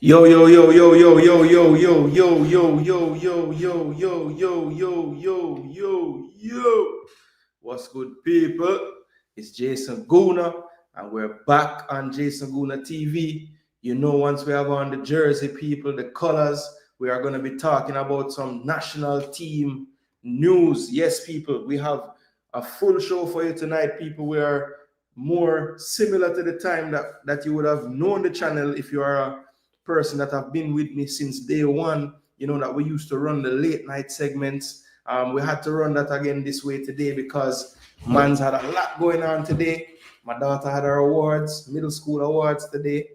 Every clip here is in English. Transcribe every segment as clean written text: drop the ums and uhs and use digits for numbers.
Yo, yo, yo, yo, yo, yo, yo, yo, yo, yo, yo, yo, yo, yo, yo, yo, yo. What's good, people? It's Jason Gooner, and we're back on Jason Gooner TV. You know, once we have on the jersey, people, the colors, we are going to be talking about some national team news. Yes, people, we have a full show for you tonight, people. We are more similar to the time that you would have known the channel if you are a person that have been with me since day one. You know that we used to run the late night segments. We had to run that again this way today because man's had a lot going on today. My daughter had her awards, middle school awards today.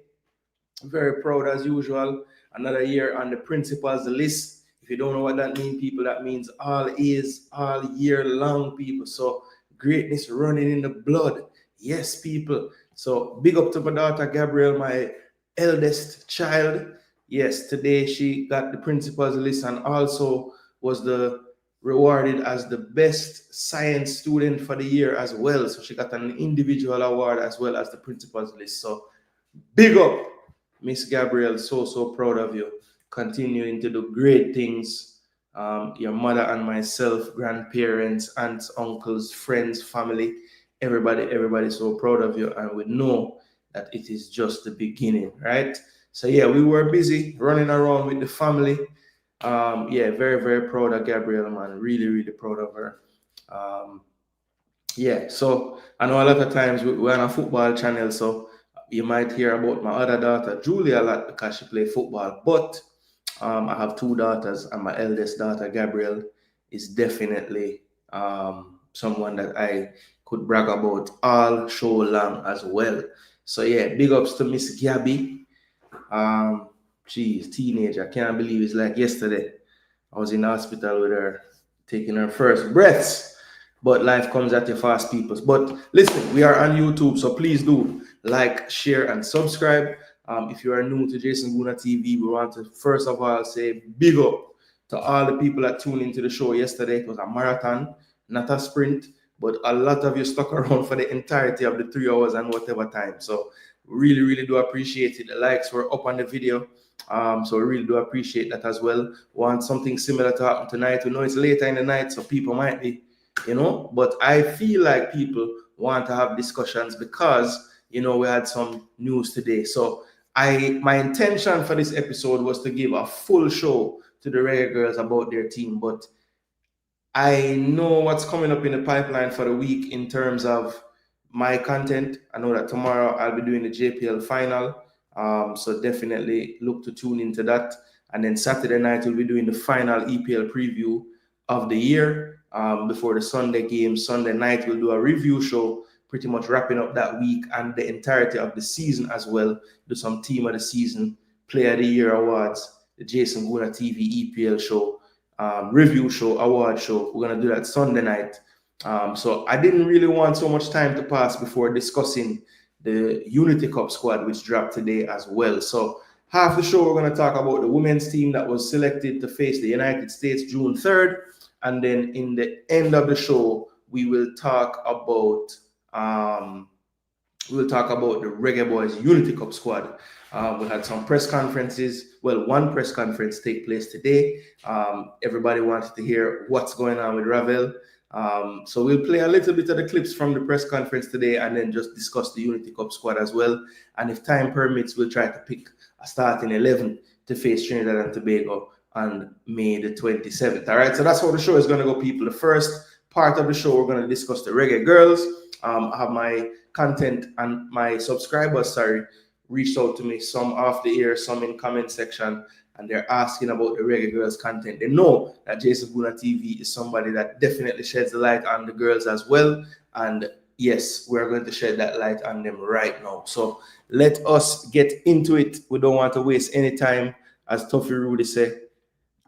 Very proud as usual. Another year on the principals list. If you don't know what that means, people, that means all A's all year long, people. So greatness running in the blood. Yes, people. So big up to my daughter Gabrielle, my eldest child. Yes, today she got the principals list and also was the rewarded as the best science student for the year as well. So she got an individual award as well as the principals list. So big up, Miss Gabrielle. So proud of you. Continuing to do great things. Your mother and myself, grandparents, aunts, uncles, friends, family, everybody so proud of you. And we know that it is just the beginning, right? So yeah, we were busy running around with the family. Yeah, very proud of Gabrielle, man. Really proud of her. Um, yeah, so I know a lot of times we're on a football channel, so you might hear about my other daughter, Julia, a lot because she play football. But I have two daughters, and my eldest daughter, Gabrielle, is definitely someone that I could brag about all show long as well. So yeah, big ups to Miss Gabby. She's teenager. I can't believe it's like yesterday. I was in the hospital with her, taking her first breaths. But life comes at you fast, people. But listen, we are on YouTube, so please do like, share, and subscribe. If you are new to Jason Gooner TV, we want to first of all say big up to all the people that tuned into the show yesterday. It was a marathon, not a sprint, but a lot of you stuck around for the entirety of the 3 hours and whatever time. So really do appreciate it. The likes were up on the video. So we really do appreciate that as well. Want something similar to happen tonight. We know it's later in the night, so people might be, but I feel like people want to have discussions because, we had some news today. So my intention for this episode was to give a full show to the Reggae Girls about their team, but I know what's coming up in the pipeline for the week in terms of my content. I know that tomorrow I'll be doing the JPL final. So definitely look to tune into that. And then Saturday night, we'll be doing the final EPL preview of the year before the Sunday game. Sunday night, we'll do a review show, pretty much wrapping up that week and the entirety of the season as well. Do some team of the season, player of the year awards, the Jason Gooner TV EPL show, review show, award show. We're going to do that Sunday night. So I didn't really want so much time to pass before discussing the Unity Cup squad, which dropped today as well. So half the show, we're going to talk about the women's team that was selected to face the United States June 3rd. And then in the end of the show, we will talk about the Reggae Boyz Unity Cup squad. We had some press conferences. Well, one press conference take place today. Everybody wanted to hear what's going on with Ravel. So we'll play a little bit of the clips from the press conference today and then just discuss the Unity Cup squad as well. And if time permits, we'll try to pick a starting 11 to face Trinidad and Tobago on May the 27th. All right, so that's how the show is going to go, people. The first part of the show, we're going to discuss the Reggae Girls. I have my content and my subscribers, reached out to me, some off the air, some in comment section, and they're asking about the Reggae Girls content. They know that Jason Gooner TV is somebody that definitely sheds the light on the girls as well. And yes, we're going to shed that light on them right now. So let us get into it. We don't want to waste any time. As Tuffy Rudy said,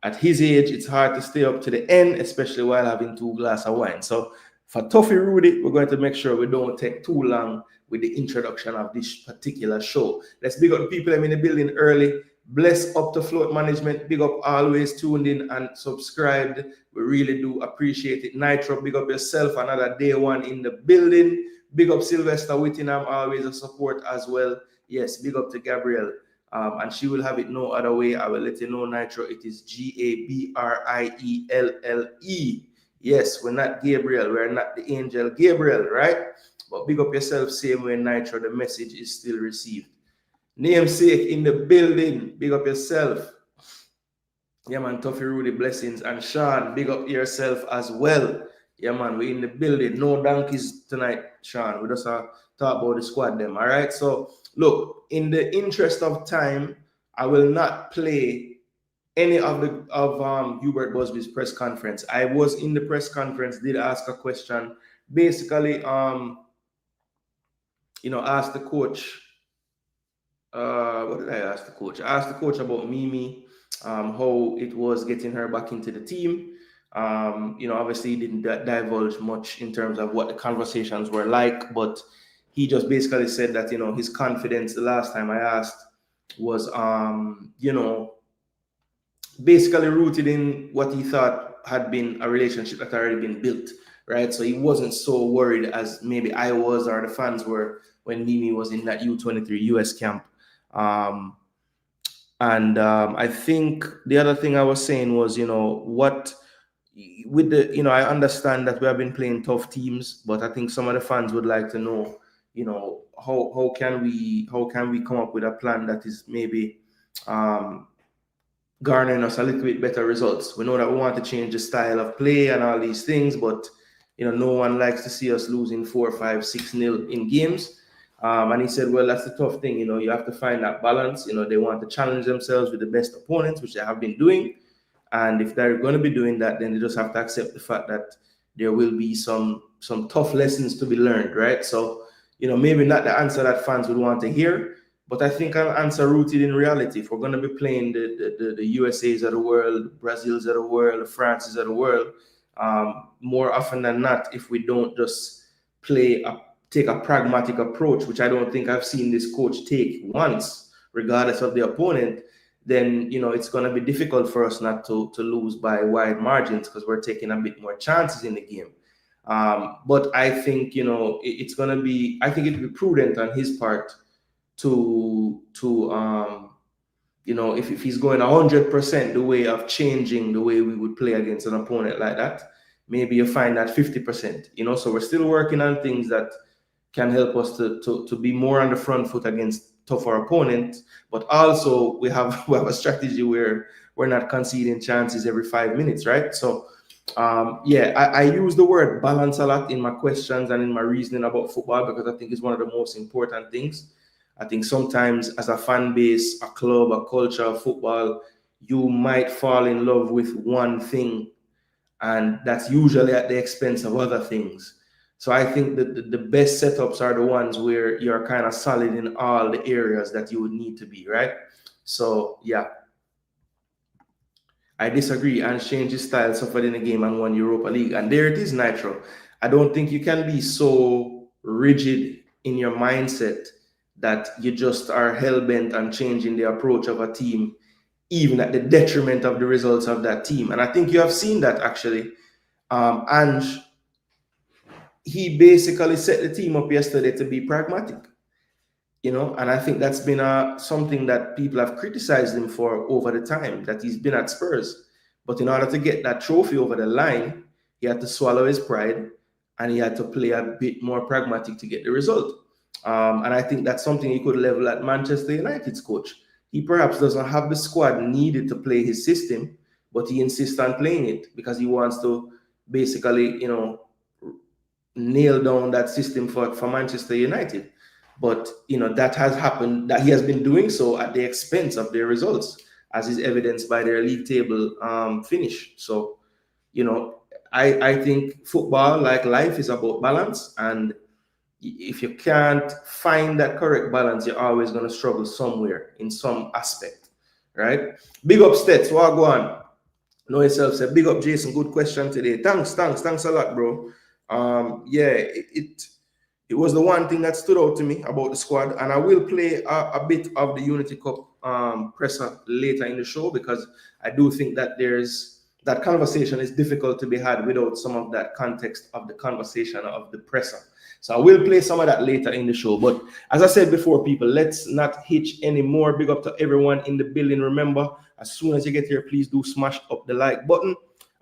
at his age, it's hard to stay up to the end, especially while having 2 glasses of wine. So for Tuffy Rudy, we're going to make sure we don't take too long with the introduction of this particular show. Let's big up the people in the building early. Bless up to Float Management. Big up, always tuned in and subscribed. We really do appreciate it. Nitro, big up yourself. Another day one in the building. Big up Sylvester Whittingham, always a support as well. Yes, big up to Gabrielle. And she will have it no other way. I will let you know, Nitro. It is Gabrielle. Yes, we're not Gabriel. We're not the angel Gabriel, right? But big up yourself, same way, Nitro. The message is still received. Namesake in the building. Big up yourself. Yeah, man. Tuffy Rudy, blessings. And Sean, big up yourself as well. Yeah, man. We're in the building. No donkeys tonight, Sean. We just talk about the squad, them. All right. So, look, in the interest of time, I will not play any of Hubert Busby's press conference. I was in the press conference, did ask a question. Basically, asked the coach. What did I ask the coach? I asked the coach about Mimi, how it was getting her back into the team. Obviously he didn't divulge much in terms of what the conversations were like, but he just basically said that, his confidence the last time I asked was, basically rooted in what he thought had been a relationship that had already been built, right? So he wasn't so worried as maybe I was or the fans were when Mimi was in that U23 US camp. I think the other thing I was saying was, I understand that we have been playing tough teams, but I think some of the fans would like to know, how can we come up with a plan that is maybe garnering us a little bit better results. We know that we want to change the style of play and all these things, but no one likes to see us losing 4, 5, 6-0 in games. And he said, well, that's the tough thing. You have to find that balance. They want to challenge themselves with the best opponents, which they have been doing. And if they're going to be doing that, then they just have to accept the fact that there will be some tough lessons to be learned, right? So, maybe not the answer that fans would want to hear, but I think an answer rooted in reality. If we're going to be playing the USAs of the world, Brazils of the world, the Frances of the world, more often than not, if we don't just take a pragmatic approach, which I don't think I've seen this coach take once, regardless of the opponent, then it's going to be difficult for us not to lose by wide margins because we're taking a bit more chances in the game. But I think it's going to be. I think it would be prudent on his part to if he's going 100% the way of changing the way we would play against an opponent like that, maybe you find that 50%. So we're still working on things that can help us to be more on the front foot against tougher opponents, but also we have a strategy where we're not conceding chances every 5 minutes, right? So I use the word balance a lot in my questions and in my reasoning about football because I think it's one of the most important things. I think sometimes as a fan base, a club, a culture of football, you might fall in love with one thing, and that's usually at the expense of other things. So I think that the best setups are the ones where you're kind of solid in all the areas that you would need to be, right? So, yeah. I disagree. And change his style, suffered in the game and won Europa League. And there it is, Nitro. I don't think you can be so rigid in your mindset that you just are hell-bent on changing the approach of a team, even at the detriment of the results of that team. And I think you have seen that, actually. And he basically set the team up yesterday to be pragmatic, and I think that's been something that people have criticized him for over the time that he's been at Spurs. But in order to get that trophy over the line, he had to swallow his pride and he had to play a bit more pragmatic to get the result. And I think that's something he could level at Manchester United's coach. He perhaps doesn't have the squad needed to play his system, but he insists on playing it because he wants to basically, nail down that system for Manchester United. But that has happened, that he has been doing so at the expense of their results, as is evidenced by their league table finish. So I think football, like life, is about balance, and if you can't find that correct balance, you're always going to struggle somewhere in some aspect, right? Big up Stets, what go on? Know yourself, say big up Jason, good question today. Thanks a lot, bro. It was the one thing that stood out to me about the squad, and I will play a bit of the Unity Cup presser later in the show because I do think that that conversation is difficult to be had without some of that context of the conversation of the presser. So I will play some of that later in the show. But as I said before, people, let's not hitch anymore. Big up to everyone in the building. Remember, as soon as you get here, please do smash up the like button.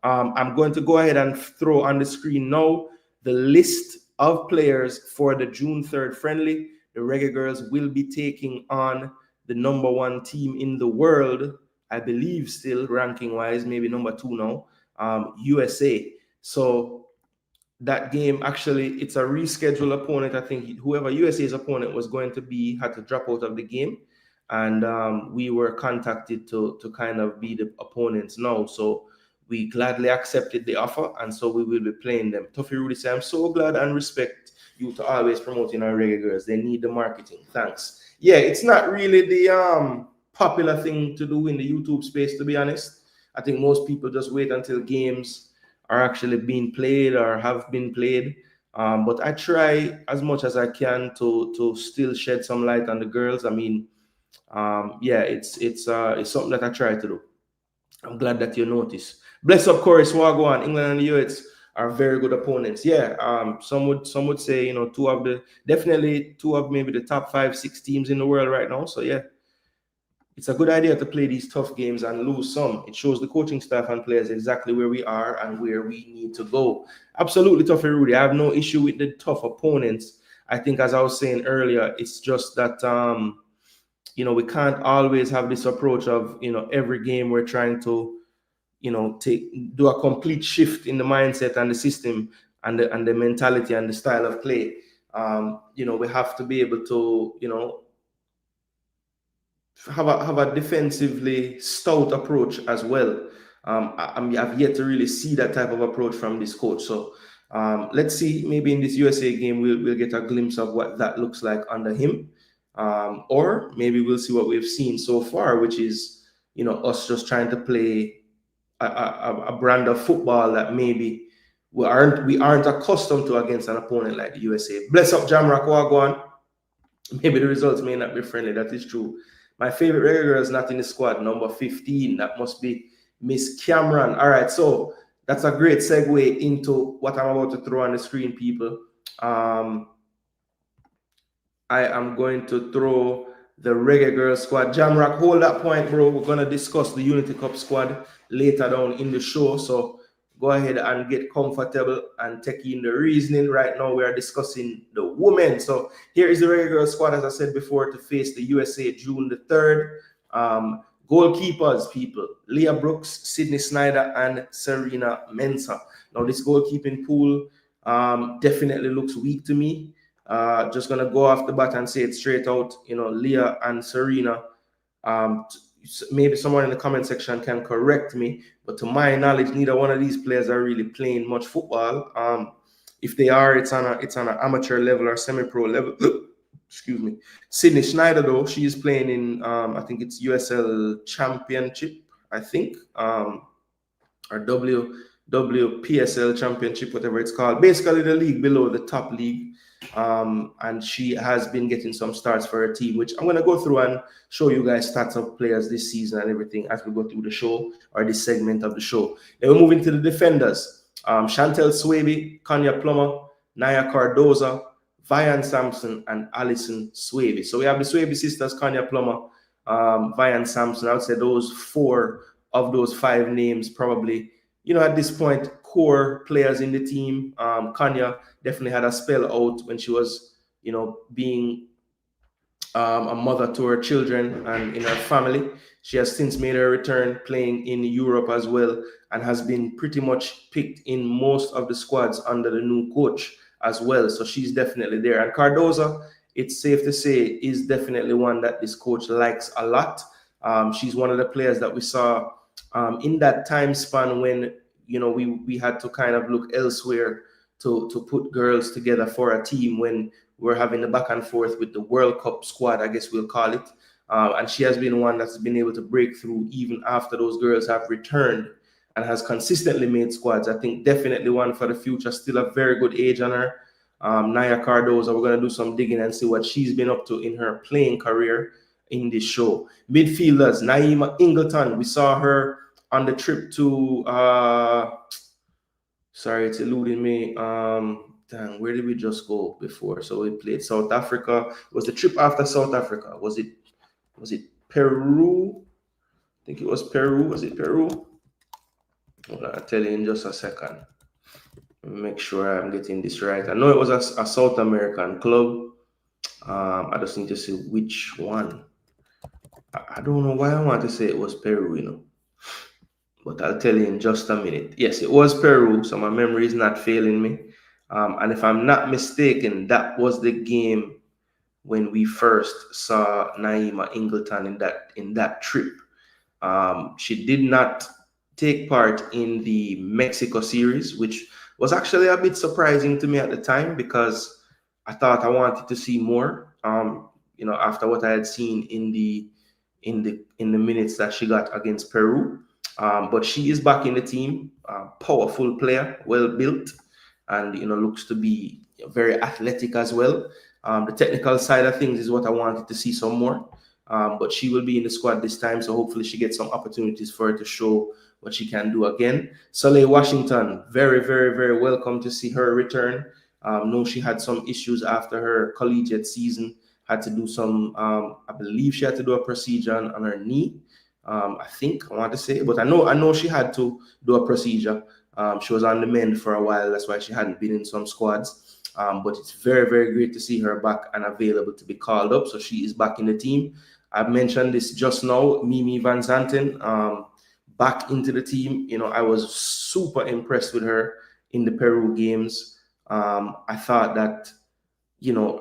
I'm going to go ahead and throw on the screen now the list of players for the June 3rd friendly. The Reggae Girls will be taking on the #1 team in the world, I believe, still ranking wise, maybe #2 now, USA. So that game, actually, it's a rescheduled opponent. I think whoever USA's opponent was going to be had to drop out of the game, and we were contacted to kind of be the opponents now. So we gladly accepted the offer, and so we will be playing them. Tuffy Rudy said, I'm so glad and respect you to always promoting our Reggae Girls. They need the marketing. Thanks. Yeah, it's not really the popular thing to do in the YouTube space, to be honest. I think most people just wait until games are actually being played or have been played. But I try as much as I can to still shed some light on the girls. I mean, yeah, it's something that I try to do. I'm glad that you notice. Bless up, Corey Swagwan. England and the US are very good opponents. Yeah, some would say, you know, definitely two of maybe the top 5-6 teams in the world right now. So yeah, it's a good idea to play these tough games and lose some. It shows the coaching staff and players exactly where we are and where we need to go. Absolutely, Tuffy Rudy. I have no issue with the tough opponents. I think, as I was saying earlier, it's just that you know, we can't always have this approach of, you know, every game we're trying to, you know, do a complete shift in the mindset and the system and the mentality and the style of play. You know, we have to be able to, you know, have a defensively stout approach as well. I've yet to really see that type of approach from this coach. So let's see, maybe in this USA game we'll get a glimpse of what that looks like under him, or maybe we'll see what we've seen so far, which is, you know, us just trying to play a brand of football that maybe we aren't accustomed to against an opponent like the USA. Bless up, Jamrock Wagwan. Maybe the results may not be friendly. That is true. My favorite Reggae Girl is not in the squad, number 15. That must be Miss Cameron. All right, so that's a great segue into what I'm about to throw on the screen, people. I am going to throw the Reggae Girl squad. Jamrock, hold that point, bro. We're going to discuss the Unity Cup squad later down in the show. So go ahead and get comfortable and take in the reasoning. Right now, we are discussing the women. So here is the Reggae Girl squad, as I said before, to face the USA June the 3rd. Goalkeepers, people. Leah Brooks, Sydney Snyder, and Serena Mensah. Now, this goalkeeping pool definitely looks weak to me. Just going to go off the bat and say it straight out. You know, Leah and Serena, maybe someone in the comment section can correct me, but to my knowledge, neither one of these players are really playing much football. If they are, it's on an amateur level or semi-pro level. Excuse me. Sydney Schneider, though, she is playing in I think it's USL Championship, I think, or WPSL Championship, whatever it's called. Basically, the league below the top league. And she has been getting some starts for her team, which I'm going to go through and show you guys stats of players this season and everything as we go through the show, or this segment of the show. Then we're moving to the defenders. Chantel Swaby, Kanya Plummer, Naya Cardoza, Vian Sampson, and Alison Swaby. So we have the Swaby sisters, Kanya Plummer, Vian Sampson. I would say those 4 of those 5 names probably, you know, at this point, core players in the team. Kanya definitely had a spell out when she was, you know, being a mother to her children and in her family. She has since made her return, playing in Europe as well, and has been pretty much picked in most of the squads under the new coach as well. So she's definitely there. And Cardoza, it's safe to say, is definitely one that this coach likes a lot. She's one of the players that we saw in that time span when, you know, we had to kind of look elsewhere to put girls together for a team when we're having the back and forth with the World Cup squad, I guess we'll call it. And she has been one that's been able to break through even after those girls have returned and has consistently made squads. I think definitely one for the future, still a very good age on her. Naya Cardoza, we're going to do some digging and see what she's been up to in her playing career in this show. Midfielders, Naima Ingleton, we saw her on the trip to, sorry, it's eluding me, to dang, where did we just go before? So we played South Africa. Was the trip after South Africa? Was it Peru? I think it was Peru. Was it Peru? Hold on, I'll tell you in just a second. Let me make sure I'm getting this right. I know it was a South American club. I just need to see which one. I don't know why I want to say it was Peru, you know. But I'll tell you in just a minute. Yes, it was Peru, so my memory is not failing me. And if I'm not mistaken, that was the game when we first saw Naima Ingleton in that trip. She did not take part in the Mexico series, which was actually a bit surprising to me at the time because I thought I wanted to see more. After what I had seen in the minutes that she got against Peru. But she is back in the team, powerful player, well built, and looks to be very athletic as well. The technical side of things is what I wanted to see some more. But she will be in the squad this time, so hopefully she gets some opportunities for her to show what she can do again. Soleil Washington, very, very, very welcome to see her return. Know she had some issues after her collegiate season, had to do some, I believe she had to do a procedure on her knee. I want to say, but I know she had to do a procedure. She was on the mend for a while, that's why she hadn't been in some squads. But it's very, very great to see her back and available to be called up. So she is back in the team. I've mentioned this just now, Mimi Van Zanten, back into the team. I was super impressed with her in the Peru games. I thought that,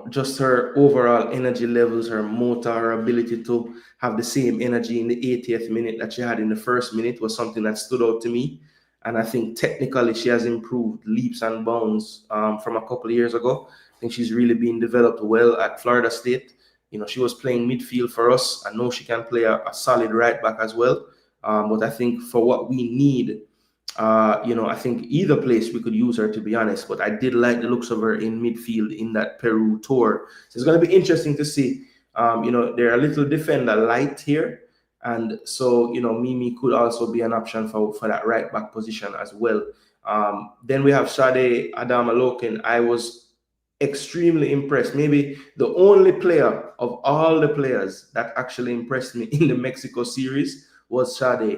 just her overall energy levels, her motor, her ability to have the same energy in the 80th minute that she had in the first minute was something that stood out to me. And I think technically she has improved leaps and bounds from a couple of years ago. I think she's really been developed well at Florida State. She was playing midfield for us. I know she can play a solid right back as well. But I think for what we need, I think either place we could use her, to be honest. But I did like the looks of her in midfield in that Peru tour. So it's going to be interesting to see. They're a little defender light here. And so, Mimi could also be an option for that right back position as well. Then we have Sade Adamalokin. I was extremely impressed. Maybe the only player of all the players that actually impressed me in the Mexico series was Sade.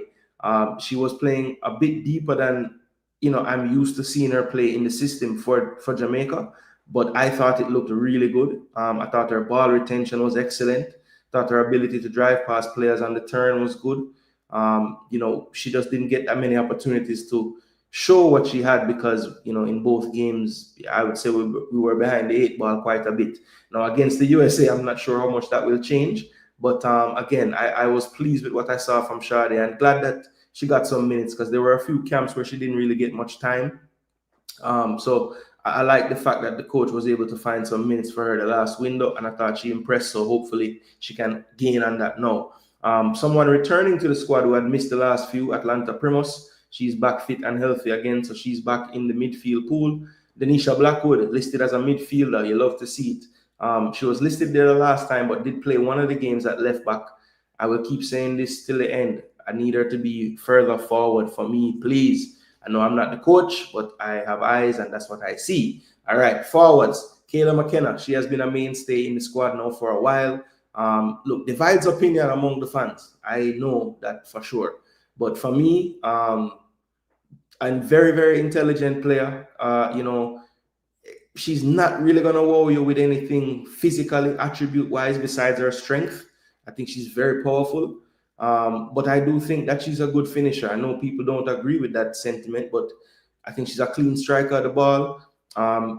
She was playing a bit deeper than I'm used to seeing her play in the system for Jamaica, but I thought it looked really good. I thought her ball retention was excellent. Thought her ability to drive past players on the turn was good. She just didn't get that many opportunities to show what she had because, in both games, I would say we were behind the 8 ball quite a bit. Now, against the USA, I'm not sure how much that will change. But again, I was pleased with what I saw from Sade and glad that she got some minutes because there were a few camps where she didn't really get much time. So I like the fact that the coach was able to find some minutes for her the last window, and I thought she impressed. So hopefully she can gain on that now. Someone returning to the squad who had missed the last few, Atlanta Primos. She's back fit and healthy again, so she's back in the midfield pool. Denisha Blackwood, listed as a midfielder. You love to see it. She was listed there the last time, but did play one of the games at left back. I will keep saying this till the end. I need her to be further forward for me, please. I know I'm not the coach, but I have eyes, and that's what I see. All right, forwards. Kayla McKenna. She has been a mainstay in the squad now for a while. Look, divides opinion among the fans. I know that for sure. But for me, and very, very intelligent player. She's not really going to wow you with anything physically, attribute-wise, besides her strength. I think she's very powerful. But I do think that she's a good finisher. I know people don't agree with that sentiment, but I think she's a clean striker of the ball.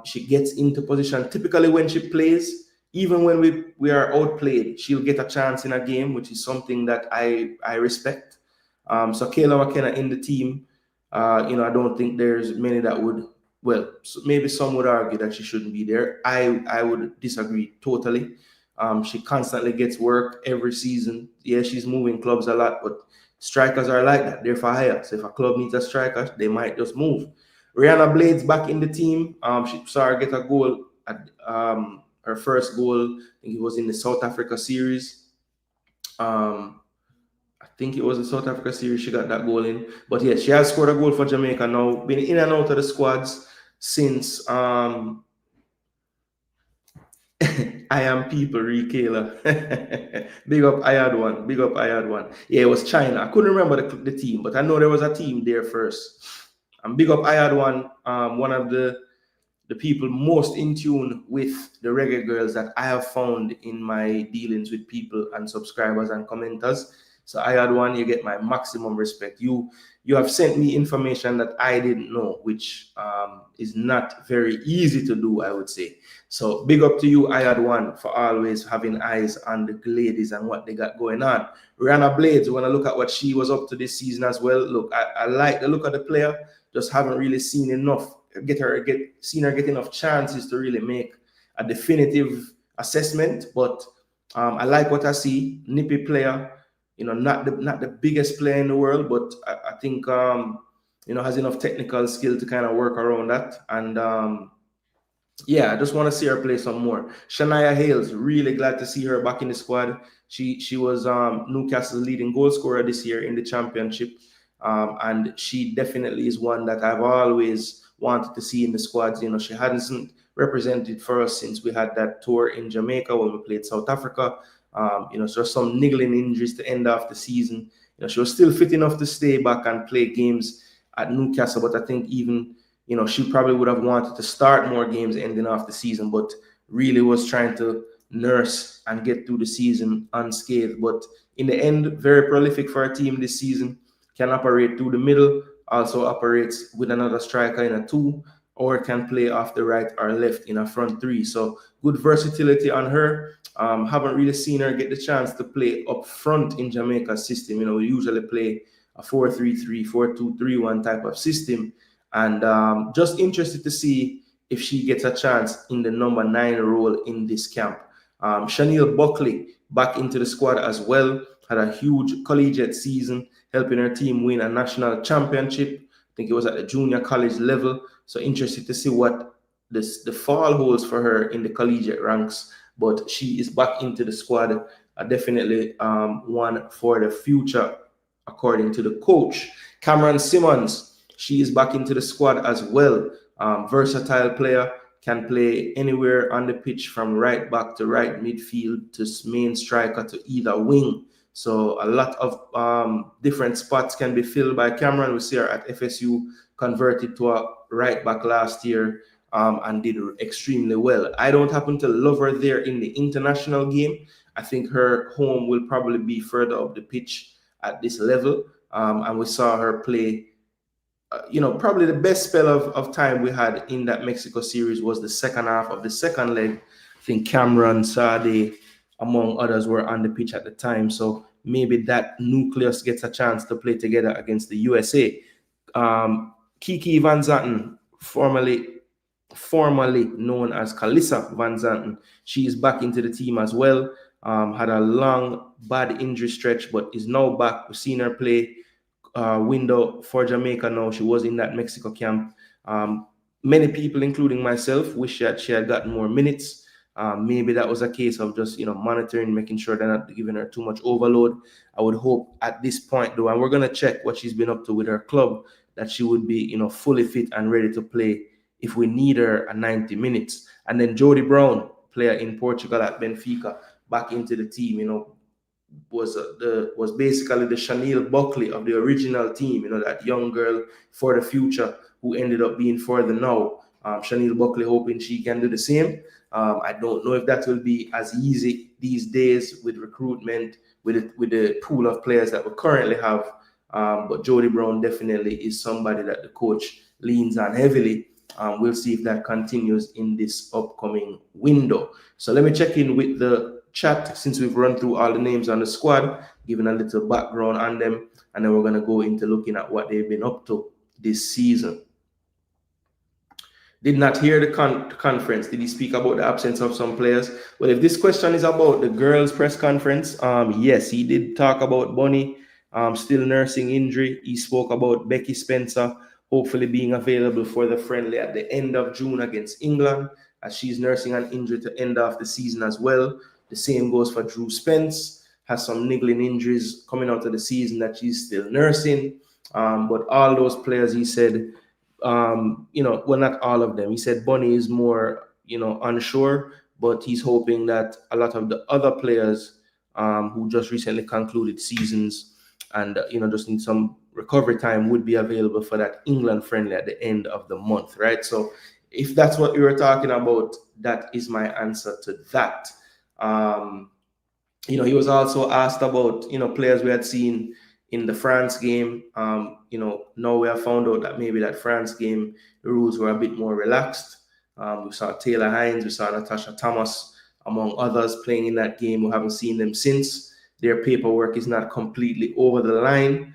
She gets into position. Typically when she plays, even when we are outplayed, she'll get a chance in a game, which is something that I respect. So Kayla McKenna in the team, I don't think there's many that would, well, maybe some would argue that she shouldn't be there. I would disagree totally. She constantly gets work every season. Yeah, she's moving clubs a lot, but strikers are like that. They're for hire. So if a club needs a striker, they might just move. Rihanna Blades back in the team. She saw her get a goal at her first goal. I think it was in the South Africa series. I think it was the South Africa series she got that goal in. But yes, she has scored a goal for Jamaica now. Been in and out of the squads since I am people Rekayla. Big up, I had one. Big up, I had one. Yeah, it was China. I couldn't remember the team, but I know there was a team there first. And big up, I had one. One of the people most in tune with the Reggae Girls that I have found in my dealings with people and subscribers and commenters. So I had one, you get my maximum respect. You have sent me information that I didn't know, which is not very easy to do, I would say. So big up to you, I had one, for always having eyes on the ladies and what they got going on. Rihanna Blades, when I look at what she was up to this season as well, look, I like the look of the player, just haven't really seen enough seen her get enough chances to really make a definitive assessment. But I like what I see. Nippy player, not the biggest player in the world, but I think has enough technical skill to kind of work around that. And yeah, I just want to see her play some more. Shania Hales, really glad to see her back in the squad. She was Newcastle's leading goal scorer this year in the championship. And she definitely is one that I've always wanted to see in the squads. She hadn't represented for us since we had that tour in Jamaica when we played South Africa. So some niggling injuries to end off the season. She was still fit enough to stay back and play games at Newcastle, but I think even, she probably would have wanted to start more games ending off the season, but really was trying to nurse and get through the season unscathed. But in the end, very prolific for our team this season. Can operate through the middle, also operates with another striker in a 2, or can play off the right or left in a front 3. So good versatility on her. Haven't really seen her get the chance to play up front in Jamaica's system. We usually play a 4-3-3, 4-2-3-1 type of system. And just interested to see if she gets a chance in the number 9 role in this camp. Chanel Buckley back into the squad as well. Had a huge collegiate season, helping her team win a national championship. I think it was at the junior college level. So interested to see what the fall holds for her in the collegiate ranks. But she is back into the squad. Definitely one for the future, according to the coach. Cameron Simmons, she is back into the squad as well. Versatile player, can play anywhere on the pitch from right back to right midfield to main striker to either wing. So a lot of different spots can be filled by Cameron. We see her at FSU, converted to a right back last year and did extremely well. I don't happen to love her there in the international game. I think her home will probably be further up the pitch at this level. And we saw her play, probably the best spell of time we had in that Mexico series was the second half of the second leg. I think Cameron, Sade, among others, were on the pitch at the time. So maybe that nucleus gets a chance to play together against the USA. Kiki Van Zanten, formerly known as Kalissa Van Zanten, she is back into the team as well. Had a long, bad injury stretch, but is now back. We've seen her play window for Jamaica now. She was in that Mexico camp. Many people, including myself, wish that she had gotten more minutes. Maybe that was a case of just, monitoring, making sure they're not giving her too much overload. I would hope at this point, though, and we're going to check what she's been up to with her club, that she would be, fully fit and ready to play if we need her at 90 minutes. And then Jodie Brown, player in Portugal at Benfica, back into the team, was basically the Chanel Buckley of the original team, that young girl for the future who ended up being for the now. Chanel Buckley hoping she can do the same. I don't know if that will be as easy these days with recruitment, with the pool of players that we currently have. But Jodie Brown definitely is somebody that the coach leans on heavily. We'll see if that continues in this upcoming window. So let me check in with the chat since we've run through all the names on the squad, giving a little background on them, and then we're going to go into looking at what they've been up to this season. Did not hear the conference. Did he speak about the absence of some players? Well, if this question is about the girls' press conference, yes, he did talk about Bunny still nursing injury. He spoke about Becky Spencer hopefully being available for the friendly at the end of June against England, as she's nursing an injury to end off the season as well. The same goes for Drew Spence, has some niggling injuries coming out of the season that she's still nursing. But all those players, he said, well, not all of them. He said Bunny is more, unsure, but he's hoping that a lot of the other players who just recently concluded seasons and just need some recovery time would be available for that England friendly at the end of the month, right? So if that's what we were talking about, that is my answer to that. He was also asked about players we had seen in the France game. Now we have found out that maybe that France game the rules were a bit more relaxed. We saw Taylor Hines, we saw Natasha Thomas, among others, playing in that game. We haven't seen them since. Their paperwork is not completely over the line.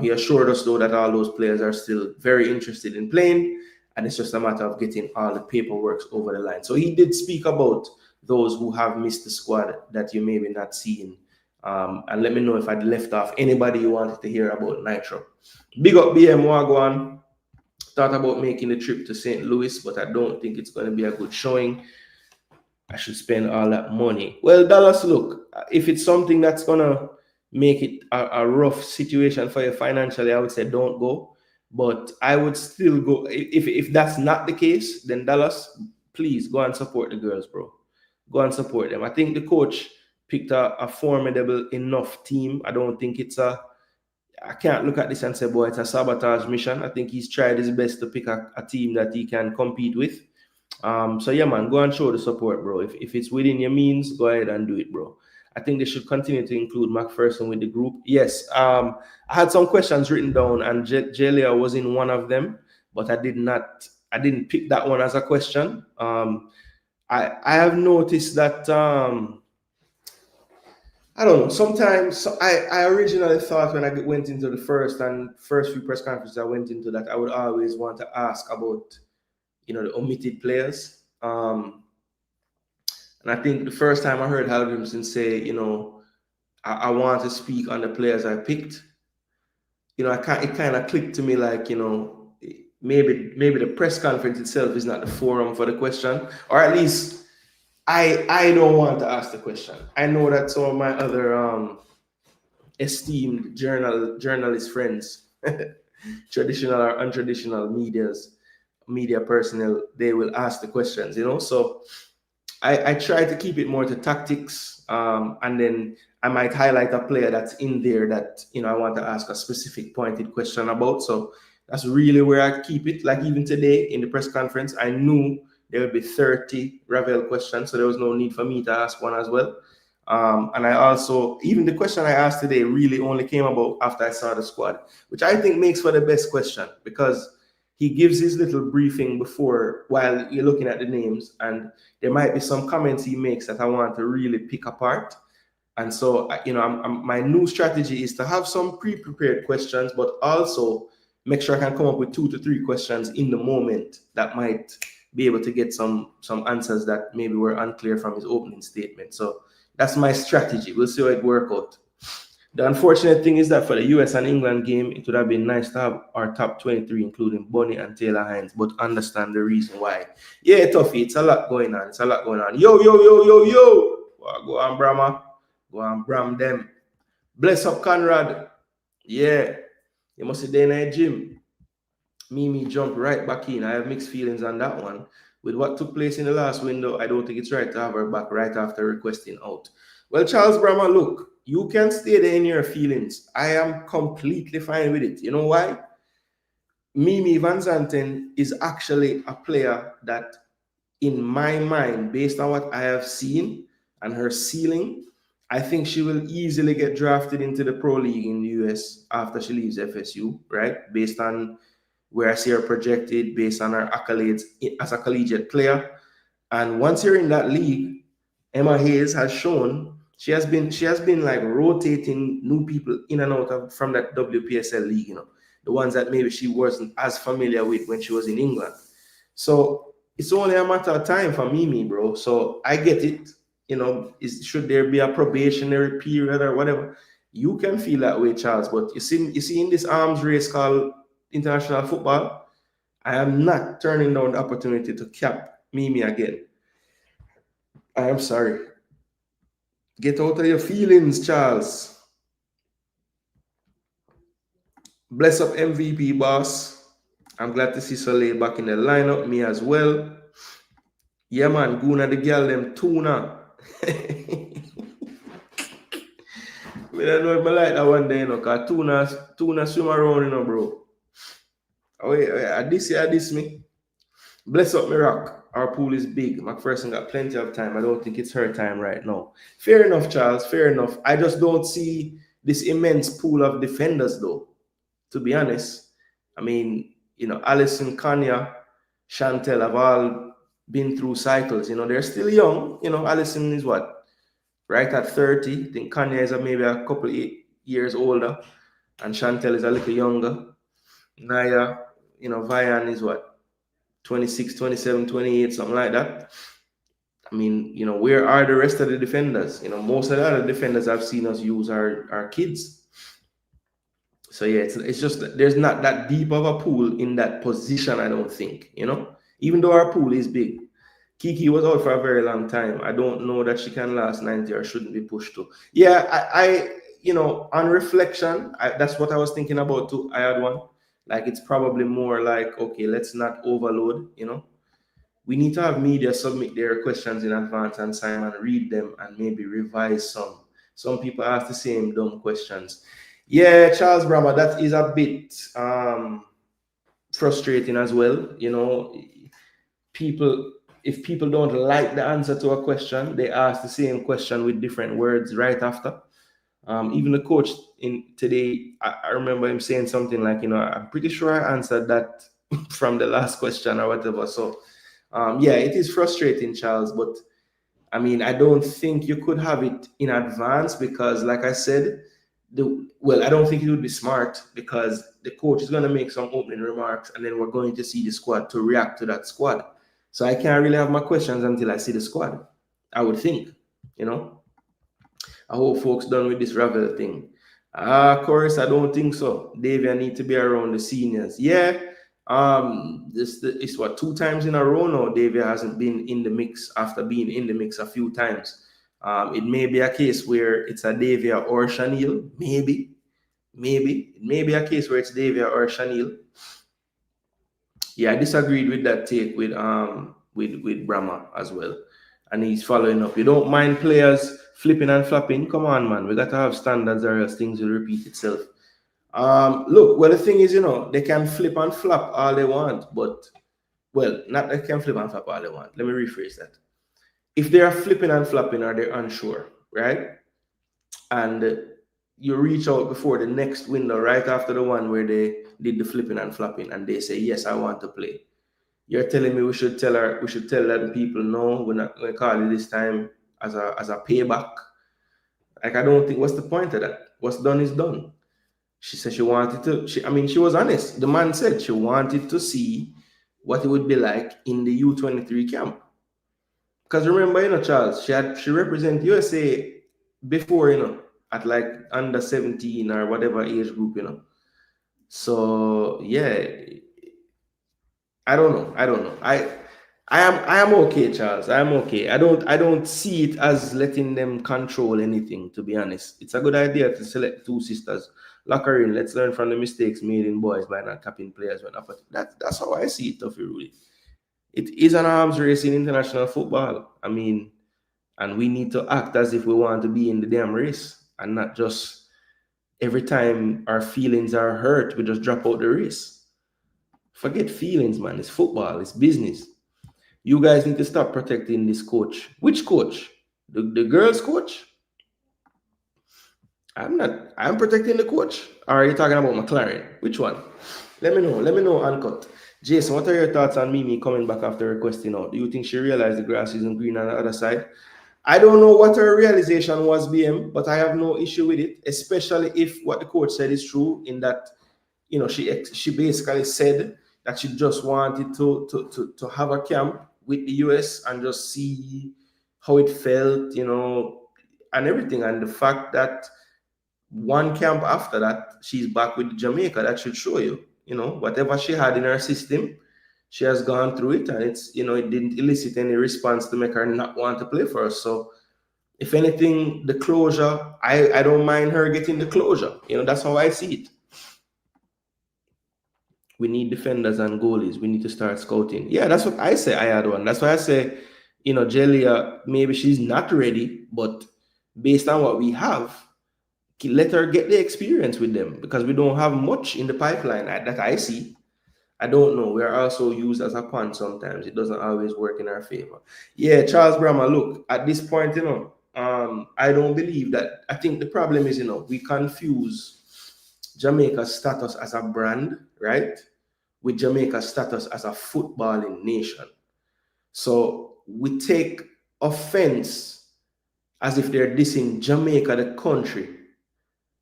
He assured us, though, that all those players are still very interested in playing, and it's just a matter of getting all the paperwork over the line. So he did speak about those who have missed the squad that you maybe not seen. And let me know if I'd left off anybody you wanted to hear about Nitro. Big up BM Wagwan. Thought about making the trip to St. Louis, but I don't think it's going to be a good showing. I should spend all that money. Well, Dallas, look, if it's something that's going to make it a rough situation for you financially, I would say don't go. But I would still go. If that's not the case, then Dallas, please go and support the girls, bro. Go and support them. I think the coach picked a formidable enough team. I don't think I can't look at this and say, boy, it's a sabotage mission. I think he's tried his best to pick a team that he can compete with. So yeah, man, go and show the support, bro. If it's within your means, go ahead and do it, bro. I think they should continue to include McPherson with the group. Yes, I had some questions written down, and Jelia was in one of them, but I didn't pick that one as a question. I have noticed that I don't know. Sometimes I originally thought when I went into the first few press conferences I went into that I would always want to ask about the omitted players. And I think the first time I heard Hal Grimson say, I want to speak on the players I picked, it kind of clicked to me like, maybe the press conference itself is not the forum for the question, or at least I don't want to ask the question. I know that some of my other esteemed journalist friends, traditional or untraditional media personnel, they will ask the questions, So I try to keep it more to tactics, and then I might highlight a player that's in there that I want to ask a specific pointed question about. So that's really where I keep it. Like even today in the press conference, I knew there would be 30 Ravel questions, so there was no need for me to ask one as well. And I also, even the question I asked today really only came about after I saw the squad, which I think makes for the best question, because he gives his little briefing before while you're looking at the names, and there might be some comments he makes that I want to really pick apart. And so, my new strategy is to have some pre-prepared questions, but also make sure I can come up with 2 to 3 questions in the moment that might be able to get some answers that maybe were unclear from his opening statement. So that's my strategy. We'll see how it works out. The unfortunate thing is that for the US and England game, it would have been nice to have our top 23, including Bonnie and Taylor Hines, but understand the reason why. Yeah, Tuffy, it's a lot going on. Yo. Go on, Brahma. Go on, Bram them. Bless up, Conrad. Yeah. You must be there in the gym. Mimi jumped right back in. I have mixed feelings on that one. With what took place in the last window, I don't think it's right to have her back right after requesting out. Well, Charles Brahma, look, you can stay there in your feelings. I am completely fine with it. You know why? Mimi Van Zanten is actually a player that, in my mind, based on what I have seen and her ceiling, I think she will easily get drafted into the Pro League in the US after she leaves FSU, right? Based on where I see her projected, based on her accolades as a collegiate player. And once you're in that league, Emma Hayes has shown she has been like rotating new people in and out of from that WPSL league, the ones that maybe she wasn't as familiar with when she was in England. So it's only a matter of time for Mimi, bro. So I get it. Should there be a probationary period or whatever? You can feel that way, Charles. But you see in this arms race called international football, I am not turning down the opportunity to cap Mimi again. I am sorry. Get out of your feelings, Charles. Bless up MVP, boss. I'm glad to see Soleil back in the lineup. Me as well. Yeah, man, Gooner the girl them tuna. I don't know if I like that one day, you know, because tuna swim around, you know, bro. Oh, wait, this me. Bless up, me rock. Our pool is big. McPherson got plenty of time. I don't think it's her time right now. Fair enough, Charles. Fair enough. I just don't see this immense pool of defenders, though. To be honest, I mean, you know, Alison, Kanya, Chantel have all been through cycles. You know, they're still young. You know, Alison is what, right at 30. I think Kanya is maybe a couple of years older, and Chantel is a little younger. Naya, you know, Vian is what, 26, 27, 28, something like that. I mean, you know, where are the rest of the defenders? You know, most of the other defenders I've seen us use are kids. So yeah, it's just that there's not that deep of a pool in that position, I don't think, you know, even though our pool is big. Kiki was out for a very long time. I don't know that she can last 90 or shouldn't be pushed to. Yeah, I you know, on reflection, that's what I was thinking about too. I had one. Like, it's probably more like, okay, let's not overload, you know. We need to have media submit their questions in advance and Simon read them and maybe revise some. Some people ask the same dumb questions. Yeah, Charles Brahma, that is a bit frustrating as well. You know, if people don't like the answer to a question, they ask the same question with different words right after. Even the coach in today, I remember him saying something like, you know, I'm pretty sure I answered that from the last question or whatever. So, yeah, it is frustrating, Charles, but I mean, I don't think you could have it in advance because, like I said, I don't think it would be smart because the coach is going to make some opening remarks and then we're going to see the squad to react to that squad. So I can't really have my questions until I see the squad, I would think, you know. I hope folks done with this Ravel thing. Of course, I don't think so. Davia need to be around the seniors. Yeah. It's what, 2 times in a row now. Davia hasn't been in the mix after being in the mix a few times. It may be a case where it's a Davia or Chanel. Maybe. It may be a case where it's Davia or Chanel. Yeah, I disagreed with that take with Brahma as well. And he's following up. You don't mind players flipping and flopping? Come on, man. We got to have standards or else things will repeat itself. Look, well, the thing is, you know, they can flip and flop all they want, but, well, not they can flip and flop all they want. Let me rephrase that. If they are flipping and flopping or they're unsure, right? And you reach out before the next window, right after the one where they did the flipping and flopping, and they say, yes, I want to play. You're telling me we should tell them people, no, we're not going to call it this time as a payback. Like, I don't think, what's the point of that? What's done is done. She said she wanted to, she was honest. The man said she wanted to see what it would be like in the U23 camp. Because remember, you know, Charles, she represented USA before, you know, at like under 17 or whatever age group, you know. So yeah, I don't know. I am okay, Charles. I am okay. I don't see it as letting them control anything, to be honest. It's a good idea to select 2 sisters. Lock her in. Let's learn from the mistakes made in boys by not capping players when offered. That's how I see it, Tuffy Rudy. It is an arms race in international football. I mean, and we need to act as if we want to be in the damn race and not just every time our feelings are hurt, we just drop out the race. Forget feelings, man. It's football. It's business. You guys need to stop protecting this coach. Which coach? The girls' coach? I'm not. I'm protecting the coach. Or are you talking about McClaren? Which one? Let me know, Uncut. Jason, what are your thoughts on Mimi coming back after requesting out? Do you think she realized the grass isn't green on the other side? I don't know what her realization was, BM, but I have no issue with it, especially if what the coach said is true, in that, you know, she basically said that she just wanted to have a camp with the US and just see how it felt, you know, and everything. And the fact that one camp after that, she's back with Jamaica, that should show you, you know, whatever she had in her system, she has gone through it, and it's, you know, it didn't elicit any response to make her not want to play for us. So if anything, the closure, I don't mind her getting the closure. You know, that's how I see it. We need defenders and goalies. We need to start scouting. Yeah, that's what I say. I had one. That's why I say Jelia, maybe she's not ready, but based on what we have, let her get the experience with them because we don't have much in the pipeline that I see. I don't know. We're also used as a pawn sometimes. It doesn't always work in our favor. Yeah, Charles Brahma, look, at this point, I don't believe that. I think the problem is, we confuse Jamaica's status as a brand, right, with Jamaica's status as a footballing nation. So we take offense as if they're dissing Jamaica, the country,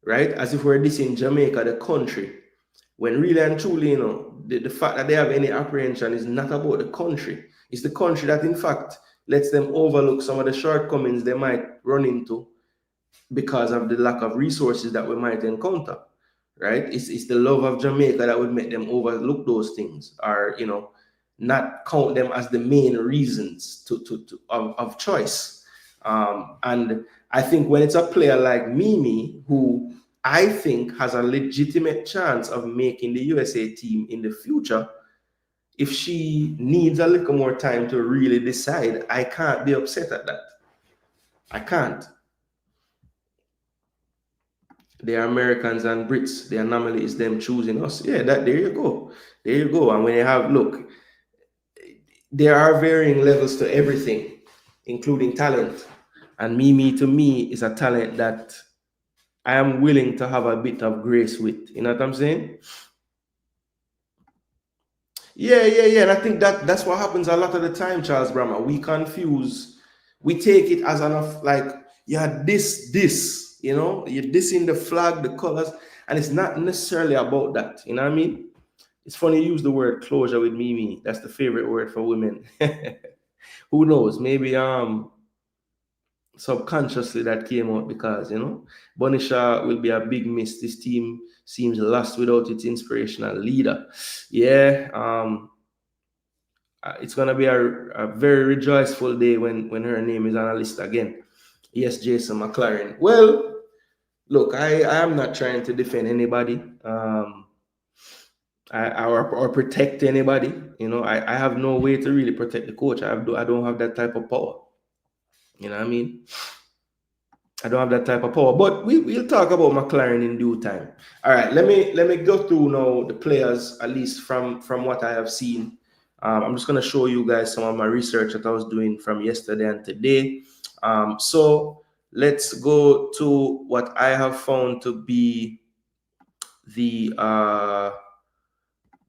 right? As if we're dissing Jamaica, the country. When really and truly, the fact that they have any apprehension is not about the country. It's the country that, in fact, lets them overlook some of the shortcomings they might run into because of the lack of resources that we might encounter, right? It's the love of Jamaica that would make them overlook those things, or not count them as the main reasons of choice. And I think when it's a player like Mimi, who I think has a legitimate chance of making the USA team in the future, if she needs a little more time to really decide, I can't be upset at that. I can't. They are Americans and Brits. The anomaly is them choosing us. Yeah, there you go. There you go. And when you have, look, there are varying levels to everything, including talent. And Mimi, to me, is a talent that I am willing to have a bit of grace with. You know what I'm saying? Yeah. And I think that's what happens a lot of the time, Charles Brahma. We take it as enough like, yeah, this, you're dissing the flag, the colors, and it's not necessarily about that. You know what I mean? It's funny you use the word closure with Mimi. That's the favorite word for women. Who knows? Maybe subconsciously that came out because Bonisha will be a big miss. This team seems lost without its inspirational leader. Yeah, it's gonna be a very rejoiceful day when her name is on a list again. Yes, Jason McClaren. Well, look, I am not trying to defend anybody. Or protect anybody. I have no way to really protect the coach. I don't have that type of power. You know what I mean? I don't have that type of power. But we'll talk about McLaren in due time. All right, let me go through now the players, at least from what I have seen. I'm just gonna show you guys some of my research that I was doing from yesterday and today. So let's go to what I have found to be the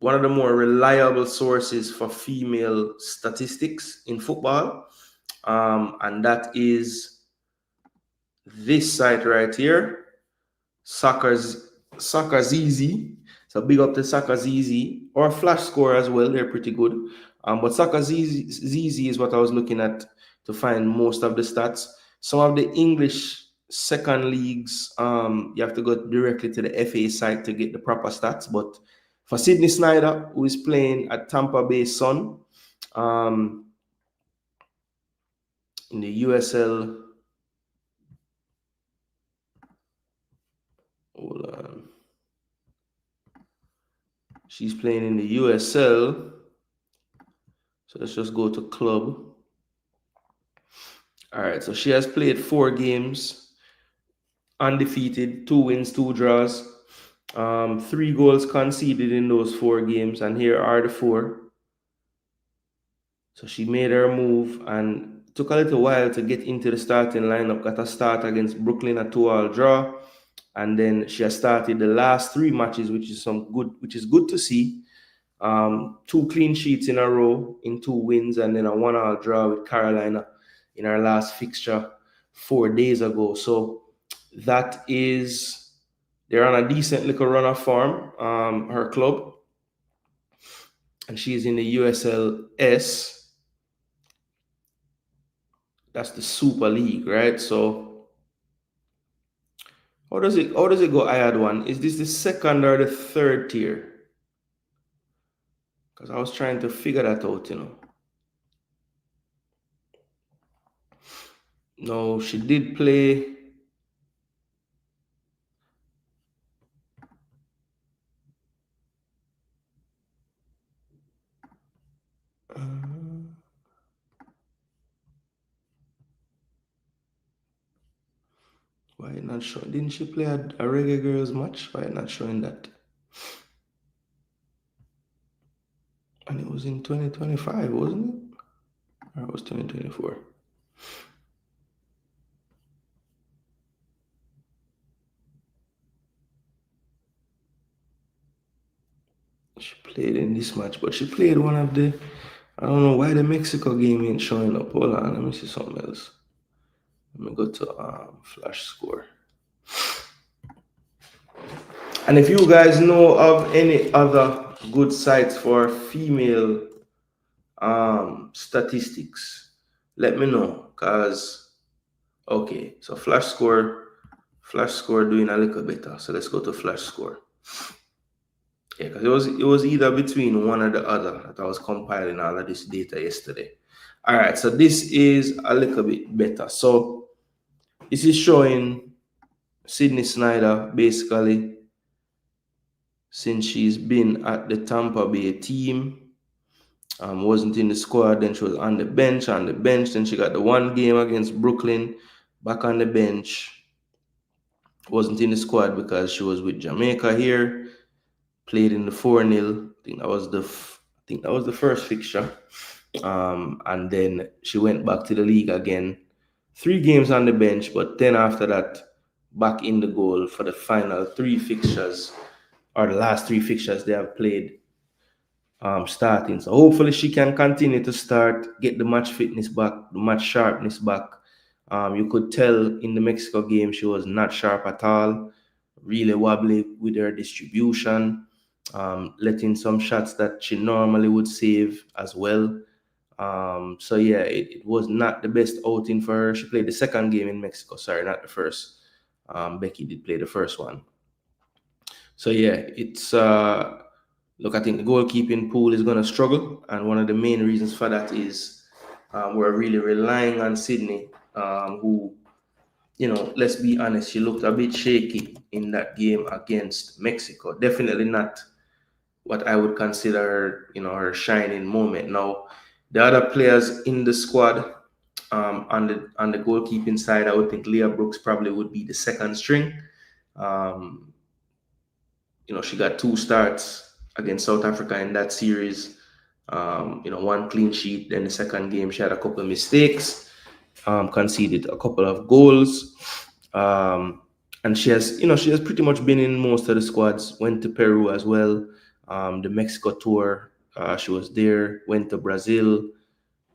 one of the more reliable sources for female statistics in football. And that is this site right here, Soccer's Easy. So big up to Soccer's Easy, or Flash Score as well. They're pretty good. But Soccer's Easy is what I was looking at to find most of the stats. Some of the English second leagues, you have to go directly to the FA site to get the proper stats. But for Sydney Snyder, who is playing at Tampa Bay Sun, in the USL. Hold on. She's playing in the USL. So let's just go to club. All right, so she has played 4 games, undefeated, 2 wins, 2 draws, 3 goals conceded in those 4 games, and here are the 4. So she made her move and took a little while to get into the starting lineup. Got a start against Brooklyn, a 2-2 draw, and then she has started the last 3 matches, which is good to see. 2 clean sheets in a row in 2 wins, and then a 1-1 draw with Carolina in our last fixture 4 days ago. So they're on a decent little run of form, her club, and she's in the USLS. That's the Super League, right? So how does it go? I had one. Is this the second or the third tier? Because I was trying to figure that out, No, she did play. Why not show? Didn't she play a Reggae Girls match? Why not showing that? And it was in 2025, wasn't it? Or it was 2024? She played in this match, but she played one of the. I don't know why the Mexico game ain't showing up. Hold on, let me see something else. Let me go to Flash Score. And if you guys know of any other good sites for female statistics, let me know. Cause okay, so Flash Score doing a little better. So let's go to Flash Score. Yeah, because it was either between one or the other that I was compiling all of this data yesterday. All right, so this is a little bit better. So this is showing Sydney Snyder basically since she's been at the Tampa Bay team. Wasn't in the squad, then she was on the bench, then she got the one game against Brooklyn, back on the bench. Wasn't in the squad because she was with Jamaica here, played in the 4-0. I think that was the first fixture. And then she went back to the league again. 3 games on the bench, but then after that, back in the goal for the final 3 fixtures, or the last 3 fixtures they have played starting. So hopefully she can continue to start, get the match fitness back, the match sharpness back. You could tell in the Mexico game she was not sharp at all, really wobbly with her distribution, letting some shots that she normally would save as well. So yeah, it was not the best outing for her. She played the second game in Mexico, sorry, not the first. Becky did play the first one. So yeah, it's look, I think the goalkeeping pool is going to struggle, and one of the main reasons for that is we're really relying on Sydney, who, let's be honest, she looked a bit shaky in that game against Mexico. Definitely not what I would consider her, her shining moment. Now, the other players in the squad, on the goalkeeping side, I would think Leah Brooks probably would be the second string. She got 2 starts against South Africa in that series. 1 clean sheet. Then the second game, she had a couple of mistakes, conceded a couple of goals. And she has pretty much been in most of the squads. Went to Peru as well. The Mexico tour, she was there. Went to Brazil.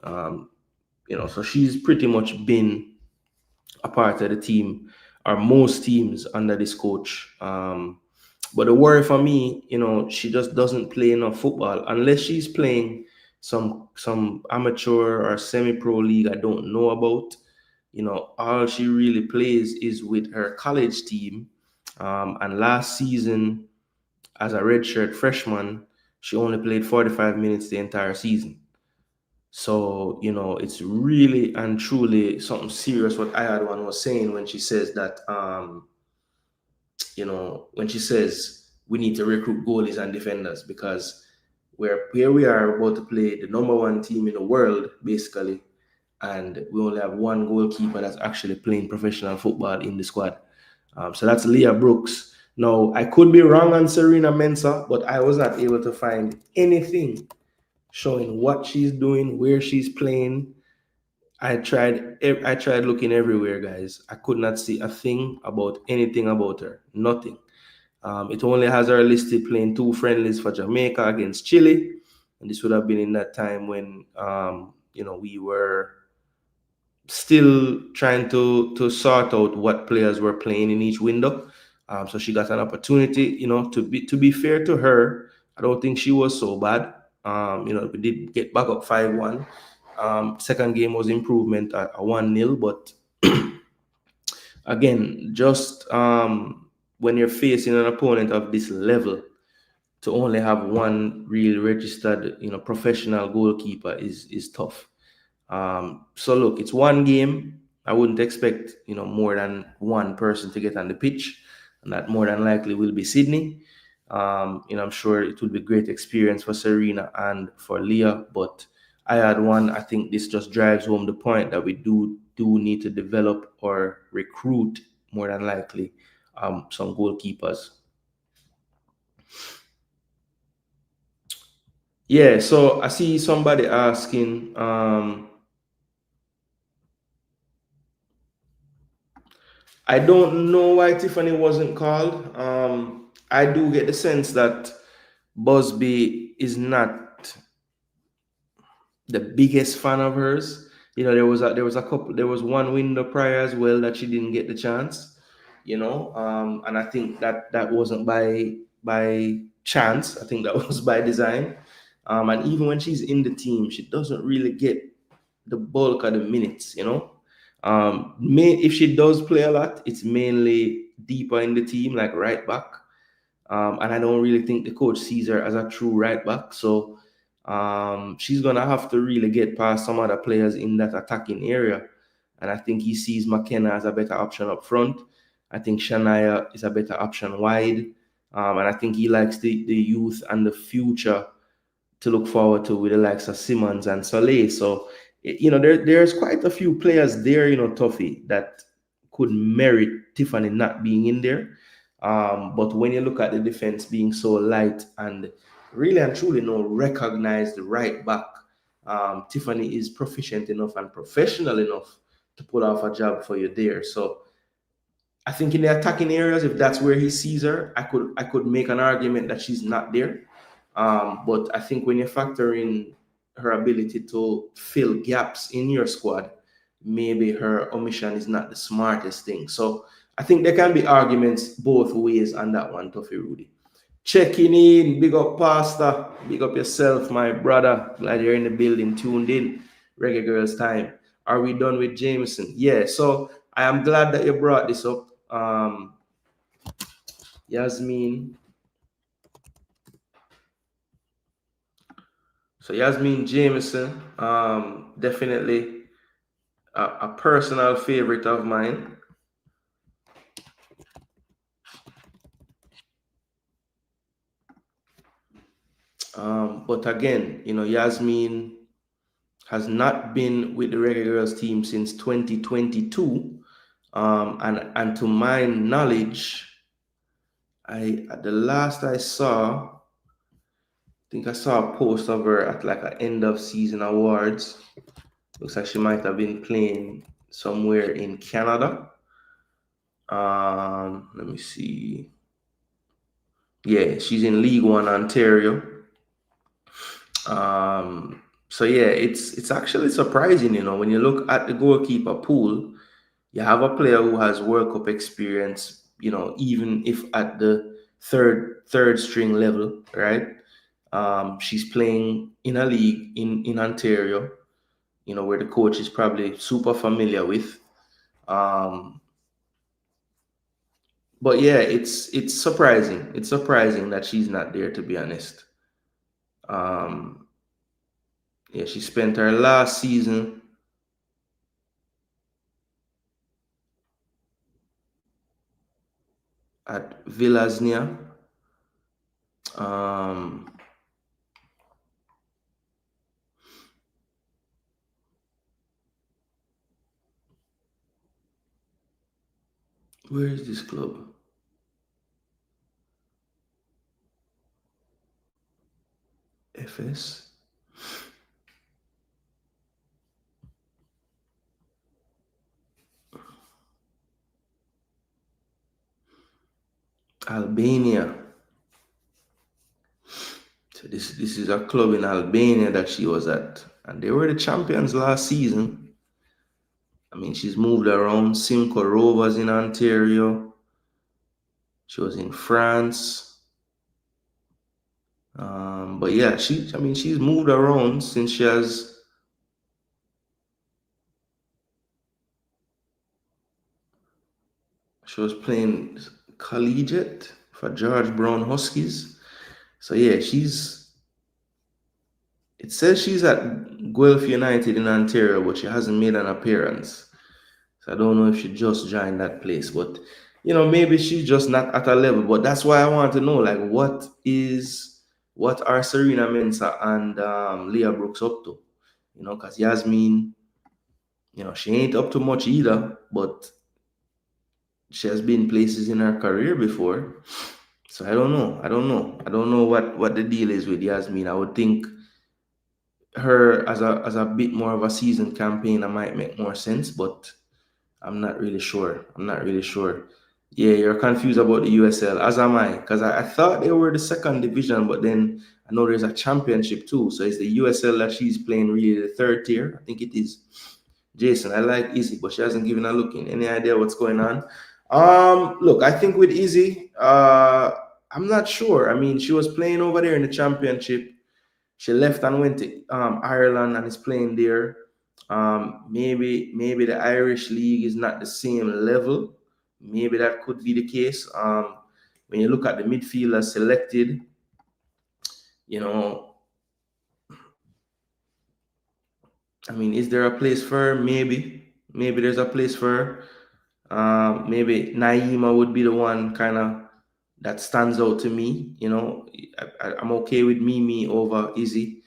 So she's pretty much been a part of the team, or most teams under this coach. But the worry for me, she just doesn't play enough football unless she's playing some amateur or semi-pro league I don't know about. All she really plays is with her college team. And last season, as a redshirt freshman, she only played 45 minutes the entire season. So, it's really and truly something serious what Ayadwan was saying when she says that, when she says we need to recruit goalies and defenders, because here we are about to play the number 1 team in the world, basically, and we only have 1 goalkeeper that's actually playing professional football in the squad. So that's Leah Brooks. Now, I could be wrong on Serena Mensah, but I was not able to find anything showing what she's doing, where she's playing. I tried looking everywhere, guys. I could not see a thing about anything about her. Nothing. It only has her listed playing 2 friendlies for Jamaica against Chile, and this would have been in that time when we were still trying to sort out what players were playing in each window. So she got an opportunity. To be fair to her, I don't think she was so bad. We did get back up 5-1. Second game was improvement at 1-0, but again, just when you're facing an opponent of this level, to only have 1 real registered, professional goalkeeper is tough. So look, it's 1 game. I wouldn't expect, more than 1 person to get on the pitch, and that more than likely will be Sydney. I'm sure it will be a great experience for Serena and for Leah, but I think this just drives home the point that we do need to develop or recruit more than likely some goalkeepers. Yeah, so I see somebody asking, I don't know why Tiffany wasn't called. I do get the sense that Busby is not the biggest fan of hers. There was one window prior as well that she didn't get the chance. And I think that wasn't by chance. I think that was by design. And even when she's in the team, she doesn't really get the bulk of the minutes. If she does play a lot, it's mainly deeper in the team, like right back. And I don't really think the coach sees her as a true right back. So she's gonna have to really get past some other players in that attacking area. And I think he sees McKenna as a better option up front. I think Shania is a better option wide. And I think he likes the youth and the future to look forward to with the likes of Simmons and Soleil. So, there's quite a few players there, Tuffy, that could merit Tiffany not being in there. But when you look at the defense being so light and really and truly no recognized right back, Tiffany is proficient enough and professional enough to pull off a job for you there. So I think in the attacking areas, if that's where he sees her, I could make an argument that she's not there. But I think when you factor in her ability to fill gaps in your squad, maybe her omission is not the smartest thing. So I think there can be arguments both ways on that one, Tuffy Rudy. Checking in, big up Pastor, big up yourself, my brother. Glad you're in the building, tuned in. Reggae Girls time. Are we done with Jameson? Yeah, so I am glad that you brought this up. Yasmin. So Yasmin Jameson, definitely a personal favorite of mine. But again, Yasmin has not been with the Reggae Girls team since 2022. And to my knowledge, the last I saw, I think I saw a post of her at like an end of season awards. Looks like she might have been playing somewhere in Canada. Let me see. Yeah, she's in League One Ontario. So yeah, it's actually surprising, when you look at the goalkeeper pool, you have a player who has World Cup experience, even if at the third string level, right? She's playing in a league in Ontario, where the coach is probably super familiar with. But yeah, it's surprising. It's surprising that she's not there, to be honest. Yeah, she spent her last season at Villasnia. Where is this club? FS. Albania. So this is a club in Albania that she was at, and they were the champions last season. I mean, she's moved around. Simcoe Rovers in Ontario. She was in France. But yeah, she's moved around since she was playing collegiate for George Brown Huskies. So yeah, it says she's at Guelph United in Ontario, but she hasn't made an appearance. So I don't know if she just joined that place, but maybe she's just not at a level. But that's why I want to know, like, what are Serena Mensah and Leah Brooks up to? Because Yasmin, she ain't up to much either, but She has been places in her career before. So I don't know. I don't know what the deal is with Yasmin. I would think her as a bit more of a seasoned campaigner might make more sense, but I'm not really sure. I'm not really sure. Yeah, you're confused about the USL, as am I, because I thought they were the second division, but then I know there's a championship too. So is the USL that she's playing really the third tier? I think it is. Jason, I like Izzy, but she hasn't given a look in. Any idea what's going on? Look, I think with Izzy, I'm not sure. I mean, she was playing over there in the championship. She left and went to Ireland and is playing there. Maybe the Irish league is not the same level. Maybe that could be the case. When you look at the midfielders selected, you know, I mean, is there a place for her? Maybe there's a place for her. Maybe Naima would be the one kind of that stands out to me. You know, I'm okay with Mimi over Izzy.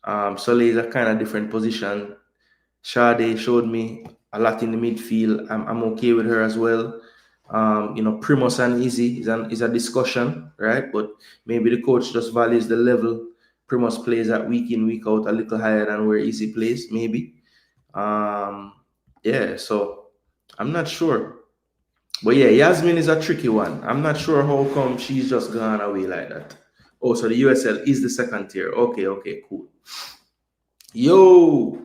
Soleil is a kind of different position. Sade showed me a lot in the midfield. I'm okay with her as well. Primus and Izzy is a discussion, right? But maybe the coach just values the level Primus plays at week in, week out a little higher than where Izzy plays, maybe. Yeah, so I'm not sure. But yeah, Yasmin is a tricky one. I'm not sure how come she's just gone away like that. Oh, so the USL is the second tier. Okay, cool. Yo,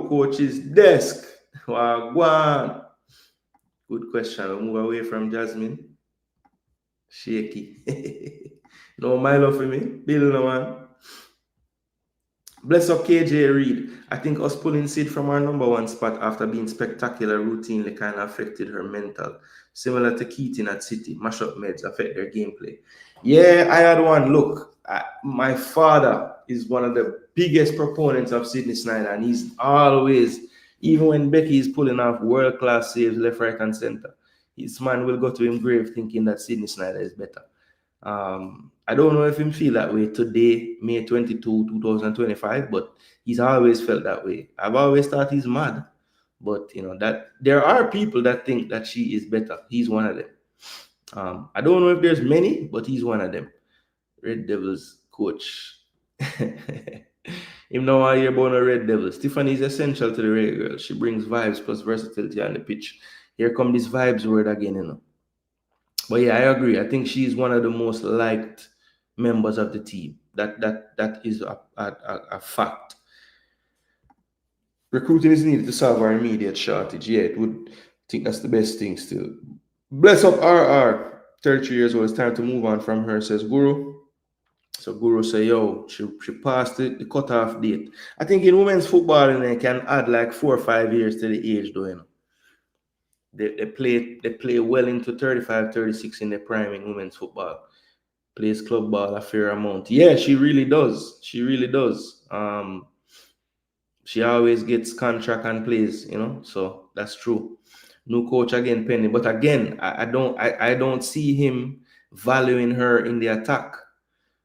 coach's desk. Wagwan. Good question. We'll move away from Jasmine. Shaky. No Milo for me. Bill no man. Bless up KJ Reed. I think us pulling Sid from our number one spot after being spectacular routinely kind of affected her mental. Similar to Keaton at City. Mash up meds affect their gameplay. Yeah, I had one. Look, my father is one of the biggest proponents of Sydney Snyder, and he's always, even when Becky is pulling off world-class saves left, right, and center, his man will go to him grave thinking that Sydney Snyder is better. I don't know if him feel that way today, May 22, 2025, but he's always felt that way. I've always thought he's mad, but that there are people that think that she is better. He's one of them. I don't know if there's many, but he's one of them. Red Devils coach. Him now I hear about the Red Devils. Tiffany is essential to the Reggae Girls. She brings vibes plus versatility on the pitch. Here come this vibes word again. But yeah, I agree. I think she's one of the most liked members of the team. That is a fact. Recruiting is needed to solve our immediate shortage. Yeah, it would think that's the best thing still. Bless up RR. 33 years old. It's time to move on from her, says Guru. So Guru say, yo, she passed the cutoff date. I think in women's football, they can add like 4 or 5 years to the age, though. They play well into 35, 36 in their prime in women's football. Plays club ball a fair amount. Yeah, she really does. She really does. She always gets contract and plays, so that's true. New coach again, Penny. But again, I don't see him valuing her in the attack.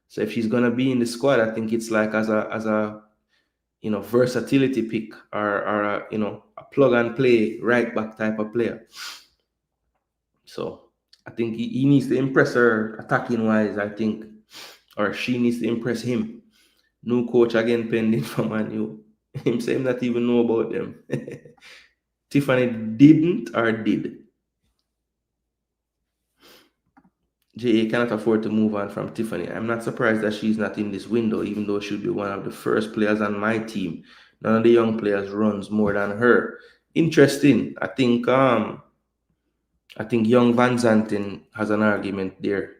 So if she's gonna be in the squad, I think it's like as a versatility pick or a plug and play right back type of player. So I think he needs to impress her attacking wise, I think, or she needs to impress him. New coach again pending from Man. Him saying not even know about them. Tiffany didn't or did? JA cannot afford to move on from Tiffany. I'm not surprised that she's not in this window, even though she'll be one of the first players on my team. None of the young players runs more than her. Interesting. I think young Van Zanten has an argument there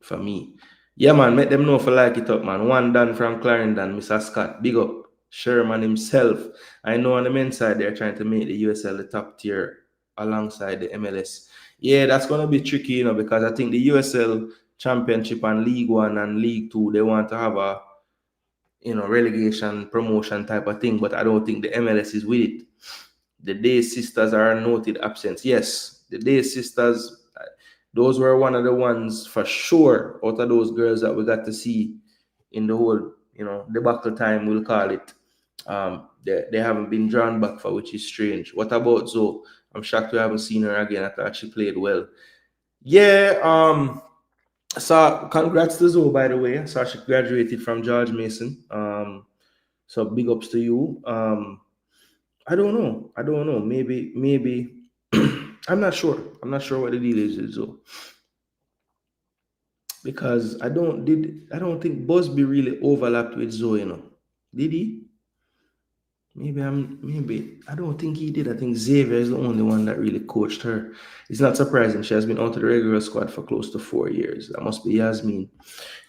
for me. Yeah, man, make them know for like it up, man. One done from Clarendon, Mr. Scott. Big up. Sherman himself. I know on the men's side they're trying to make the USL the top tier alongside the MLS. Yeah, that's gonna be tricky, because I think the USL Championship and League One and League Two, they want to have a relegation promotion type of thing, but I don't think the MLS is with it. The Day Sisters are a noted absence. Yes, the Day Sisters, those were one of the ones for sure out of those girls that we got to see in the whole, debacle time, we'll call it. They haven't been drawn back for, which is strange. What about Zoe? I'm shocked we haven't seen her again. I thought she played well. Yeah, so congrats to Zoe, by the way. I saw she graduated from George Mason. So big ups to you. I don't know. Maybe I'm not sure. I'm not sure what the deal is with Zoe. Because I don't think Busby really overlapped with Zoe, Did he? Maybe I don't think he did. I think Xavier is the only one that really coached her. It's not surprising. She has been out of the regular squad for close to 4 years. That must be Yasmin.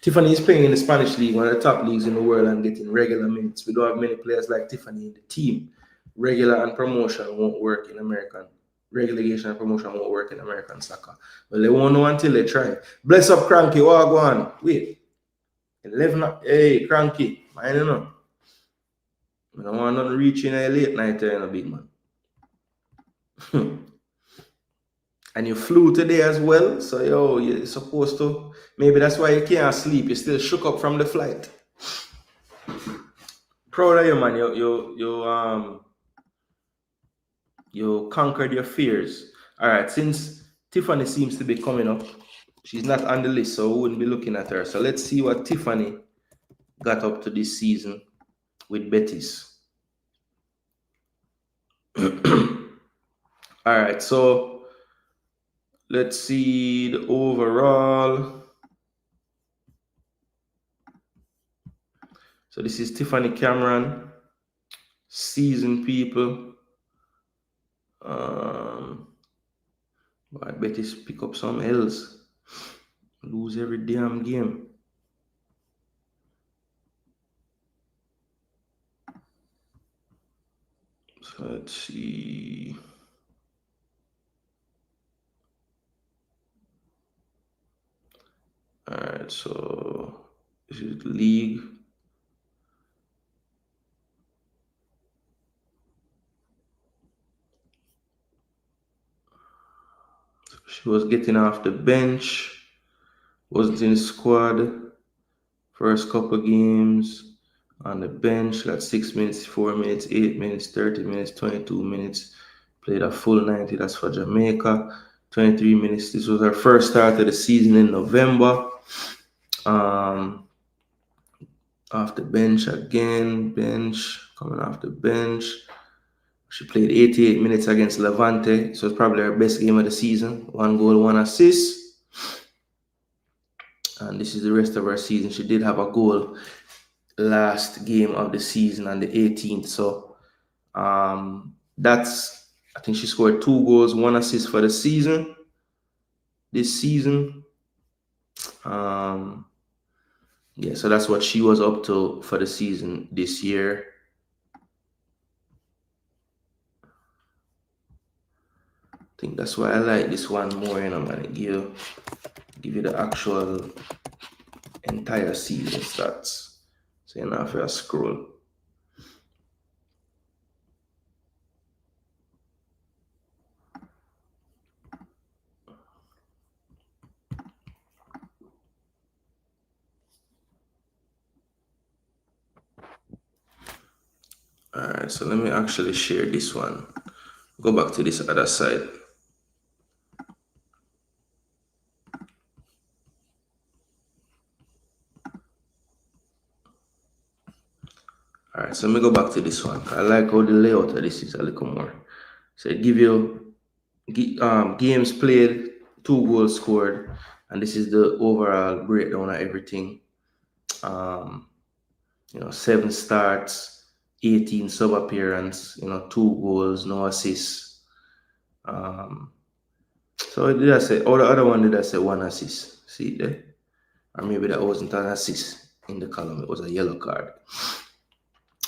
Tiffany is playing in the Spanish league, one of the top leagues in the world, and getting regular minutes. We don't have many players like Tiffany in the team. Regular and promotion won't work in American. Relegation and promotion won't work in American soccer. Well, they won't know until they try. Bless up, Cranky. What go on? Wait. 11. Hey, Cranky. I don't know. I don't want nothing reaching a late night there, big man. And you flew today as well, so you're supposed to. Maybe that's why you can't sleep. You're still shook up from the flight. Proud of you, man. You conquered your fears. All right, since Tiffany seems to be coming up, she's not on the list, so we wouldn't be looking at her. So let's see what Tiffany got up to this season with Betis. All right, so let's see the overall. So this is Tiffany Cameron, season people. I Betis pick up some L's. Lose every damn game. So let's see. All right, so this is the league. She was getting off the bench, wasn't in the squad. First couple games on the bench, got 6 minutes, 4 minutes, 8 minutes, 30 minutes, 22 minutes. Played a full 90, that's for Jamaica. 23 minutes. This was her first start of the season in November. Off the bench again, coming off the bench. She played 88 minutes against Levante, so it's probably her best game of the season. 1 goal, 1 assist. And this is the rest of her season. She did have a goal last game of the season on the 18th. So I think she scored 2 goals, 1 assist for the season. This season. Yeah, so that's what she was up to for the season this year. I think that's why I like this one more, I'm gonna give you the actual entire season stats. So you know if I scroll. Alright, so let me actually share this one. Go back to this other side. Alright, so let me go back to this one. I like how the layout of this is a little more. So it give you games played, 2 goals scored, and this is the overall breakdown of everything. 7 starts, 18 sub appearance, 2 goals, no assists. So did I say, or the other one did I say 1 assist? See there? Or maybe that wasn't an assist in the column, it was a yellow card.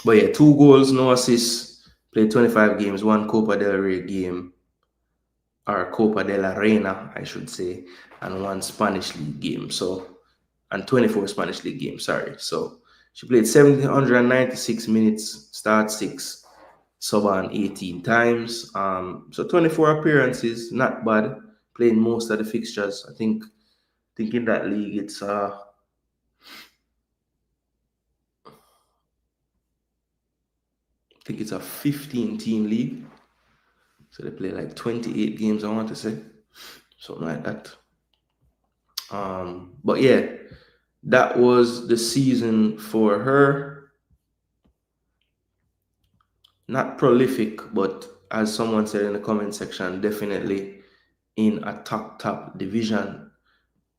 But yeah, 2 goals, no assists, played 25 games, 1 Copa del Rey game, or Copa de la Reina, I should say, and 1 Spanish League game. So, and 24 Spanish League games, sorry. So she played 796 minutes, start 6, sub on 18 times. So 24 appearances, not bad. Playing most of the fixtures. I think in that league it's a 15-team league. So they play like 28 games, I want to say. Something like that. But yeah, that was the season for her. Not prolific, but as someone said in the comment section, definitely in a top division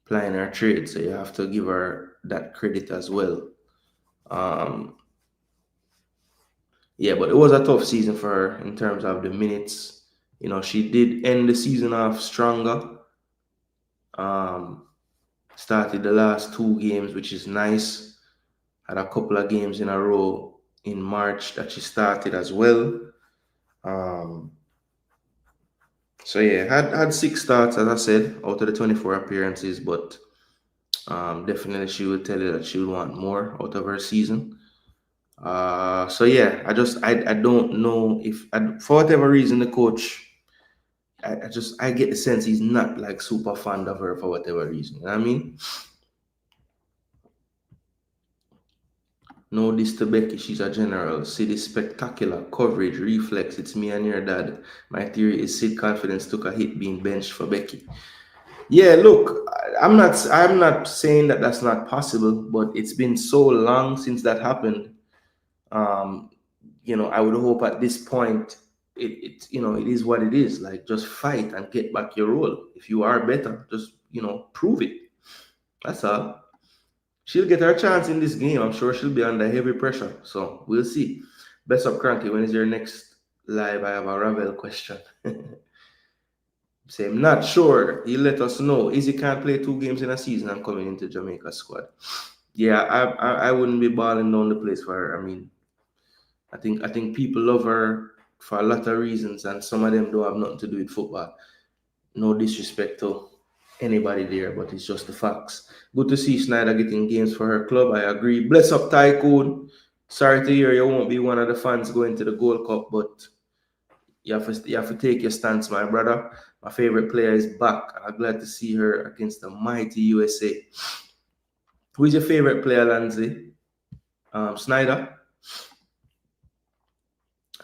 playing her trade. So you have to give her that credit as well. Um, yeah, but it was a tough season for her in terms of the minutes. You know, she did end the season off stronger. Started the last 2 games, which is nice. Had a couple of games in a row in March that she started as well. So yeah, had 6 starts, as I said, out of the 24 appearances, but definitely she would tell you that she would want more out of her season. So yeah, I don't know if for whatever reason the coach, I get the sense he's not like super fond of her for whatever reason. You know what I mean? No, this to Becky, she's a general. See the spectacular coverage, reflex. It's me and your dad. My theory is Sid Confidence took a hit being benched for Becky. Yeah, look, I'm not saying that that's not possible, but it's been so long since that happened. Um, I would hope at this point it is what it is. Like just fight and get back your role. If you are better, just prove it. That's all. She'll get her chance in this game. I'm sure she'll be under heavy pressure. So we'll see. Best up, Cranky. When is your next live? I have a Ravel question. Say, I'm not sure. He let us know. Izzy can't play 2 games in a season and coming into Jamaica squad. Yeah, I wouldn't be balling down the place for her. I mean, I think people love her for a lot of reasons, and some of them don't have nothing to do with football. No disrespect to anybody there, but it's just the facts. Good to see Snyder getting games for her club. I agree. Bless up, Tycoon. Sorry to hear you won't be one of the fans going to the Gold Cup, but you have to take your stance, my brother. My favorite player is back. I'm glad to see her against the mighty USA. Who is your favorite player, Lansley? Snyder?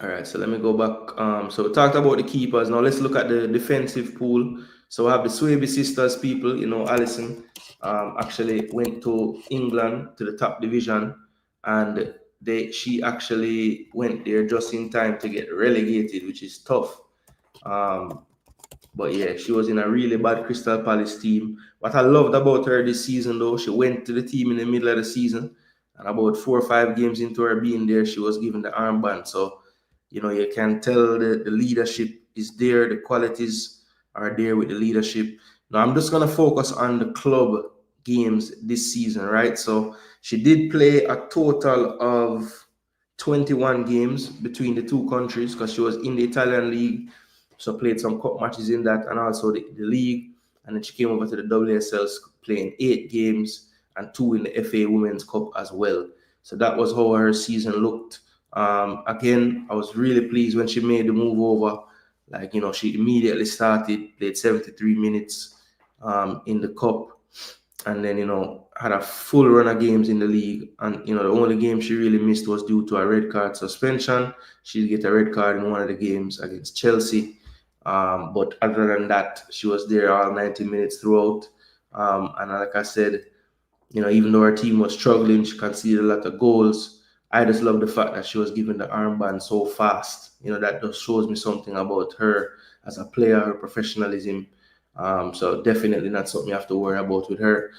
All right, so let me go back. So we talked about the keepers. Now let's look at the defensive pool. So we have the Swaby sisters people. Alison actually went to England to the top division, and she actually went there just in time to get relegated, which is tough. But yeah, she was in a really bad Crystal Palace team. What I loved about her this season, though, she went to the team in the middle of the season, and about 4 or 5 games into her being there, she was given the armband. So you can tell the leadership is there, the qualities are there with the leadership. Now, I'm just going to focus on the club games this season, right? So she did play a total of 21 games between the two countries because she was in the Italian league. So played some cup matches in that and also the league. And then she came over to the WSL playing 8 games and 2 in the FA Women's Cup as well. So that was how her season looked. Again, I was really pleased when she made the move over. She immediately started, played 73 minutes in the cup, and then, had a full run of games in the league. And, the only game she really missed was due to a red card suspension. She'd get a red card in one of the games against Chelsea. But other than that, she was there all 90 minutes throughout. And like I said, even though her team was struggling, she conceded a lot of goals. I just love the fact that she was given the armband so fast. That just shows me something about her as a player, her professionalism. So definitely not something you have to worry about with her.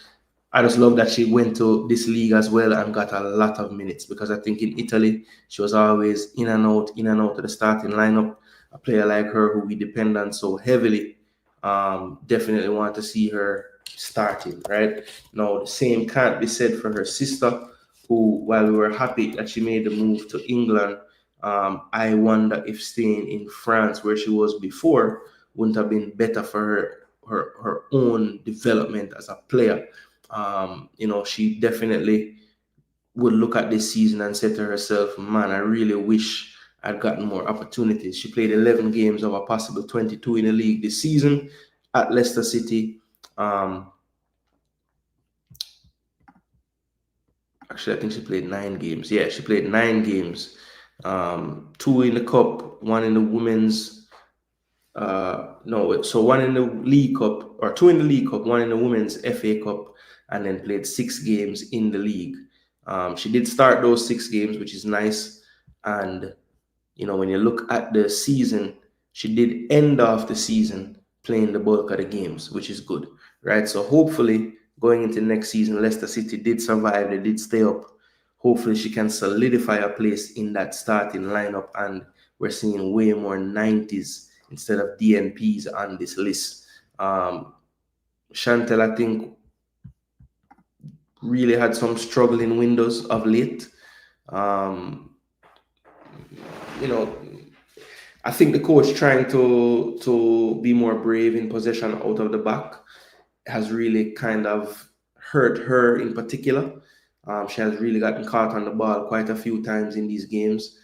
I just love that she went to this league as well and got a lot of minutes, because I think in Italy, she was always in and out of the starting lineup. A player like her who we depend on so heavily, definitely want to see her starting, right? Now, the same can't be said for her sister, who, while we were happy that she made the move to England, I wonder if staying in France, where she was before, wouldn't have been better for her own development as a player. She definitely would look at this season and say to herself, man, I really wish I'd gotten more opportunities. She played 11 games of a possible 22 in the league this season at Leicester City. Actually, I think she played 9 games. Yeah, she played 9 games. 2 in the cup, 1 in the women's No, so one in the League Cup, or two in the League Cup, one in the Women's FA Cup, and then played 6 games in the league. She did start those 6 games, which is nice. And, when you look at the season, she did end off the season playing the bulk of the games, which is good, right? So hopefully, going into next season, Leicester City did survive, they did stay up. Hopefully, she can solidify a place in that starting lineup, and we're seeing way more 90s instead of DNPs on this list. Chantel, I think, really had some struggling windows of late. I think the coach trying to be more brave in possession out of the back has really kind of hurt her in particular. She has really gotten caught on the ball quite a few times in these games.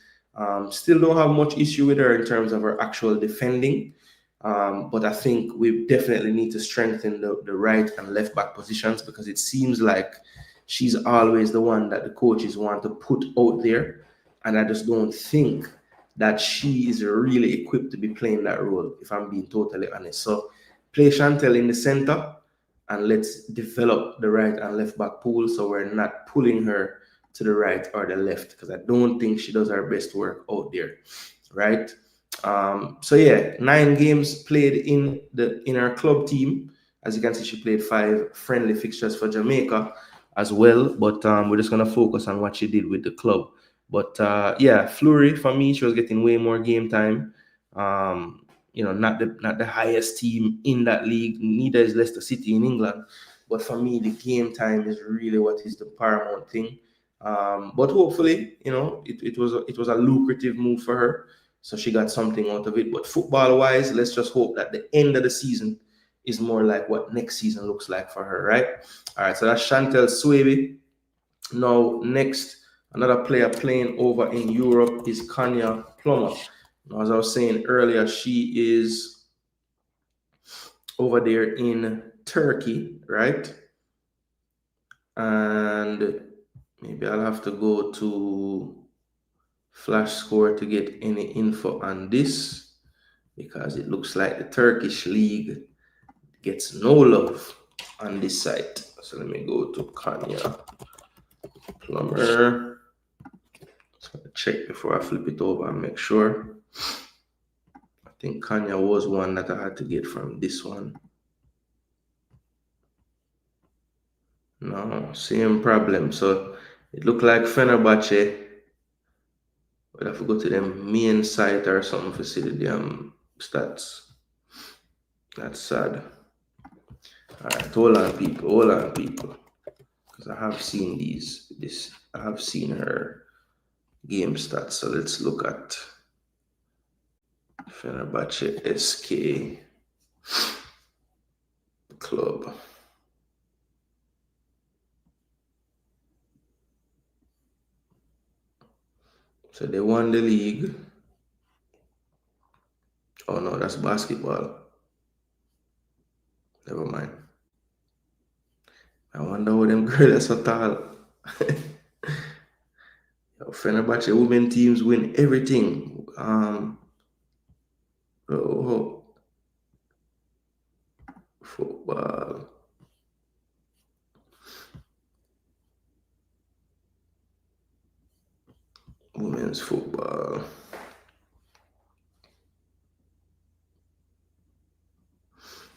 Still don't have much issue with her in terms of her actual defending. But I think we definitely need to strengthen the right and left back positions, because it seems like she's always the one that the coaches want to put out there. And I just don't think that she is really equipped to be playing that role, if I'm being totally honest. So play Chantel in the center, and let's develop the right and left back pool so we're not pulling her to the right or the left, because I don't think she does her best work out there, right? So yeah, 9 games played in her club team. As you can see, she played 5 friendly fixtures for Jamaica as well, but we're just gonna focus on what she did with the club. But yeah, Fleury, for me, she was getting way more game time. Not the highest team in that league. Neither is Leicester City in England. But for me, the game time is really what is the paramount thing. But hopefully, it was a lucrative move for her, so she got something out of it. But football-wise, let's just hope that the end of the season is more like what next season looks like for her, right? All right, so that's Chantel Swaby. Now, next, another player playing over in Europe is Kanya Plummer. Now, as I was saying earlier, she is over there in Turkey, right? And maybe I'll have to go to Flash Score to get any info on this, because it looks like the Turkish league gets no love on this site. So let me go to Kanya Plummer. So check before I flip it over and make sure. I think Kanya was one that I had to get from this one. No, same problem. So it looked like Fenerbahce. But I have to go to them main site or something to see the damn stats. That's sad. Alright, hold on, people. Because I have seen I have seen her game stats. So let's look at Fenerbahce SK club. So they won the league. Oh no, that's basketball. Never mind. I wonder how them girls are so tall. Fenerbahce women teams win everything. Football. Women's football.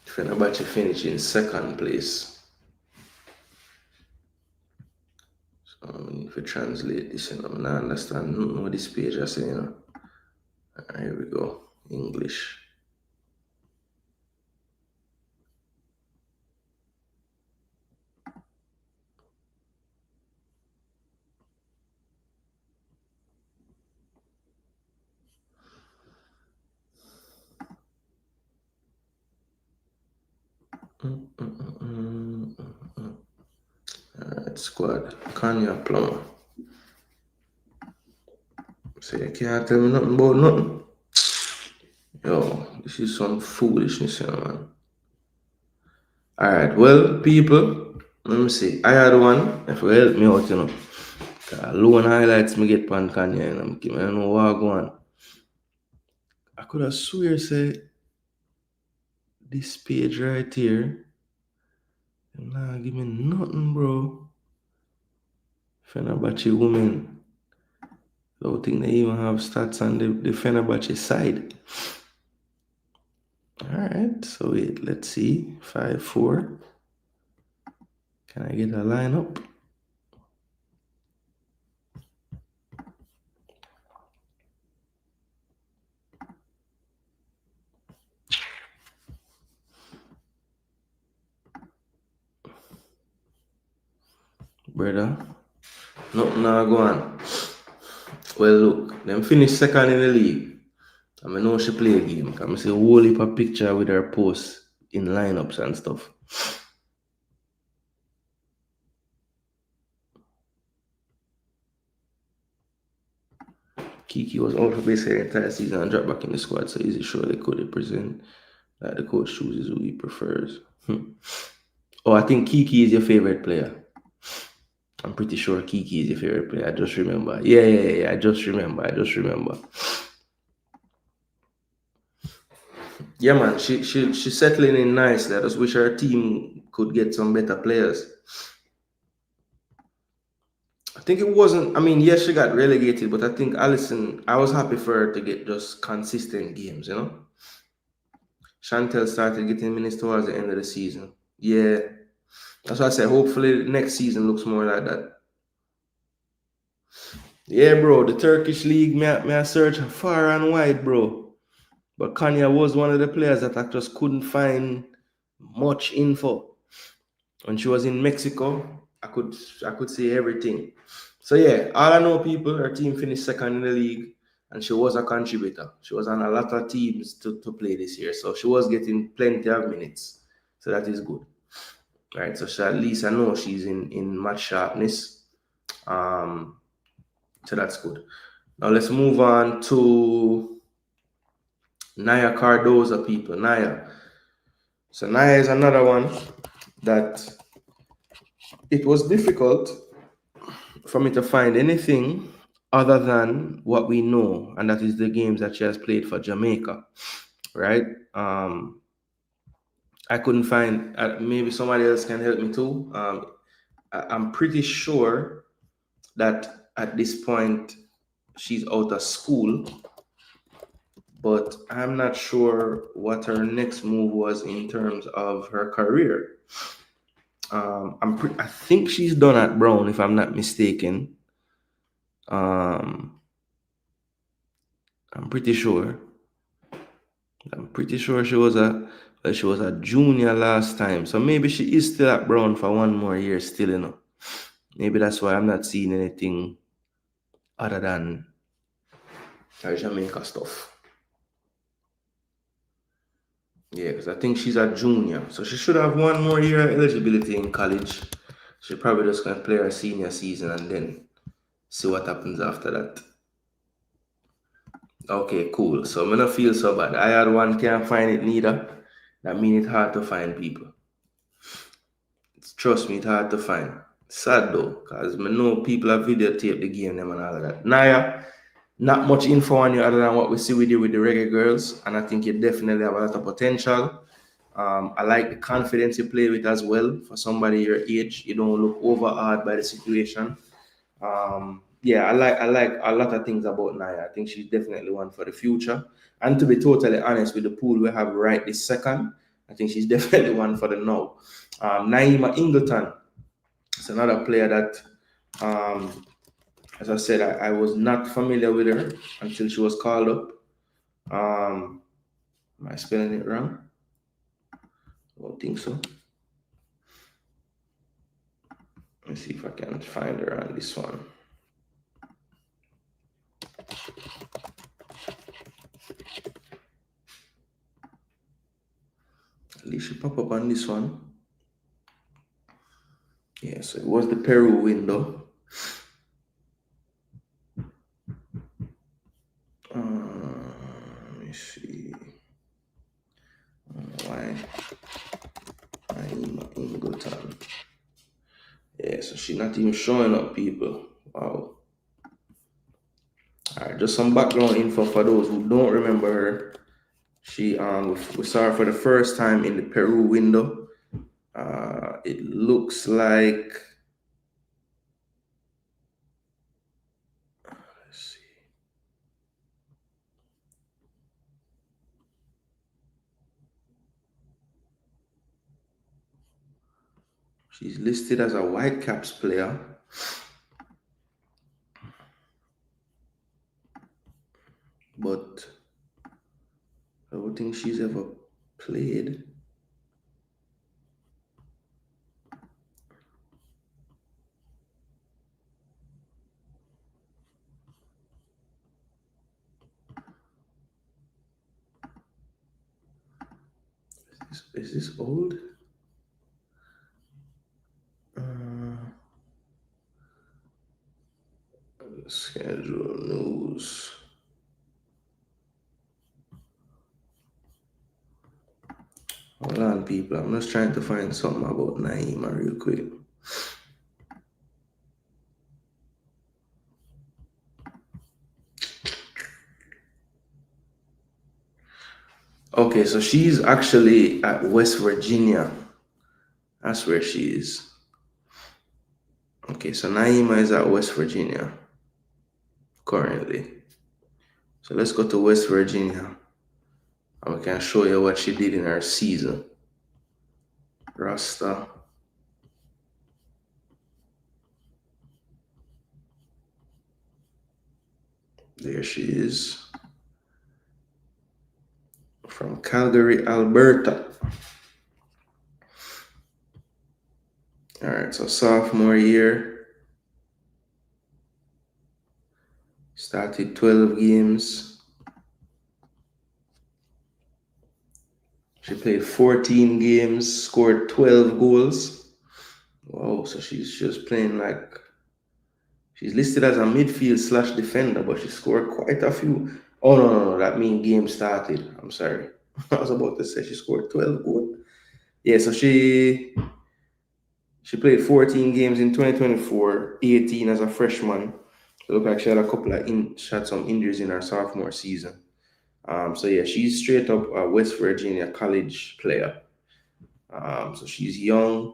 Fenerbahce finished in 2nd place. So if we translate this, I'm not understand what this page is saying. Here we go. English. Alright, squad. Kanya Plummer. So you can't tell me nothing about nothing. Yo, this is some foolishness, man. Alright, well, people, let me see. I had one. If you help me out, Loan highlights me get pan Kanye, and I don't know what I go on. I could have swear say this page right here. Nah, give me nothing, bro. Fenerbahce women. Don't think they even have stats on the Fenerbahce side. Alright, so wait, let's see. 5-4. Can I get a lineup? Brother, nothing now go on. Well, look, them finished second in the league. I know she play a game. I see a whole heap of picture with her posts in lineups and stuff. Kiki was out for basically the entire season and dropped back in the squad, so is it sure they could represent that the coach chooses who he prefers? Oh, I think Kiki is your favorite player. I'm pretty sure Kiki is your favorite player. I just remember. Yeah. I just remember. Yeah, man. She's settling in nicely. I just wish her team could get some better players. I think it wasn't. I mean, yes, she got relegated, but I think Allison. I was happy for her to get just consistent games. You know, Chantel started getting minutes towards the end of the season. Yeah, that's why I said. Hopefully, next season looks more like that. Yeah, bro. The Turkish league, may I search far and wide, bro. But Kanya was one of the players that I just couldn't find much info. When she was in Mexico, I could see everything. So yeah, all I know, people, her team finished second in the league, and she was a contributor. She was on a lot of teams to play this year, so she was getting plenty of minutes. So that is good. All right, so at least I know she's in match sharpness. So that's good. Now let's move on to Naya Cardoza, people. Naya. So Naya is another one that it was difficult for me to find anything other than what we know, and that is the games that she has played for Jamaica, right? I couldn't find, maybe somebody else can help me too. I'm pretty sure that at this point she's out of school, but I'm not sure what her next move was in terms of her career. I think she's done at Brown, if I'm not mistaken. I'm pretty sure. She was a junior last time, so maybe she is still at Brown for one more year still, you know. Maybe that's why I'm not seeing anything other than her Jamaica stuff. Yeah, because I think she's a junior, so she should have one more year of eligibility in college. She probably just gonna play her senior season and then see what happens after that. Okay, cool. So I'm gonna feel so bad. I had one, can't find it neither. That means it's hard to find people. Trust me, it's hard to find. Sad though, because I know people have videotaped the game them and all of that. Naya, not much info on you other than what we see with you with the Reggae Girls, and I think you definitely have a lot of potential. I like the confidence you play with as well. For somebody your age, you don't look overawed by the situation. Yeah, I like a lot of things about Naya. I think she's definitely one for the future. And to be totally honest, with the pool we have right this second, I think she's definitely one for the now. Naima Ingleton is another player that, as I said, I was not familiar with her until she was called up. Am I spelling it wrong? I don't think so. Let me see if I can find her on this one. At least she pop up on this one. Yeah, so it was the Peru window. Let me see. Why? I'm Ingleton. Yeah, so she's not even showing up, people. Wow. All right, just some background info for those who don't remember her. We saw her for the first time in the Peru window. It looks like, let's see. She's listed as a Whitecaps player. But I don't think she's ever played. Is this old? Schedule news. Hold on, people. I'm just trying to find something about Naima real quick. Okay, so she's actually at West Virginia. That's where she is. Okay, so Naima is at West Virginia currently. So let's go to West Virginia. And we can show you what she did in her season. Rasta. There she is. From Calgary, Alberta. All right, so sophomore year. Started 12 games. She played 14 games, scored 12 goals. Wow, so she's just playing like, she's listed as a midfield / defender, but she scored quite a few. Oh, no, that means game started. I'm sorry. I was about to say she scored 12 goals. Yeah, so she played 14 games in 2024, 18 as a freshman. So it looked like she had a couple of she had some injuries in her sophomore season. So yeah, she's straight up a West Virginia college player. So she's young.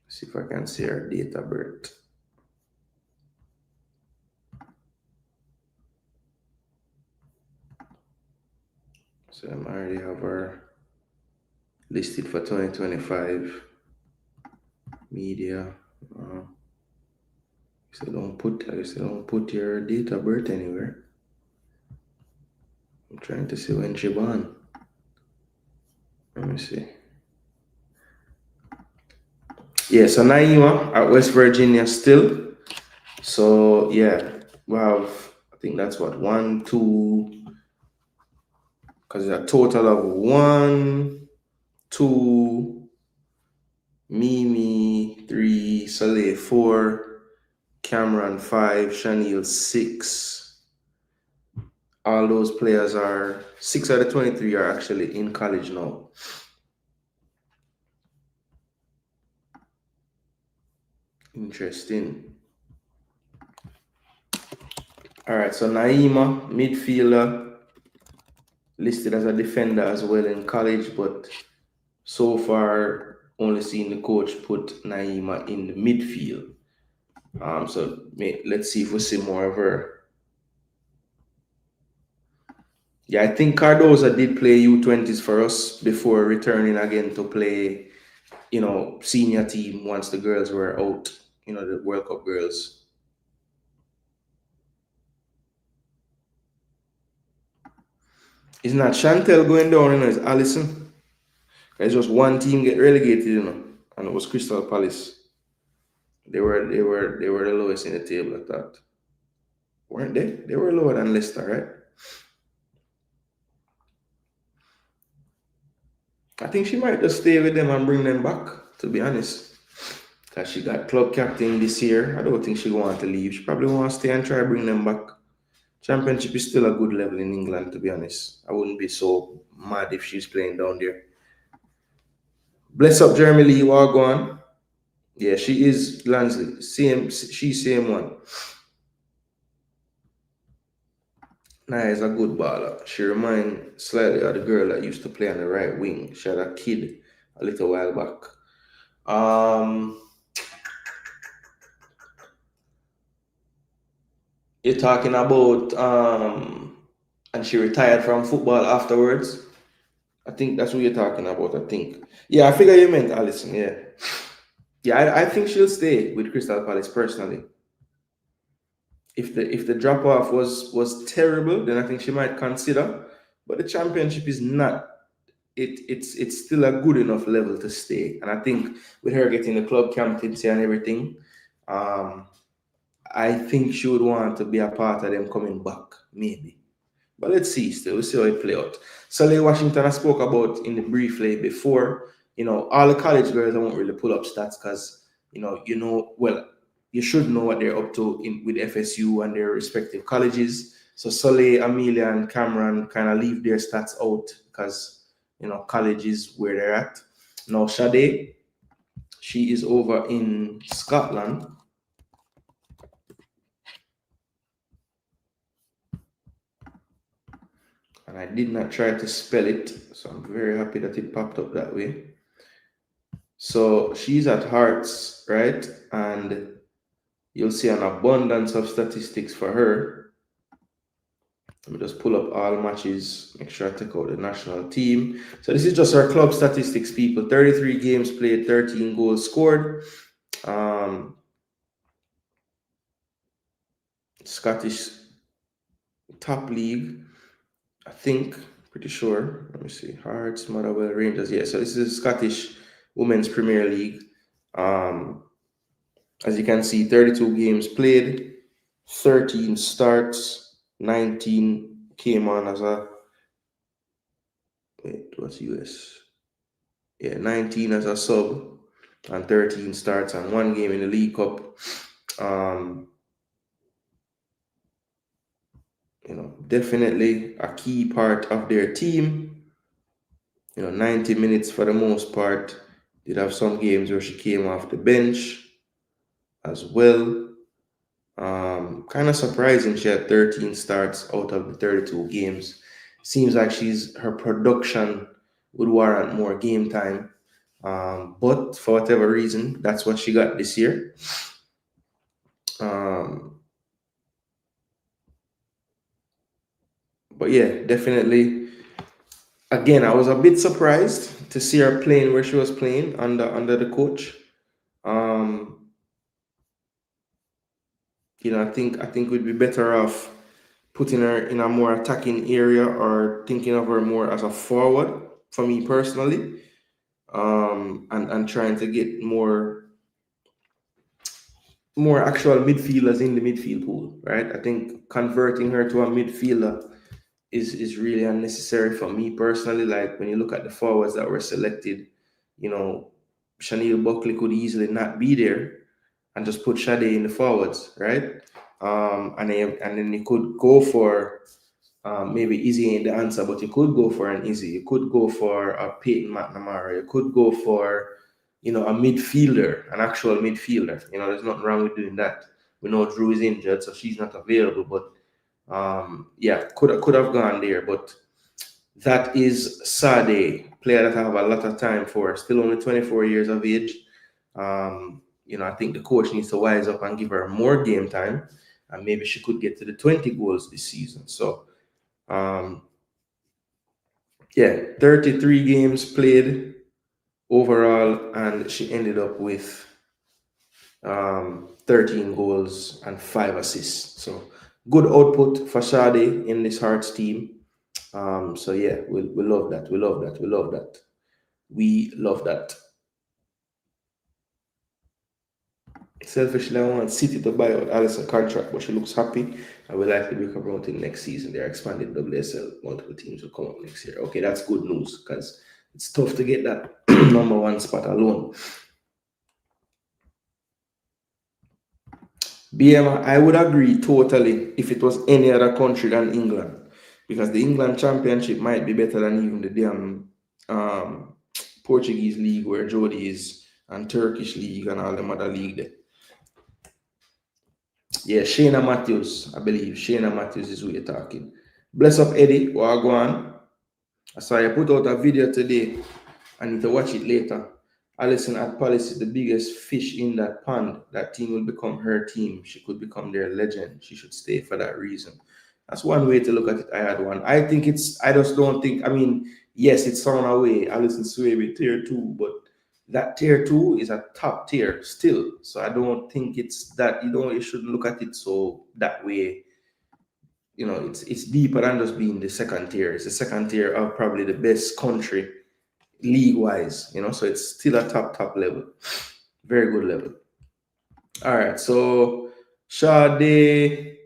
Let's see if I can see her date of birth. So I already have her listed for 2025. Media. So don't put your date of birth anywhere. I'm trying to see when she born. Let me see. Yeah, so Naima at West Virginia still. So yeah, we have, I think that's what, 1, 2, because it's a total of 1, 2, Mimi 3, Soleil 4, Cameron 5, Chanel 6. All those players are 6 out of 23 are actually in college now. Interesting. All right, so Naima, midfielder, listed as a defender as well in college, but so far only seen the coach put Naima in the midfield. So let's see if we see more of her. Yeah, I think Cardoza did play U20s for us before returning again to play, senior team once the girls were out, the World Cup girls. It's not Chantel going down, it's Allison. It's just one team get relegated, and it was Crystal Palace. They were the lowest in the table at that. Weren't they? They were lower than Leicester, right? I think she might just stay with them and bring them back, to be honest. Because she got club captain this year. I don't think she'll want to leave. She probably wants to stay and try to bring them back. Championship is still a good level in England, to be honest. I wouldn't be so mad if she's playing down there. Bless up Jeremy Lee, Wagwan. Yeah, she is Lansley. She's same one. Nah is a good baller. She reminds slightly of the girl that used to play on the right wing. She had a kid a little while back. You're talking about and she retired from football afterwards. I think that's what you're talking about. I think. Yeah, I figure you meant Allison. Yeah, yeah. I think she'll stay with Crystal Palace personally. If the drop off was terrible, then I think she might consider. But the championship is not. It's still a good enough level to stay. And I think with her getting the club captaincy and everything, um, I think she would want to be a part of them coming back, maybe. But let's see still. We'll see how it play out. Sully Washington I spoke about in the briefly before. All the college girls I won't really pull up stats because well, you should know what they're up to with FSU and their respective colleges. So Sully, Amelia, and Cameron kind of leave their stats out because college is where they're at. Now Sade, she is over in Scotland. And I did not try to spell it, so I'm very happy that it popped up that way. So she's at Hearts, right? And you'll see an abundance of statistics for her. Let me just pull up all matches, make sure I take out the national team. So this is just her club statistics, people. 33 games played, 13 goals scored. Scottish top league, I think, pretty sure. Let me see. Hearts, Motherwell, Rangers. Yeah, so this is Scottish Women's Premier League. As you can see, 32 games played, 13 starts, 19 came on as a what's US? Yeah, 19 as a sub, and 13 starts and 1 game in the League Cup. Definitely a key part of their team. 90 minutes for the most part. Did have some games where she came off the bench as well. Kind of surprising she had 13 starts out of the 32 games. Seems like her production would warrant more game time. But for whatever reason, that's what she got this year. But yeah, definitely. Again, I was a bit surprised to see her playing where she was playing under the coach. I think we'd be better off putting her in a more attacking area or thinking of her more as a forward for me personally, and trying to get more actual midfielders in the midfield pool, right? I think converting her to a midfielder is really unnecessary for me personally. Like when you look at the forwards that were selected, Chanel Buckley could easily not be there and just put Sade in the forwards, right? And then you could go for maybe Izzy ain't the answer, but you could go for an Izzy. You could go for a Peyton McNamara. You could go for a midfielder, an actual midfielder. There's nothing wrong with doing that. We know Drew is injured, so she's not available. But yeah, could have gone there. But that is Sade, player that I have a lot of time for. Still only 24 years of age. I think the coach needs to wise up and give her more game time, and maybe she could get to the 20 goals this season. So, yeah, 33 games played overall, and she ended up with 13 goals and 5 assists. So, good output for Sade in this Hearts team. So yeah, we love that. We love that. We love that. We love that. Selfishly, I want City to buy out Alisson contract, but she looks happy and will likely be promoting next season. They're expanded WSL. Multiple teams will come up next year. Okay, that's good news because it's tough to get that number one spot alone. BM, I would agree totally if it was any other country than England, because the England Championship might be better than even the damn Portuguese league where Jody is, and Turkish league and all them other league there. Yeah, Shayna Matthews, I believe. Shayna Matthews is who you're talking. Bless up Eddie, Wagwan. I saw you put out a video today. I need to watch it later. Alison at Palace is the biggest fish in that pond. That team will become her team. She could become their legend. She should stay for that reason. That's one way to look at it. I had one. I think I just don't think, I mean, yes, it's on away. Alison Swaybe tier 2, but that tier 2 is a top tier still. So I don't think it's that, you shouldn't look at it so that way. It's deeper than just being the second tier. It's the second tier of probably the best country league-wise, so it's still a top level. Very good level. All right, so Sade.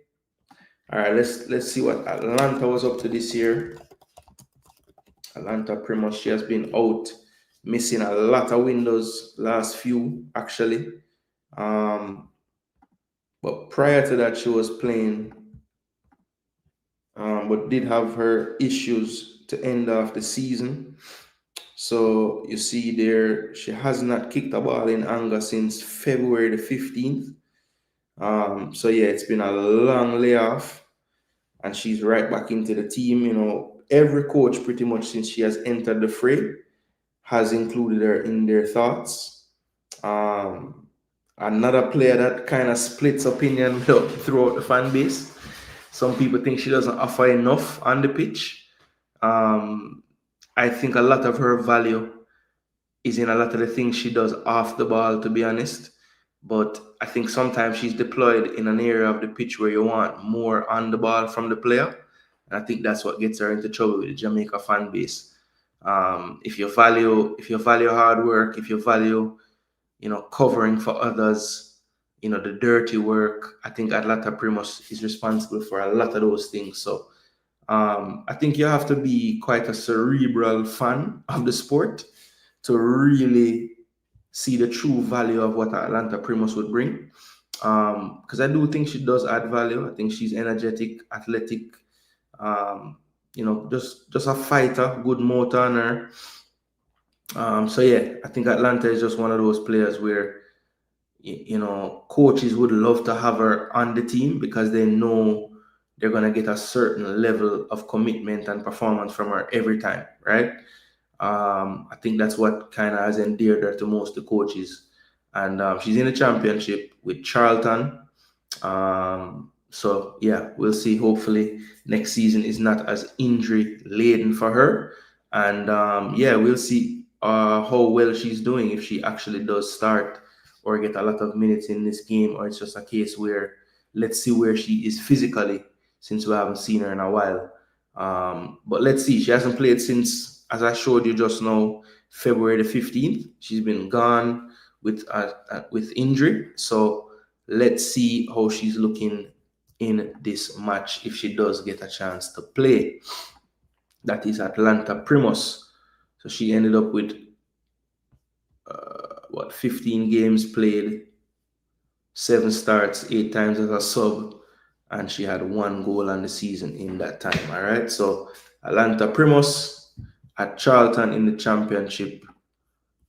All right, let's see what Atlanta was up to this year. Atlanta pretty much, she has been out, missing a lot of windows, last few actually. But prior to that, she was playing, but did have her issues to end off the season. So you see there, she has not kicked a ball in anger since February the 15th. So yeah, it's been a long layoff, and she's right back into the team. Every coach pretty much since she has entered the fray has included her in their thoughts. Another player that kind of splits opinion throughout the fan base. Some people think she doesn't offer enough on the pitch. I think a lot of her value is in a lot of the things she does off the ball, to be honest. But I think sometimes she's deployed in an area of the pitch where you want more on the ball from the player. And I think that's what gets her into trouble with the Jamaica fan base. If you value hard work, if you value, covering for others, the dirty work, I think Atlanta Primus is responsible for a lot of those things. So I think you have to be quite a cerebral fan of the sport to really see the true value of what Atlanta Primus would bring. Because I do think she does add value. I think she's energetic, athletic, just a fighter, good motor on her. So yeah, I think Atlanta is just one of those players where, coaches would love to have her on the team because they know they're going to get a certain level of commitment and performance from her every time, right? I think that's what kind of has endeared her to most of the coaches. And she's in the championship with Charlton. So yeah, we'll see. Hopefully next season is not as injury laden for her. And yeah, we'll see how well she's doing if she actually does start or get a lot of minutes in this game, or it's just a case where let's see where she is physically, since we haven't seen her in a while. But let's see. She hasn't played since, as I showed you just now, February the 15th. She's been gone with injury. So let's see how she's looking in this match if she does get a chance to play. That is Atlanta Primus. So she ended up with 15 games played, 7 starts, 8 times as a sub, and she had 1 goal on the season in that time. All right, so Atlanta Primus at Charlton in the championship,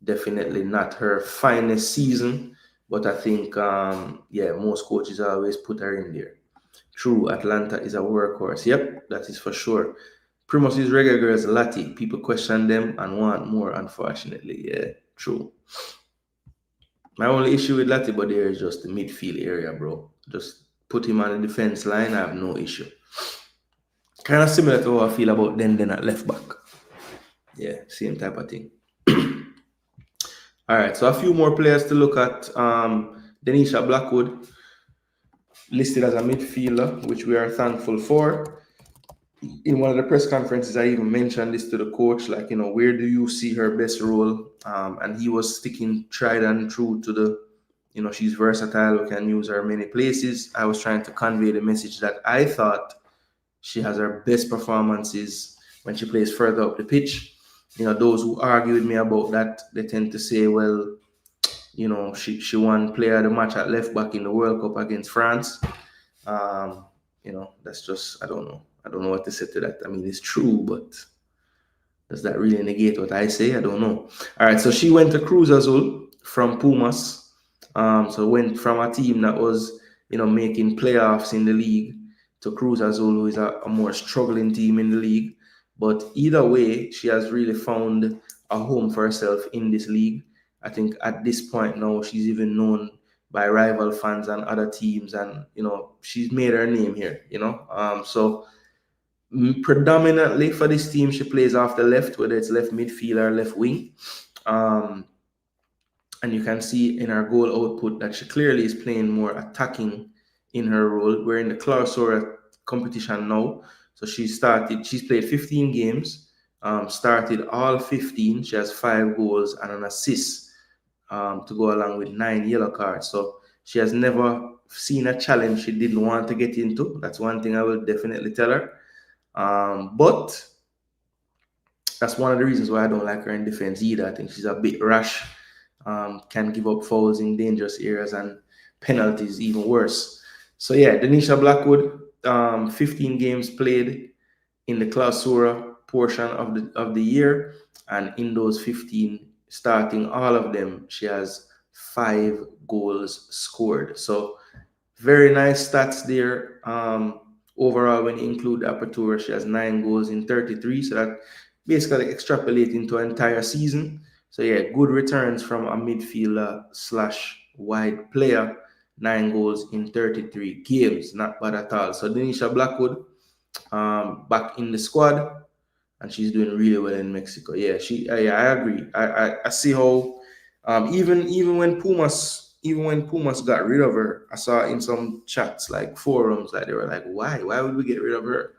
definitely not her finest season, but I think yeah, most coaches always put her in there. True, Atlanta is a workhorse. Yep, that is for sure. Primus is Reggae Girls Lati. People question them and want more, unfortunately. Yeah, true. My only issue with Lati, but there is just the midfield area, bro. Just put him on the defense line, I have no issue. Kind of similar to how I feel about Den at left back. Yeah, same type of thing. All right, so a few more players to look at. Denisha Blackwood, listed as a midfielder, which we are thankful for. In one of the press conferences, I even mentioned this to the coach, like, where do you see her best role? And he was sticking tried and true to the, she's versatile, we can use her many places. I was trying to convey the message that I thought she has her best performances when she plays further up the pitch. Those who argue with me about that, they tend to say, well, she won player of the match at left back in the World Cup against France. That's just, I don't know. I don't know what to say to that. I mean, it's true, but does that really negate what I say? I don't know. All right, so she went to Cruz Azul from Pumas. So went from a team that was, making playoffs in the league to Cruz Azul, who is a more struggling team in the league. But either way, she has really found a home for herself in this league. I think at this point now, she's even known by rival fans and other teams, and she's made her name here. So predominantly for this team, she plays off the left, whether it's left midfield or left wing. And you can see in her goal output that she clearly is playing more attacking in her role. We're in the Clausura competition now. So she's played 15 games, started all 15. She has 5 goals and an assist to go along with 9 yellow cards. So she has never seen a challenge she didn't want to get into. That's one thing I will definitely tell her. But that's one of the reasons why I don't like her in defense either. I think she's a bit rash, can give up fouls in dangerous areas and penalties even worse. So yeah, Denisha Blackwood, 15 games played in the Clausura portion of the year, and in those 15, starting all of them, she has 5 goals scored. So very nice stats there. Overall, when you include the Apertura, she has 9 goals in 33. So that basically extrapolates into an entire season. So yeah, good returns from a midfielder / wide player. 9 goals in 33 games, not bad at all. So Denisha Blackwood, back in the squad, and she's doing really well in Mexico. Yeah, I agree. I see how even when Pumas got rid of her, I saw in some chats like forums that they were like, why would we get rid of her?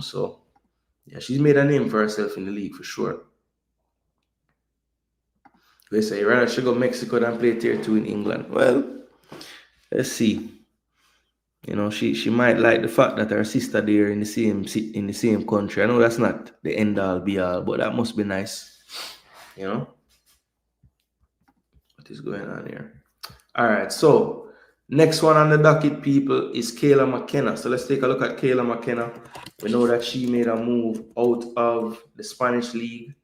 So yeah, she's made a name for herself in the league for sure. They say rather she go Mexico than play tier 2 in England. Well, let's see. She might like the fact that her sister there in the same country. I know that's not the end all be all, but that must be nice. What is going on here? All right, so next one on the docket, people, is Kayla McKenna. So let's take a look at Kayla McKenna. We know that she made a move out of the Spanish league,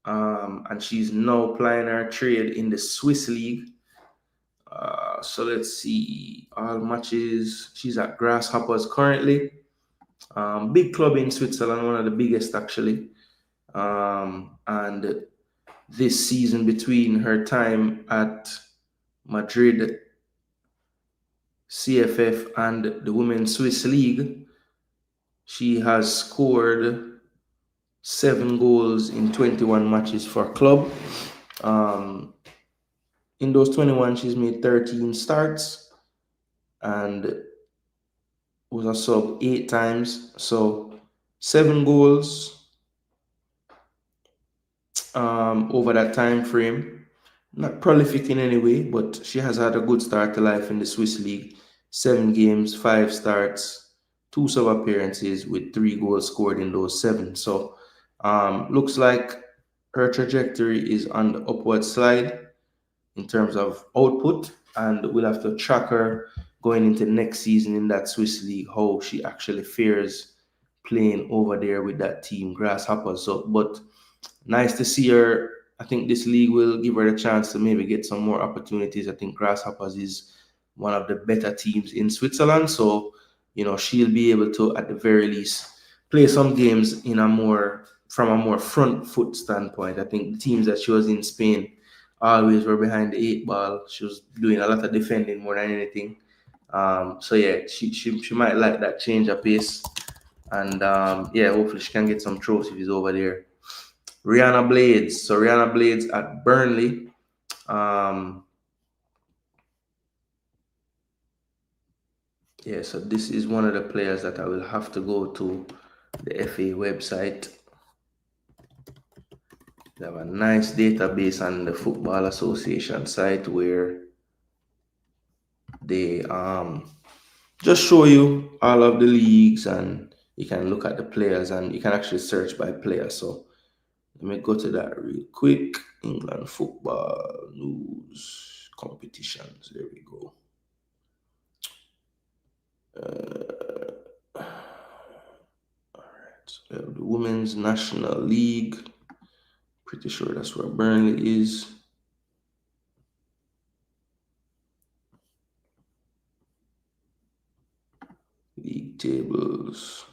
and she's now plying her trade in the Swiss league. So let's see, all matches. She's at Grasshoppers currently. Big club in Switzerland, one of the biggest actually. And this season, between her time at Madrid CFF and the Women's Swiss League, she has scored 7 goals in 21 matches for club. In those 21, she's made 13 starts and was a sub 8 times. So 7 goals over that time frame. Not prolific in any way, but she has had a good start to life in the Swiss League. 7 games, 5 starts, 2 sub appearances with 3 goals scored in those 7. So looks like her trajectory is on the upward slide in terms of output, and we'll have to track her going into next season in that Swiss League, how she actually fares playing over there with that team, Grasshoppers. So, but nice to see her. I think this league will give her a chance to maybe get some more opportunities. I think Grasshoppers is one of the better teams in Switzerland. So, she'll be able to, at the very least, play some games from a more front foot standpoint. I think the teams that she was in Spain always were behind the 8 ball. She was doing a lot of defending more than anything. So yeah, she might like that change of pace. And yeah, hopefully she can get some trophies over there. Rihanna Blades. So Rihanna Blades at Burnley. Yeah, so this is one of the players that I will have to go to the FA website. They have a nice database on the Football Association site where they just show you all of the leagues, and you can look at the players, and you can actually search by player. So let me go to that real quick. England football news competitions. There we go. All right. So we have the Women's National League. Pretty sure that's where Burnley is. tables.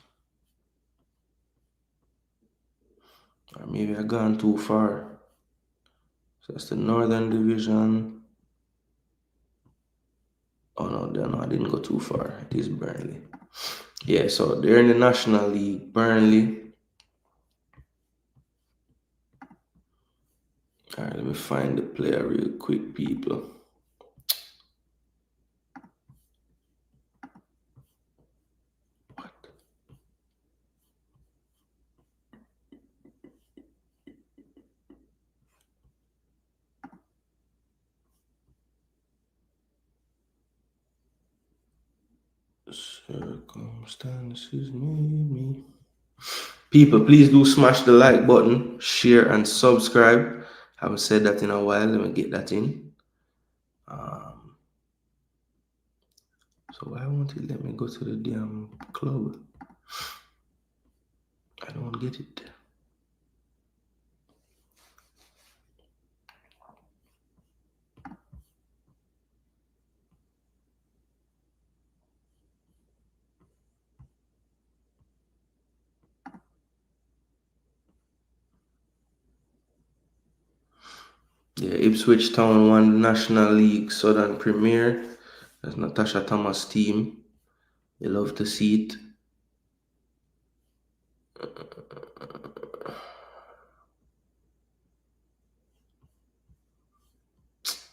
Or maybe I've gone too far. So that's the Northern Division. Oh no, I didn't go too far. It is Burnley. Yeah, so they're in the National League. Burnley. Alright, let me find the player real quick, people. What? Circumstances made me. People, please do smash the like button, share, and subscribe. Haven't said that in a while. Let me get that in. So why won't it let me go to the damn club? I don't get it. Yeah, Ipswich Town won the National League Southern Premier. That's Natasha Thomas' team. You love to see it.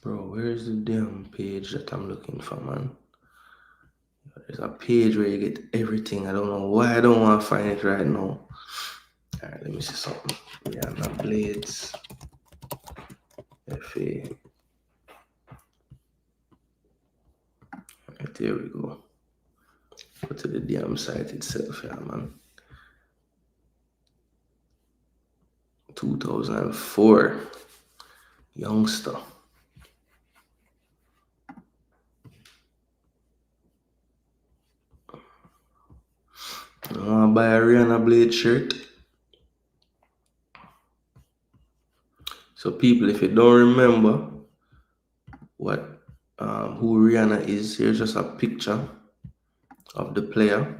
Bro, where's the damn page that I'm looking for, man? There's a page where you get everything. I don't know why I don't want to find it right now. Alright, let me see something. Rihanna Blades. FA. Alright, there we go. Go to the damn site itself, yeah, man. 2004. Youngster. I want to buy a Rihanna Blade shirt. So people, if you don't remember what who Rihanna is, here's just a picture of the player.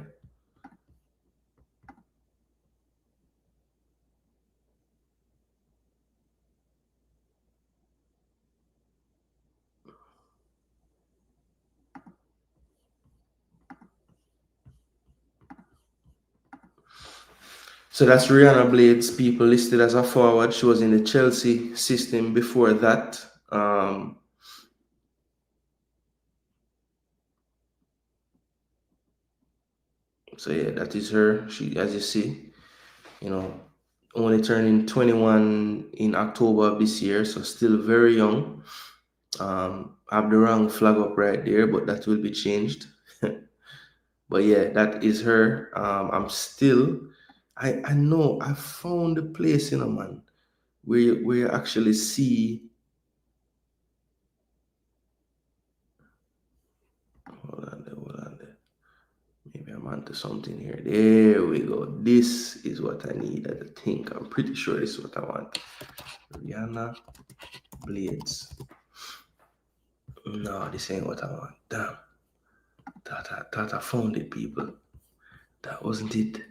So that's Rihanna Blades, people, listed as a forward. She was in the Chelsea system before that. So yeah, that is her. She, as you see, only turning 21 in October of this year, so still very young. I have the wrong flag up right there, but that will be changed. But yeah, that is her. I know I found the place, man, where you actually see. Hold on there. Maybe I'm onto something here. There we go. This is what I need. I think I'm pretty sure this is what I want. Rihanna Blades. No, this ain't what I want. Damn. Thought I found it, people. That wasn't it.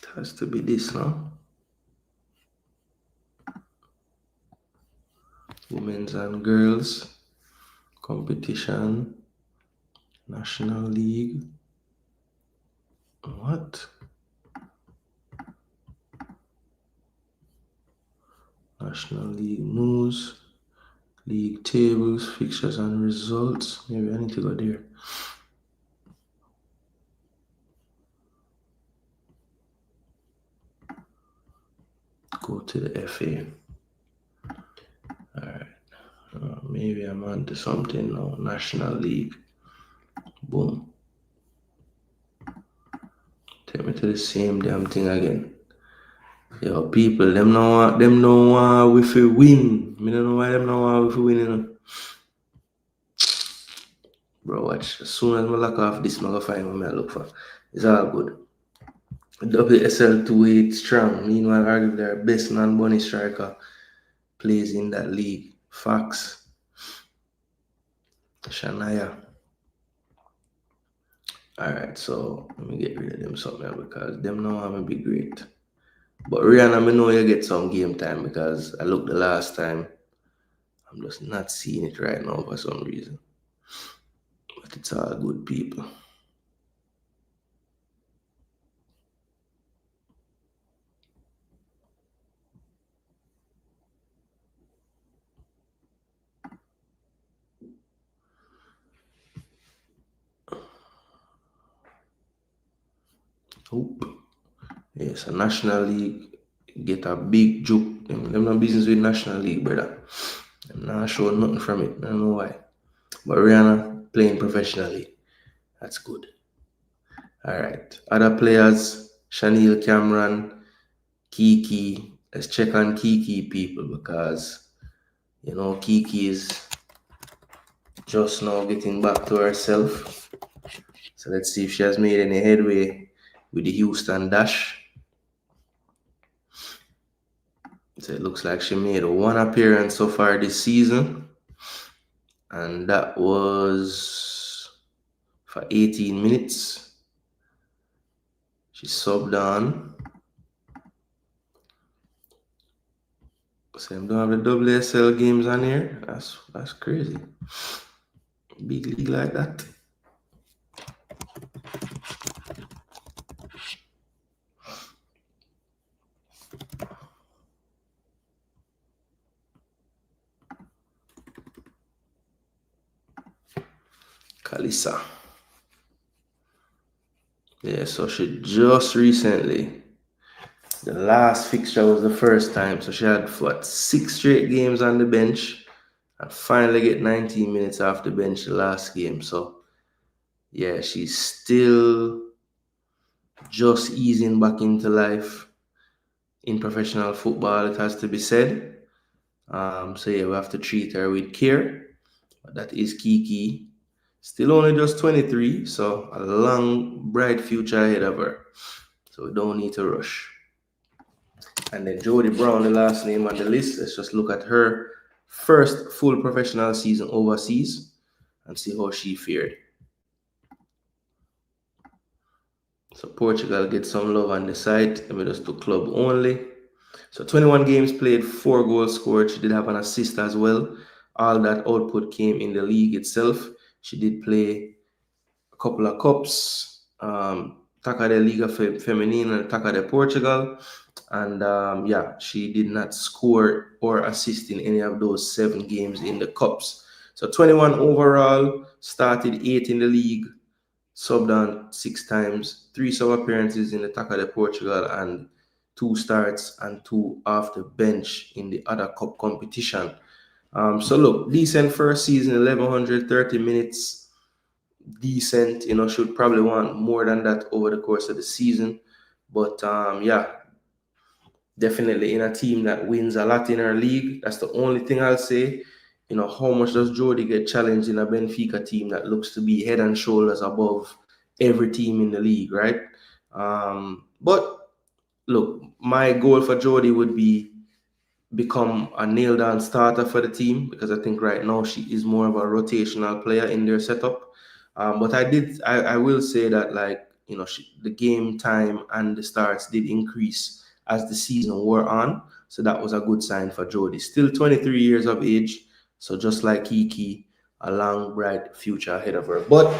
It has to be this, no? Women's and girls competition, National League. What? National League news, league tables, fixtures and results. Maybe I need to go there. Go to the FA. Alright. Maybe I'm onto something now. National League. Boom. Take me to the same damn thing again. Yo, people, them know we fi win. Me don't know why them know we fi win, Bro, watch. As soon as I lock off this, I'm gonna find what I look for. It's all good. WSL 2 8 strong. Meanwhile, arguably their best non-bunny striker plays in that league. Facts. Shania. Alright, so let me get rid of them something because them know I'm gonna be great. But Rihanna, I know you get some game time because I looked the last time. I'm just not seeing it right now for some reason. But it's all good people. Oop. Yes, a National League get a big juke. Them no business with National League, brother. I'm not sure nothing from it. I don't know why. But Rihanna playing professionally. That's good. Alright. Other players, Chanel Cameron, Kiki. Let's check on Kiki people because Kiki is just now getting back to herself. So let's see if she has made any headway with the Houston Dash. So it looks like she made one appearance so far this season. And that was for 18 minutes. She subbed on. So I don't have the WSL games on here. That's crazy. Big league like that. Kalisa. Yeah, so she just recently, the last fixture was the first time. So she had 6 straight games on the bench and finally get 19 minutes off the bench the last game. So yeah, she's still just easing back into life in professional football, it has to be said. So yeah, we have to treat her with care. But that is Kiki. Still only just 23, so a long, bright future ahead of her. So we don't need to rush. And then Jody Brown, the last name on the list. Let's just look at her first full professional season overseas and see how she fared. So Portugal gets some love on the site. Let me just do club only. So 21 games played, 4 goals scored. She did have an assist as well. All that output came in the league itself. She did play a couple of cups, Taca de Liga Feminine and Taca de Portugal. And yeah, she did not score or assist in any of those 7 games in the cups. So 21 overall, started 8 in the league, subbed on 6 times, 3 sub appearances in the Taca de Portugal, and 2 starts and 2 off the bench in the other cup competition. So look, decent first season, 1130 minutes, decent. Should probably want more than that over the course of the season. But yeah, definitely in a team that wins a lot in our league. That's the only thing I'll say. How much does Jody get challenged in a Benfica team that looks to be head and shoulders above every team in the league, right? But look, my goal for Jody would be become a nailed-on starter for the team because I think right now she is more of a rotational player in their setup. But I will say that the game time and the starts did increase as the season wore on. So that was a good sign for Jody. Still 23 years of age. So just like Kiki, a long, bright future ahead of her. But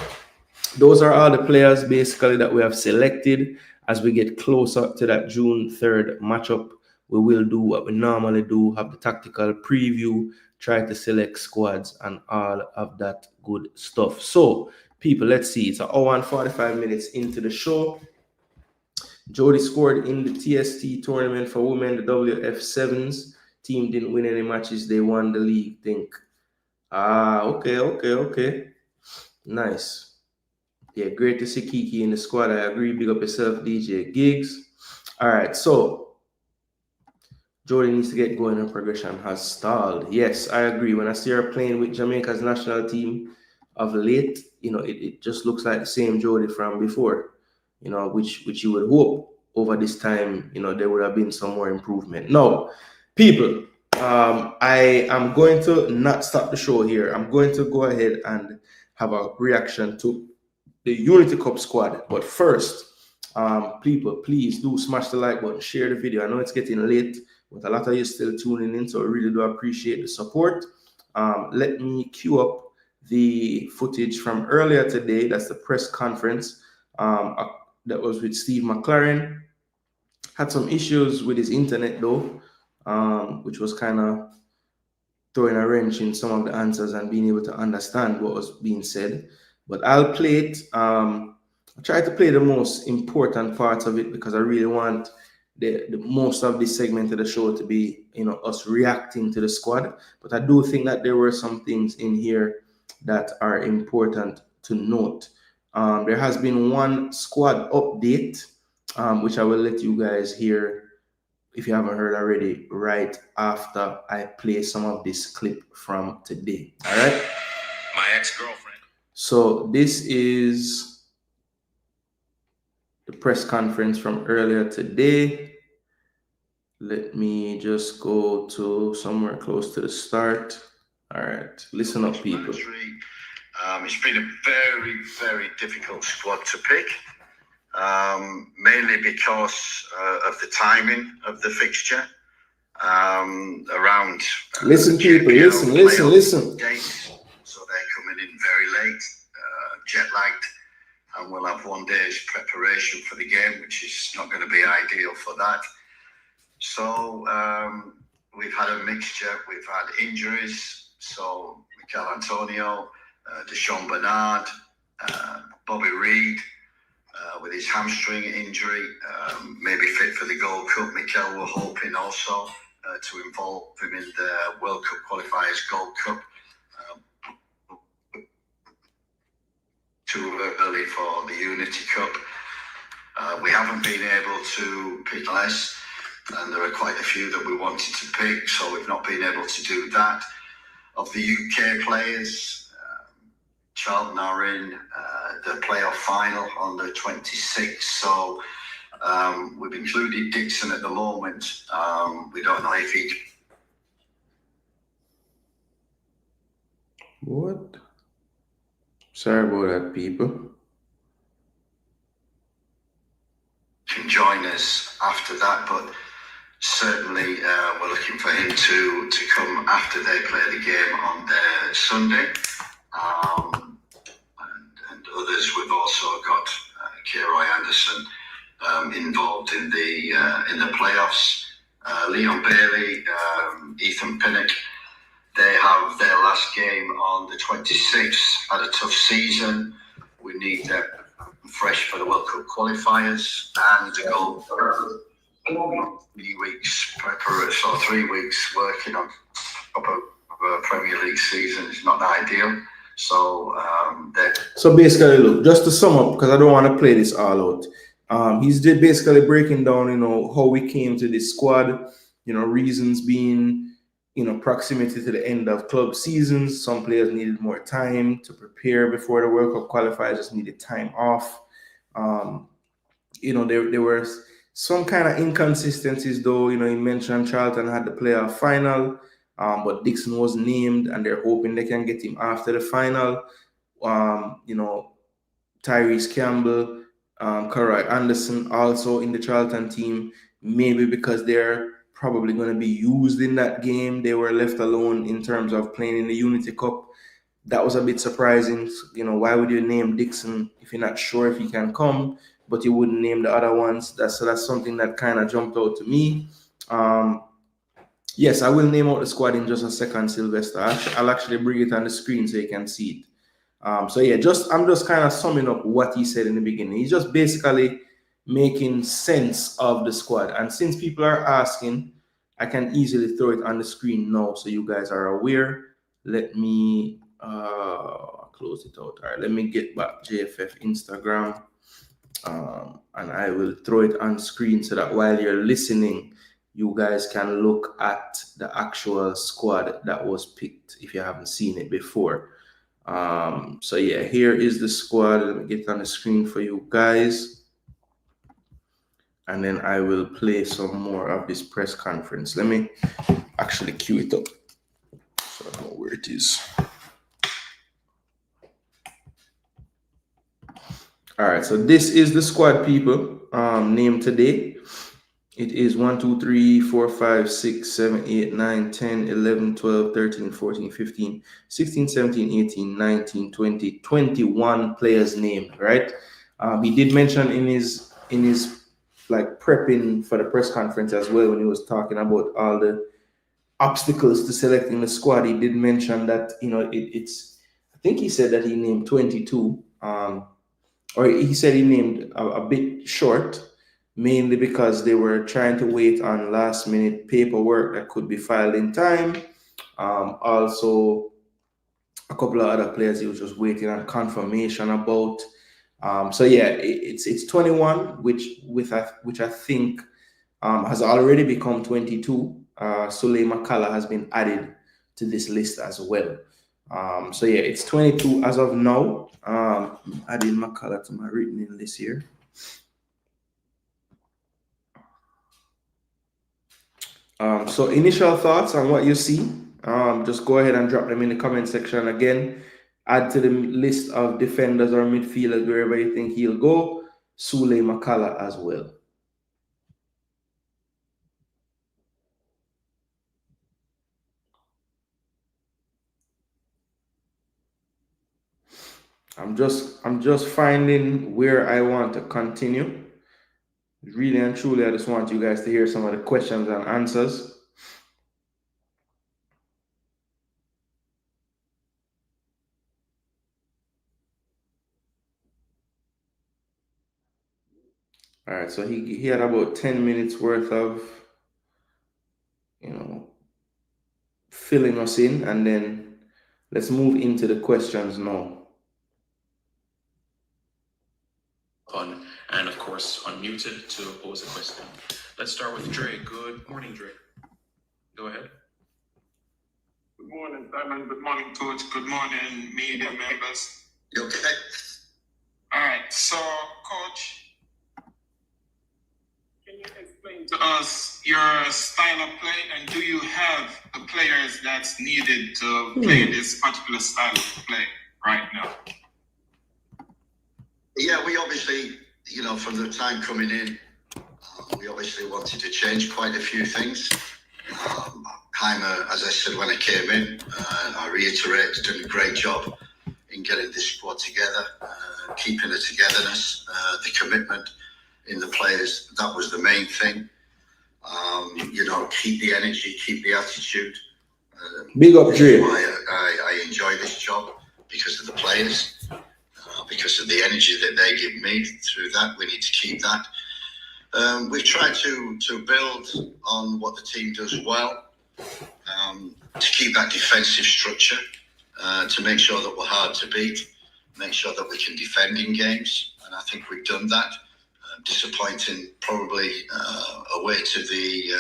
those are all the players basically that we have selected. As we get closer to that June 3rd matchup, we will do what we normally do, have the tactical preview, try to select squads and all of that good stuff. So, people, let's see. It's an hour and 45 minutes into the show. Jody scored in the TST tournament for women, the WF7s. Team didn't win any matches. They won the league, think. Okay. Nice. Yeah, great to see Kiki in the squad. I agree. Big up yourself, DJ Gigs. All right, so Jody needs to get going. Her progression has stalled. Yes, I agree. When I see her playing with Jamaica's national team of late, it just looks like the same Jody from before, which you would hope over this time, there would have been some more improvement. Now, people, I am going to not stop the show here. I'm going to go ahead and have a reaction to the Unity Cup squad. But first, people, please do smash the like button, share the video. I know it's getting late, but a lot of you still tuning in, so I really do appreciate the support. Let me cue up the footage from earlier today. That's the press conference that was with Steve McClaren. Had some issues with his internet though, which was kind of throwing a wrench in some of the answers and being able to understand what was being said. But I'll play it. I try to play the most important parts of it because I really want the most of this segment of the show to be, us reacting to the squad. But I do think that there were some things in here that are important to note. There has been one squad update, which I will let you guys hear, if you haven't heard already, right after I play some of this clip from today. All right? My ex-girlfriend. So this is the press conference from earlier today. Let me just go to somewhere close to the start. All right, listen up, people. It's been a very, very difficult squad to pick, mainly because of the timing of the fixture. Around listen, people, listen. Dates, so they're coming in very late, jet lagged, and we'll have 1 day's preparation for the game, which is not going to be ideal for that. So we've had a mixture. We've had injuries. So Mikel Antonio, Deshaun Bernard, Bobby Reed with his hamstring injury, maybe fit for the Gold Cup. Mikel were hoping also to involve him in the World Cup qualifiers Gold Cup. Too early for the Unity Cup. We haven't been able to pick less, and there are quite a few that we wanted to pick, so we've not been able to do that. Of the UK players, Charlton are in the playoff final on the 26th, so we've included Dixon at the moment. We don't know if he... What? Sorry about that, people. Can join us after that, but certainly we're looking for him to come after they play the game on the Sunday. And others, we've also got Roy Anderson involved in the playoffs. Leon Bailey, Ethan Pinnock, they have their last game on the 26th. Had a tough season. We need them fresh for the World Cup qualifiers and to go 3 weeks preparation, so 3 weeks working on top of a Premier League season is not ideal. So basically, look, just to sum up, because I don't want to play this all out. He's basically breaking down, how we came to this squad. Reasons being, proximity to the end of club seasons. Some players needed more time to prepare before the World Cup qualifiers, just needed time off. There were some kind of inconsistencies though. He mentioned Charlton had the playoff final, but Dixon was named and they're hoping they can get him after the final. Tyrese Campbell, Roy Anderson also in the Charlton team, maybe because they're probably going to be used in that game. They were left alone in terms of playing in the Unity Cup. That was a bit surprising. Why would you name Dixon if you're not sure if he can come, but you wouldn't name the other ones? That's something that kind of jumped out to me. Yes, I will name out the squad in just a second, Sylvester. I'll actually bring it on the screen so you can see it. So yeah, I'm just kind of summing up what he said in the beginning. He's just basically making sense of the squad. And since people are asking, I can easily throw it on the screen now so you guys are aware. Let me close it out. All right, let me get back JFF Instagram. And I will throw it on screen so that while you're listening, you guys can look at the actual squad that was picked if you haven't seen it before. So yeah, here is the squad. Let me get it on the screen for you guys. And then I will play some more of this press conference. Let me actually queue it up. So I don't know where it is. All right, so this is the squad, people. Named today. It is 1, 2, 3, 4, 5, 6, 7, 8, 9, 10, 11, 12, 13, 14, 15, 16, 17, 18, 19, 20, 21 players named, right? He did mention in his like prepping for the press conference as well, when he was talking about all the obstacles to selecting the squad. He did mention that, you know, it's I think he said that he named 22, or he said he named a bit short, mainly because they were trying to wait on last minute paperwork that could be filed in time. Also, a couple of other players he was just waiting on confirmation about. So yeah, it's 21, which I think has already become 22. Suley Makala has been added to this list as well. So yeah, it's 22 as of now. Adding Makala to my written in list here. So initial thoughts on what you see, just go ahead and drop them in the comment section. Again, add to the list of defenders or midfielders wherever you think he'll go, Suley Makala as well. I'm just finding where I want to continue. Really and truly, I just want you guys to hear some of the questions and answers. All right, so he had about 10 minutes worth of, you know, filling us in, and then let's move into the questions now. And of course, unmuted to pose a question. Let's start with Dre. Good morning, Dre. Go ahead. Good morning, Simon. Good morning, Coach. Good morning, media members. You okay? All right. So, Coach, can you explain to us your style of play, and do you have the players that's needed to play this particular style of play right now? Yeah, we obviously, you know, from the time coming in, we obviously wanted to change quite a few things. Heimer, as I said when I came in, I reiterate, done a great job in getting this squad together, keeping the togetherness, the commitment in the players. That was the main thing. You know, keep the energy, keep the attitude. Big up, Dre. I enjoy this job because of the players. Because of the energy that they give me through that. We need to keep that. We've tried to build on what the team does well, to keep that defensive structure, to make sure that we're hard to beat, make sure that we can defend in games, and I think we've done that. Disappointing probably away to the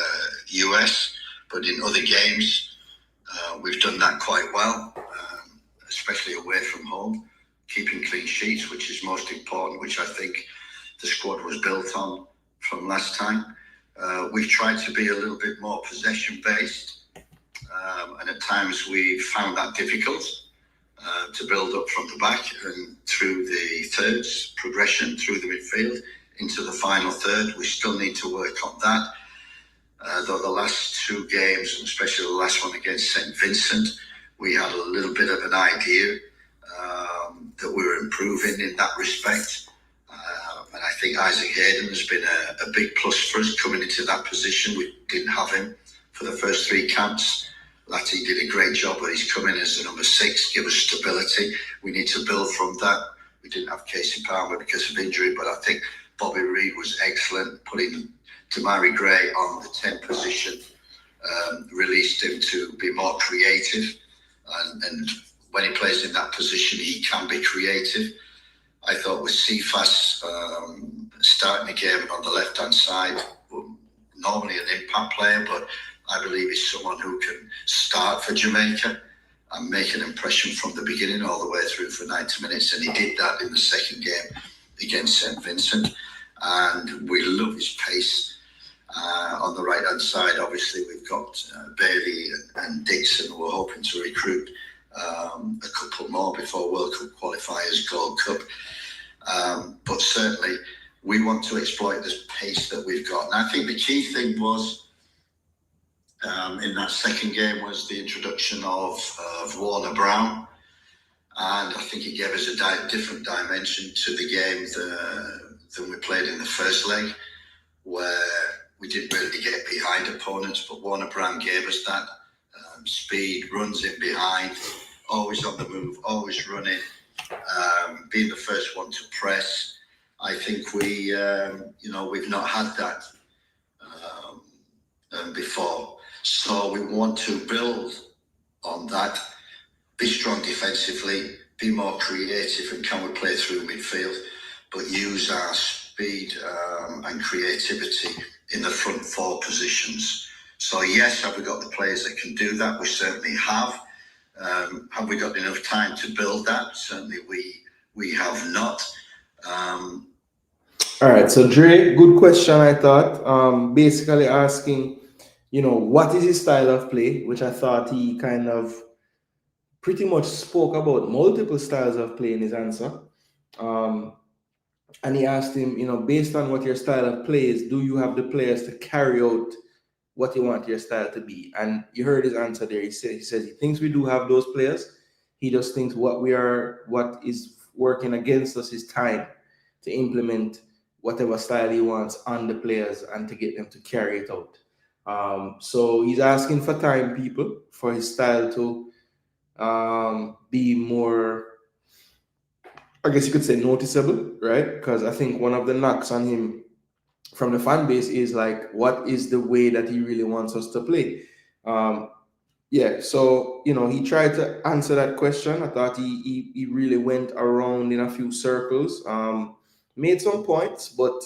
US, but in other games we've done that quite well, especially away from home. Keeping clean sheets, which is most important, which I think the squad was built on from last time. We've tried to be a little bit more possession-based, and at times we found that difficult to build up from the back and through the thirds, progression through the midfield into the final third. We still need to work on that. Though the last two games, and especially the last one against St. Vincent, we had a little bit of an idea that we were improving in that respect. And I think Isaac Hayden has been a big plus for us coming into that position. We didn't have him for the first three camps. Latty did a great job, but he's come in as the number 6, give us stability. We need to build from that. We didn't have Casey Palmer because of injury, but I think Bobby Reid was excellent, putting Damari Gray on the 10 position, released him to be more creative, and when he plays in that position, he can be creative. I thought with Cephas starting the game on the left-hand side, normally an impact player, but I believe he's someone who can start for Jamaica and make an impression from the beginning all the way through for 90 minutes, and he did that in the second game against St. Vincent. And we love his pace On the right-hand side, obviously, we've got Bailey and Dixon. We're hoping to recruit a couple more before World Cup qualifiers, Gold Cup. But certainly, we want to exploit this pace that we've got. And I think the key thing was, in that second game, was the introduction of Warner Brown. And I think it gave us a different dimension to the game than we played in the first leg, where we didn't really get behind opponents, but Warner Brown gave us that speed, runs in behind, always on the move, always running, being the first one to press. I think we've not had that before. So we want to build on that, be strong defensively, be more creative, and can we play through midfield, but use our speed and creativity in the front four positions. So yes, have we got the players that can do that? We certainly have. Have we got enough time to build that? Certainly we have not. All right, so Dre, good question, I thought. Basically asking, what is his style of play, which I thought he kind of pretty much spoke about multiple styles of play in his answer. And he asked him, based on what your style of play is, do you have the players to carry out what you want your style to be? And you heard his answer there. He says he thinks we do have those players. He just thinks what is working against us is time to implement whatever style he wants on the players and to get them to carry it out. So he's asking for time, people, for his style to be more, I guess you could say, noticeable, right? Because I think one of the knocks on him from the fan base is like, what is the way that he really wants us to play? So he tried to answer that question. I thought he really went around in a few circles, made some points, but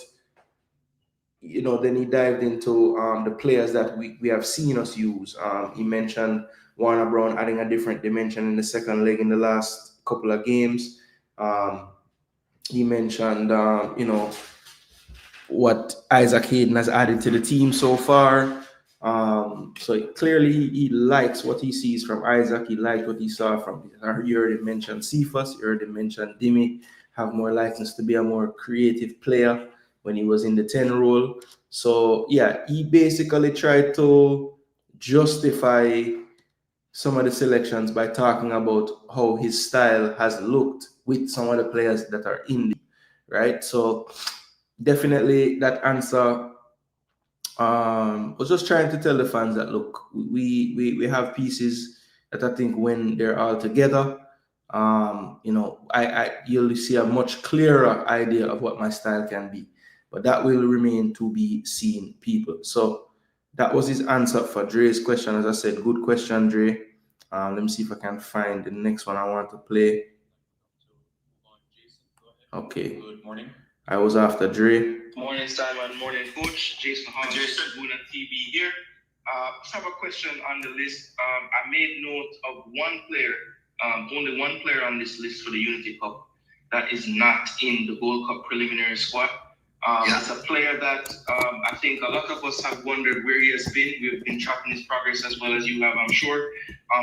then he dived into the players that we have seen us use. He mentioned Warner Brown adding a different dimension in the second leg in the last couple of games. He mentioned, what Isaac Hayden has added to the team so far. So clearly he likes what he sees from Isaac. He liked what he saw from, you heard him mention Cephas, you heard him mention Dimi, have more license to be a more creative player when he was in the 10 role. So yeah, he basically tried to justify some of the selections by talking about how his style has looked with some of the players that are in the, right? So definitely that answer was just trying to tell the fans that, look, we have pieces that I think when they're all together, you'll see a much clearer idea of what my style can be, but that will remain to be seen, people. So that was his answer for Dre's question. As I said, good question, Dre. Let me see if I can find the next one I want to play. Okay. Good morning. I was after Dre. Morning, Simon. Morning, Coach. Jason Gooner TV here. Just have a question on the list. I made note of one player, only one player on this list for the Unity Cup that is not in the Gold Cup preliminary squad. It's a player that I think a lot of us have wondered where he has been. We've been tracking his progress as well as you have, I'm sure.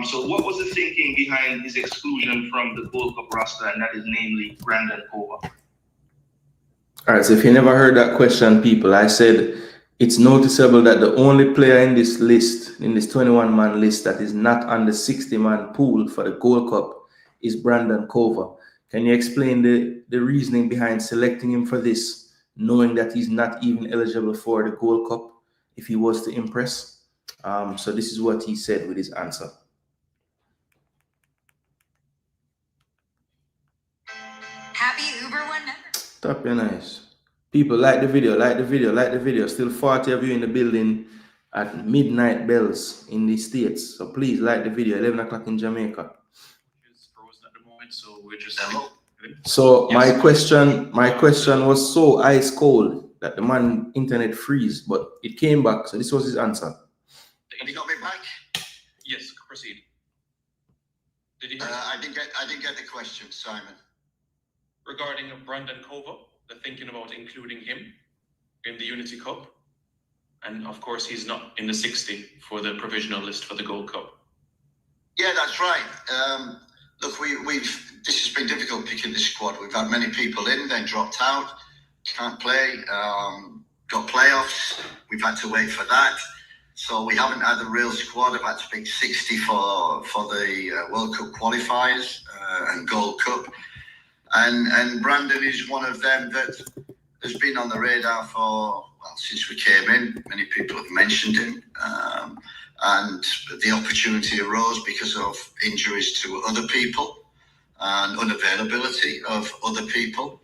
So what was the thinking behind his exclusion from the Gold Cup roster, and that is namely Brandon Kova? All right, so if you never heard that question, people, I said it's noticeable that the only player in this list, in this 21-man list, that is not on the 60-man pool for the Gold Cup is Brandon Kova. Can you explain the reasoning behind selecting him for this, knowing that he's not even eligible for the Gold Cup if he was to impress? So this is what he said with his answer. Happy Uber one number. Top your nice. People, like the video, like the video, like the video. Still 40 of you in the building at midnight bells in the States. So please like the video, 11 o'clock in Jamaica. It's frozen at the moment, so we're just... So my question was so ice cold that the man internet freeze, but it came back. So this was his answer. Have you got me back? Yes, proceed. Did you I didn't get the question, Simon. regarding Brandon Kova, the thinking about including him in the Unity Cup? And of course, he's not in the 60 for the provisional list for the Gold Cup. Yeah, that's right. Look, this has been difficult picking this squad. We've had many people in, then dropped out, can't play, got playoffs. We've had to wait for that. So we haven't had a real squad. I've had to pick 60 for the World Cup qualifiers and Gold Cup. And Brandon is one of them that has been on the radar for, well, since we came in. Many people have mentioned him. And the opportunity arose because of injuries to other people and unavailability of other people.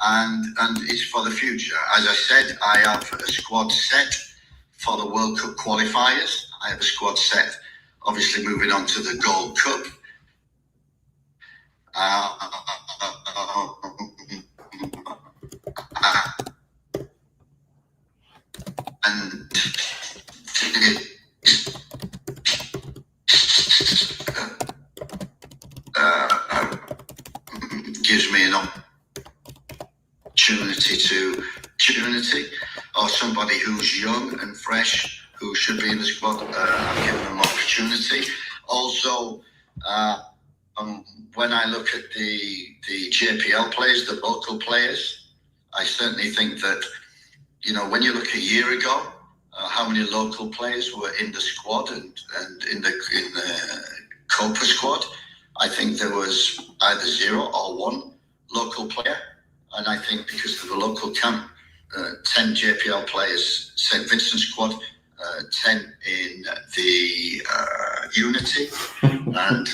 And it's for the future. As I said, I have a squad set for the World Cup qualifiers. I have a squad set, obviously moving on to the Gold Cup. And gives me an opportunity or somebody who's young and fresh who should be in the squad. I'm giving them opportunity. Also, when I look at the JPL players, the local players, I certainly think that, you know, when you look a year ago, how many local players were in the squad and in the Copa squad, I think there was either 0 or 1 local player. And I think because of the local camp, 10 JPL players, St. Vincent squad, 10 in the Unity, and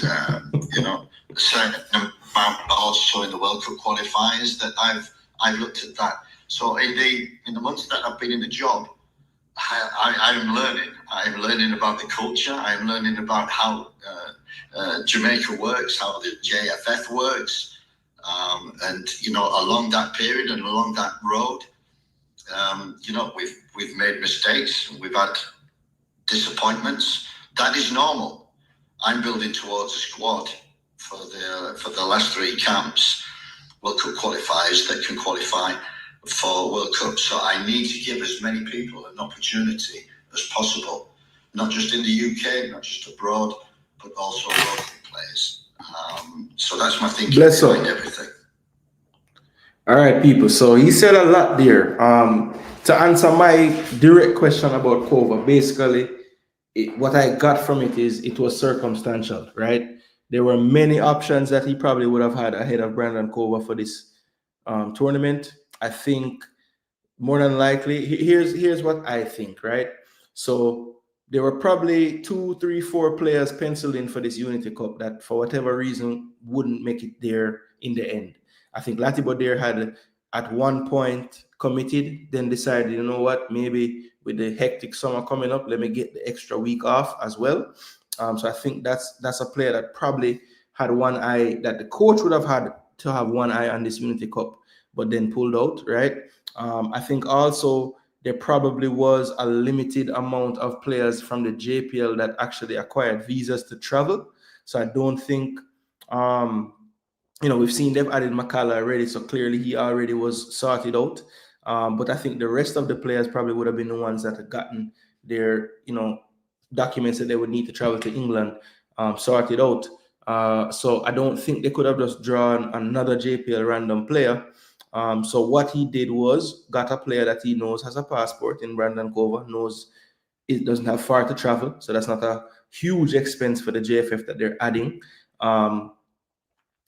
you know, a certain amount also in the World Cup qualifiers. That I've looked at that. So in the months that I've been in the job, I'm learning. I'm learning about the culture. I'm learning about how Jamaica works, how the JFF works, and you know, along that period and along that road, you know, we've made mistakes. We've had disappointments. That is normal. I'm building towards a squad for the last 3 camps, World Cup qualifiers that can qualify for World Cup. So I need to give as many people an opportunity as possible, not just in the UK, not just abroad, but also local players. So that's my thinking behind everything. All right, people. So he said a lot there. To answer my direct question about Kova, basically, what I got from it is it was circumstantial, right? There were many options that he probably would have had ahead of Brandon Kova for this tournament. I think more than likely, here's what I think, right? So there were probably 2, 3, 4 players penciled in for this Unity Cup that for whatever reason wouldn't make it there in the end. I think Latibo there had at one point committed, then decided, you know what, maybe with the hectic summer coming up, let me get the extra week off as well. So I think that's a player that probably had one eye, that the coach would have had to have one eye on this Unity Cup, but then pulled out, right? I think also there probably was a limited amount of players from the JPL that actually acquired visas to travel. So I don't think, you know, we've seen they've added Makala already, so clearly he already was sorted out. But I think the rest of the players probably would have been the ones that had gotten their, you know, documents that they would need to travel to England sorted out. So I don't think they could have just drawn another JPL random player. So what he did was got a player that he knows has a passport in Brandon Kova, knows it doesn't have far to travel. So that's not a huge expense for the JFF that they're adding.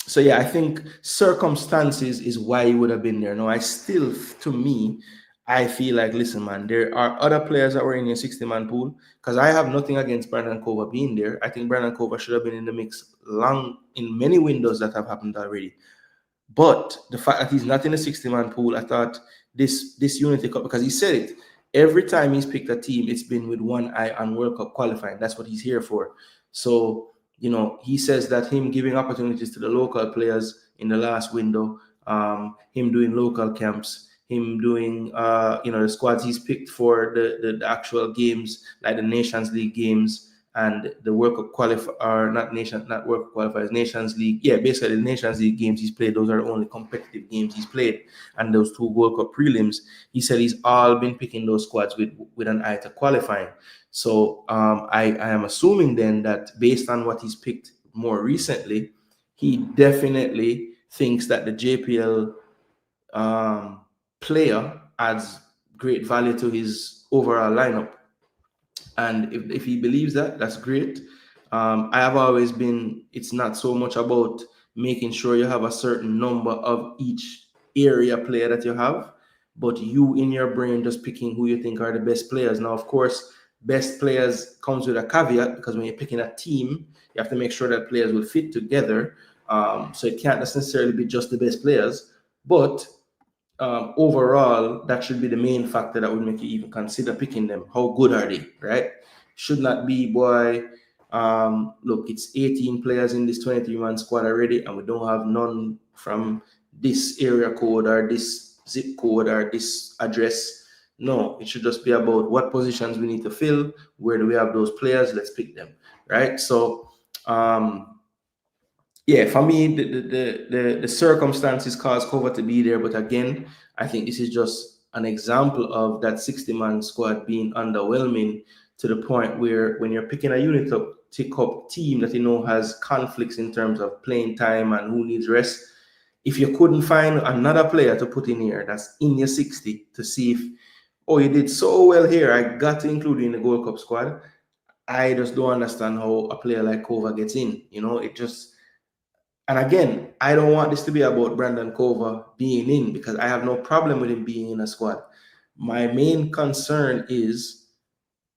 So yeah, I think circumstances is why he would have been there. Now, I still, to me, I feel like, listen, man, there are other players that were in your 60-man pool, because I have nothing against Brandon Kova being there. I think Brandon Kova should have been in the mix long in many windows that have happened already. But the fact that he's not in the 60-man pool, I thought this Unity Cup, because he said it, every time he's picked a team, it's been with one eye on World Cup qualifying. That's what he's here for. So, you know, he says that him giving opportunities to the local players in the last window, him doing local camps, him doing, you know, the squads he's picked for the actual games, like the Nations League games and the World Cup not World Cup qualifiers, Nations League. Yeah, basically the Nations League games he's played, those are the only competitive games he's played. And those 2 World Cup prelims, he said he's all been picking those squads with an eye to qualifying. So I am assuming then that based on what he's picked more recently, he definitely thinks that the JPL player adds great value to his overall lineup. And if he believes that, that's great. I have always been, it's not so much about making sure you have a certain number of each area player that you have, but you in your brain just picking who you think are the best players. Now, of course, best players comes with a caveat, because when you're picking a team, you have to make sure that players will fit together. So it can't necessarily be just the best players, but overall, that should be the main factor that would make you even consider picking them. How good are they, right? Should not be, boy, look, it's 18 players in this 23-man squad already, and we don't have none from this area code or this zip code or this address. No, it should just be about what positions we need to fill. Where do we have those players? Let's pick them, right? So, yeah, for me, the circumstances cause cover to be there. But again, I think this is just an example of that 60-man squad being underwhelming to the point where when you're picking a unit up, take up team that you know has conflicts in terms of playing time and who needs rest, if you couldn't find another player to put in here that's in your 60 to see if, oh, you did so well here, I got to include you in the Gold Cup squad, I just don't understand how a player like Kova gets in. You know, it just... And again, I don't want this to be about Brandon Kova being in, because I have no problem with him being in a squad. My main concern is,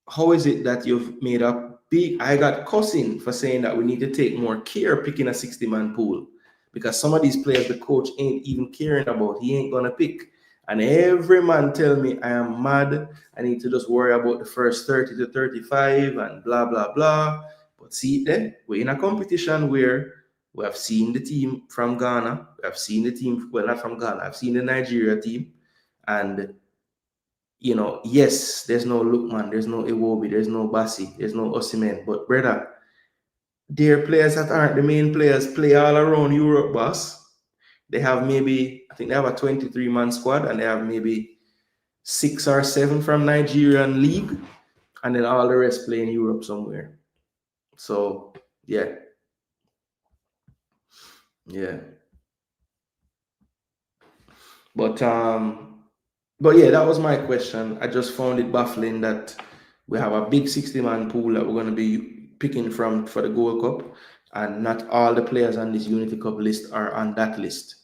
how is it that you've made a big... I got cussing for saying that we need to take more care picking a 60-man pool, because some of these players the coach ain't even caring about. He ain't gonna pick. And every man tell me I am mad. I need to just worry about the first 30 to 35 and blah, blah, blah. But see, then we're in a competition where we have seen the team from Ghana. We have seen the team, well, not from Ghana. I've seen the Nigeria team. And, you know, yes, there's no Lookman, there's no Iwobi, there's no Bassi, there's no Osimhen. But, brother, their players that aren't the main players play all around Europe, boss. They have maybe, I think they have a 23-man squad, and they have maybe 6 or 7 from Nigerian league. And then all the rest play in Europe somewhere. So, yeah. Yeah. But yeah, that was my question. I just found it baffling that we have a big 60-man pool that we're going to be picking from for the Gold Cup, and not all the players on this Unity Cup list are on that list.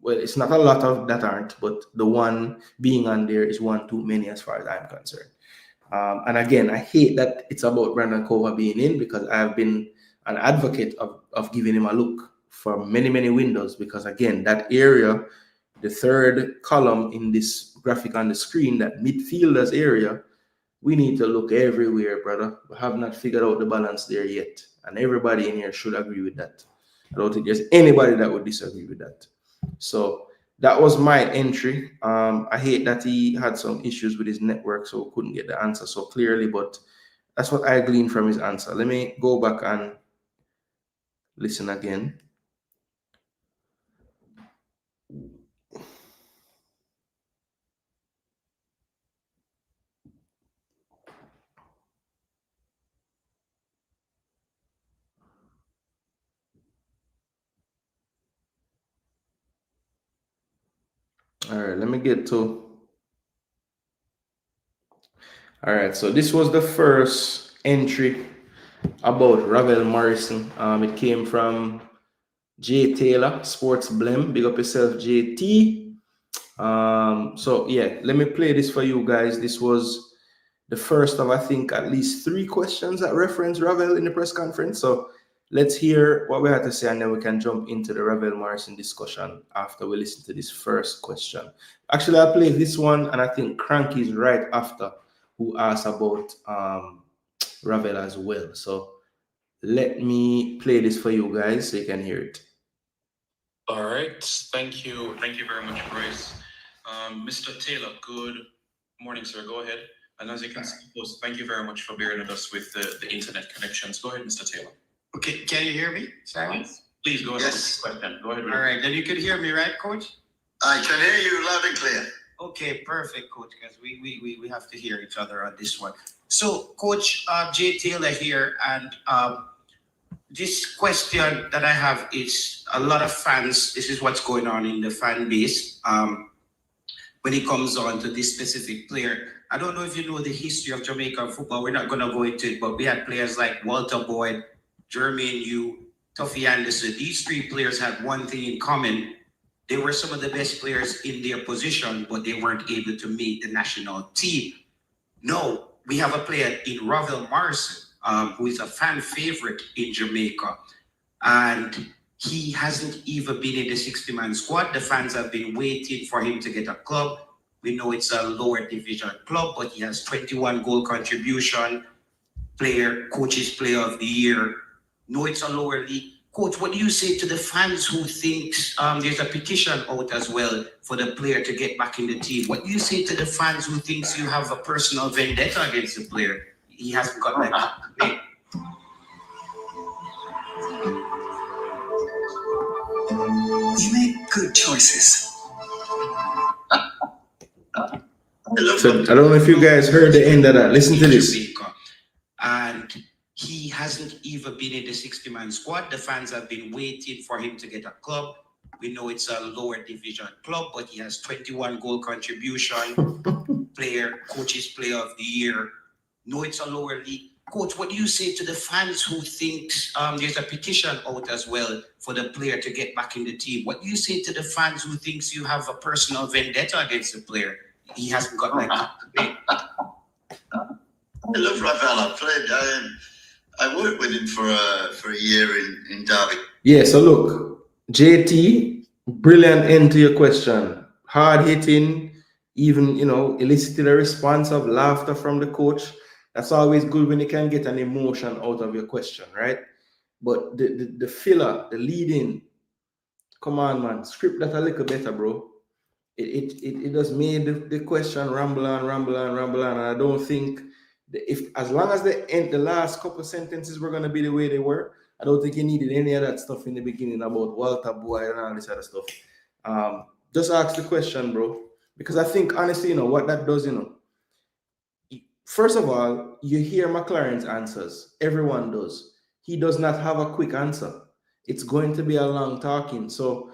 Well, it's not a lot of that aren't, but the one being on there is one too many as far as I'm concerned. And again, I hate that it's about Brandon Kova being in, because I've been an advocate of giving him a look for many, many windows, because again, that area, the third column in this graphic on the screen, that midfielders area, we need to look everywhere, brother. We have not figured out the balance there yet. And everybody in here should agree with that. I don't think there's anybody that would disagree with that. So that was my entry. I hate that he had some issues with his network, so couldn't get the answer so clearly, but that's what I gleaned from his answer. Let me go back and listen again. All right, let me get to... All right, so this was the first entry about Ravel Morrison. It came from J Taylor, Sports Blem. Big up yourself, JT. So yeah, let me play this for you guys. This was the first of, I think, at least 3 questions that reference Ravel in the press conference. So let's hear what we had to say, and then we can jump into the Ravel Morrison discussion after we listen to this first question. Actually, I'll play this one, and I think Cranky's right after, who asked about Ravel as well. So let me play this for you guys so you can hear it. All right. Thank you. Thank you very much, Bryce. Mr. Taylor, good morning, sir. Go ahead. And as you can see, folks, thank you very much for bearing with us with the internet connections. Go ahead, Mr. Taylor. Okay, can you hear me? Sorry. Please go ahead. Yes. With the question. Go ahead. All right, then you can hear me, right, Coach? I can hear you loud and clear. Okay, perfect, Coach, because we have to hear each other on this one. So, Coach Jay Taylor here, and this question that I have is a lot of fans. This is what's going on in the fan base when it comes on to this specific player. I don't know if you know the history of Jamaican football. We're not going to go into it, but we had players like Walter Boyd, Jermaine Yu, Tuffy Anderson. These three players had one thing in common. They were some of the best players in their position, but they weren't able to make the national team. No, we have a player in Ravel Morrison, who is a fan favorite in Jamaica. And he hasn't even been in the 60-man squad. The fans have been waiting for him to get a club. We know it's a lower division club, but he has 21 goal contribution, coach's player of the year. No, it's a lower league. Coach, what do you say to the fans who think there's a petition out as well for the player to get back in the team? What do you say to the fans who thinks you have a personal vendetta against the player? He hasn't got that. You make good choices. So I don't know if you guys heard the end of that. Listen to this. And he hasn't even been in the 60-man squad. The fans have been waiting for him to get a club. We know it's a lower division club, but he has 21 goal contribution, coach's player of the year. No, it's a lower league. Coach, what do you say to the fans who think there's a petition out as well for the player to get back in the team? What do you say to the fans who thinks you have a personal vendetta against the player? He hasn't got that. I love Ravel. I worked with him for a year in Derby. Yeah, so look, JT, brilliant end to your question. Hard hitting, even, elicited a response of laughter from the coach. That's always good when you can get an emotion out of your question, right? But the filler, the leading, come on, man, script that a little better, bro. It just made the question ramble on, and I don't think as long as the last couple sentences were gonna be the way they were, I don't think you needed any of that stuff in the beginning about Walter Boyd and all this other stuff. Just ask the question, bro, because I think honestly, what that does, first of all, you hear McClaren's answers. Everyone does. He does not have a quick answer. It's going to be a long talking. So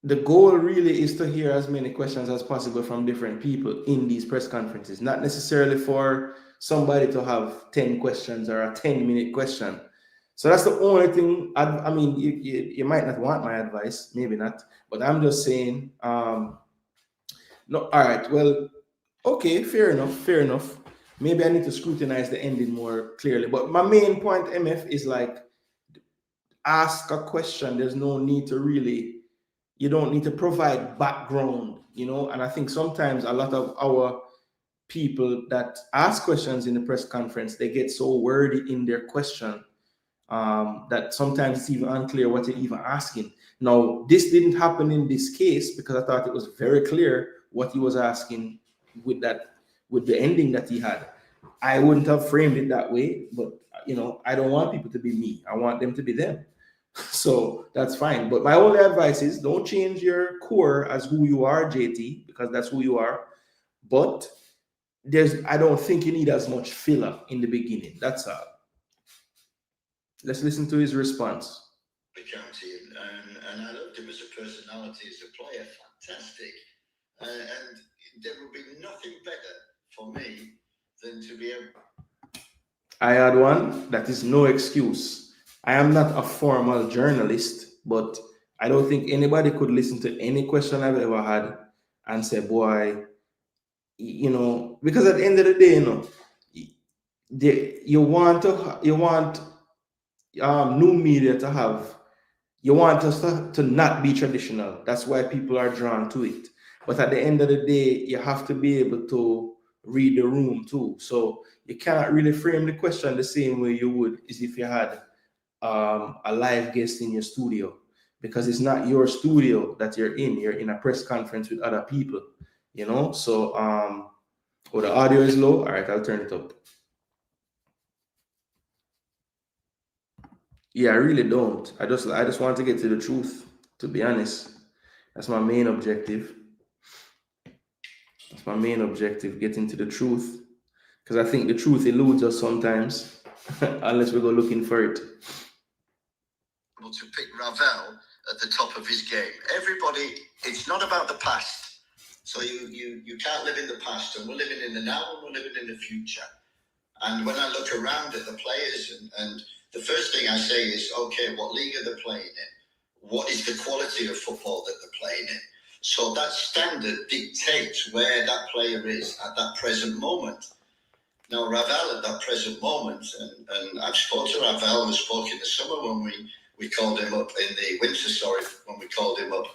the goal really is to hear as many questions as possible from different people in these press conferences, not necessarily for somebody to have 10 questions or a 10-minute question. So that's the only thing. I mean, you might not want my advice, maybe not, but I'm just saying, no, all right, well, okay, fair enough. Maybe I need to scrutinize the ending more clearly. But my main point, MF, is like, ask a question. There's no need to you don't need to provide background, and I think sometimes a lot of our people that ask questions in the press conference, they get so wordy in their question that sometimes it's even unclear what you're even asking. Now, this didn't happen in this case because I thought it was very clear what he was asking with the ending that he had. I wouldn't have framed it that way, but I don't want people to be me. I want them to be them. So that's fine. But my only advice is don't change your core as who you are, JT, because that's who you are. But I don't think you need as much filler in the beginning. That's all. Let's listen to his response. The county, and I loved him as a personality, as a player, fantastic. And there would be nothing better for me than to be able. I add one, that is no excuse. I am not a formal journalist, but I don't think anybody could listen to any question I've ever had and say, boy, because at the end of the day, you want new media to have, you want us to not be traditional. That's why people are drawn to it. But at the end of the day, you have to be able to read the room too. So you cannot really frame the question the same way you would as if you had a live guest in your studio, because it's not your studio that you're in. You're in a press conference with other people. you know. So oh, the audio is low. All right, I'll turn it up. Yeah, I really don't. I just want to get to the truth, to be honest. That's my main objective. That's my main objective, getting to the truth. Because I think the truth eludes us sometimes, unless we go looking for it. To pick Ravel at the top of his game. Everybody, it's not about the past. So you can't live in the past, and we're living in the now, and we're living in the future. And when I look around at the players, and the first thing I say is, okay, what league are they playing in? What is the quality of football that they're playing in? So that standard dictates where that player is at that present moment. Now, Ravel at that present moment, and I've spoken to Ravel, I spoke in the summer when we called him up in the winter, when we called him up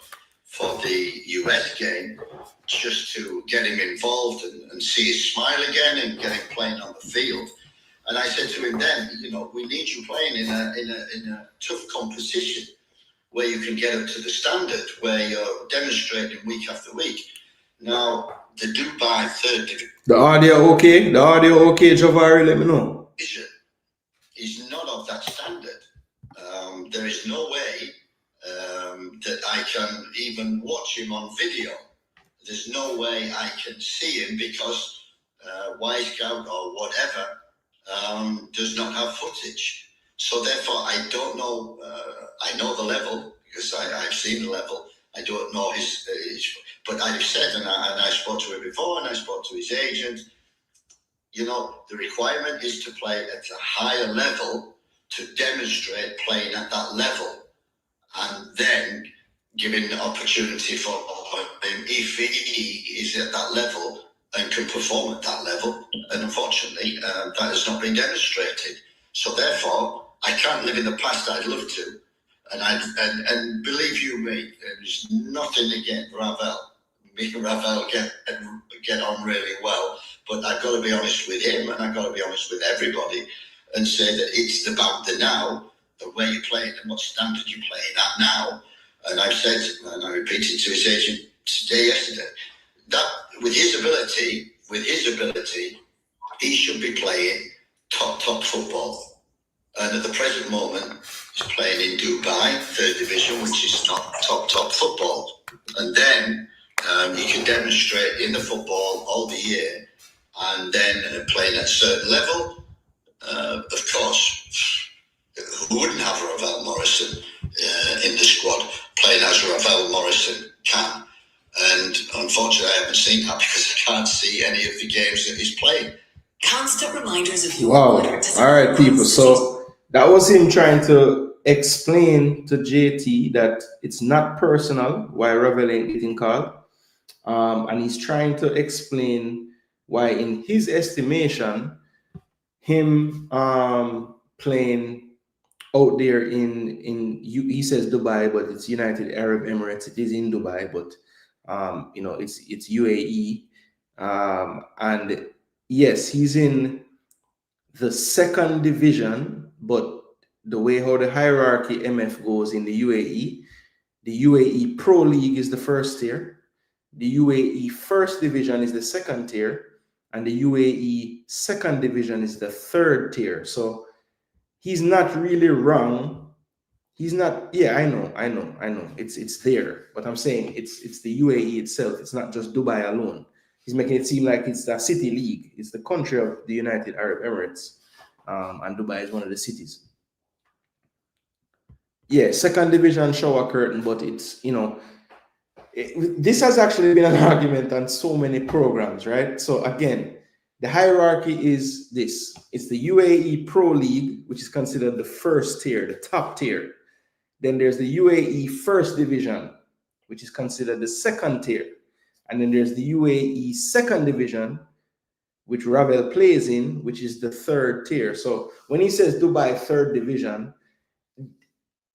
for the US game, just to get him involved and see his smile again and get him playing on the field. And I said to him then, you know, we need you playing in a tough competition where you can get up to the standard, where you're demonstrating week after week. Now, the Dubai third division. The audio okay? The audio okay, Javari? Let me know. Is not of that standard. There is no way that I can even watch him on video. There's no way I can see him because Wisecout or whatever does not have footage. So therefore, I don't know. I know the level because I've seen the level. I don't know his but I've said, and I spoke to him before, and I spoke to his agent. You know, the requirement is to play at a higher level to demonstrate playing at that level, and then giving the opportunity for him if he is at that level and can perform at that level. And unfortunately, that has not been demonstrated. So therefore, I can't live in the past. I'd love to, and believe you me, there's nothing against Ravel. Me and Ravel get on really well, but I've got to be honest with him, and I've got to be honest with everybody, and say that it's about the now, the way you're playing, and what standard you're playing at now. And I've said, and I repeated to his agent yesterday, that with his ability, he should be playing top football. And at the present moment, he's playing in Dubai, third division, which is not top football. And then he can demonstrate in the football all the year, and then playing at a certain level. Of course, who wouldn't have Ravel Morrison in the squad playing as Ravel Morrison can? And unfortunately, I haven't seen that because I can't see any of the games that he's playing. Constant reminders of your Wow. All right, people. So that was him trying to explain to JT that it's not personal why Ravel ain't getting called. And he's trying to explain why, in his estimation, him playing out there in he says Dubai, but it's United Arab Emirates. It is in Dubai, but you know, it's UAE. And yes, he's in the second division, but the way how the hierarchy MF goes in the UAE Pro League is the first tier. The UAE First Division is the second tier, and the UAE Second Division is the third tier. So he's not really wrong. He's not. Yeah, I know. It's there, but I'm saying it's the UAE itself. It's not just Dubai alone. He's making it seem like it's the city league. It's the country of the United Arab Emirates, and Dubai is one of the cities. Yeah, second division shower curtain, but it's, you know. This has actually been an argument on so many programs, right? So again, the hierarchy is this. It's the UAE Pro League, which is considered the first tier, the top tier. Then there's the UAE First Division, which is considered the second tier. And then there's the UAE Second Division, which Ravel plays in, which is the third tier. So when he says Dubai Third Division,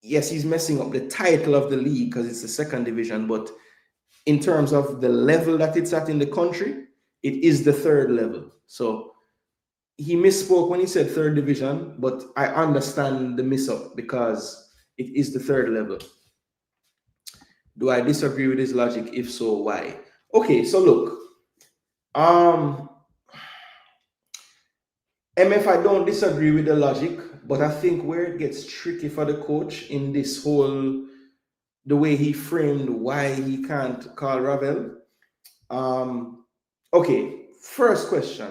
yes, he's messing up the title of the league because it's the second division, but in terms of the level that it's at in the country, it is the third level. So he misspoke when he said third division, but I understand the miss-up because it is the third level. Do I disagree with his logic? If so, why? Okay, so look, MF, I don't disagree with the logic, but I think where it gets tricky for the coach in this whole, the way he framed why he can't call Ravel. Okay, first question.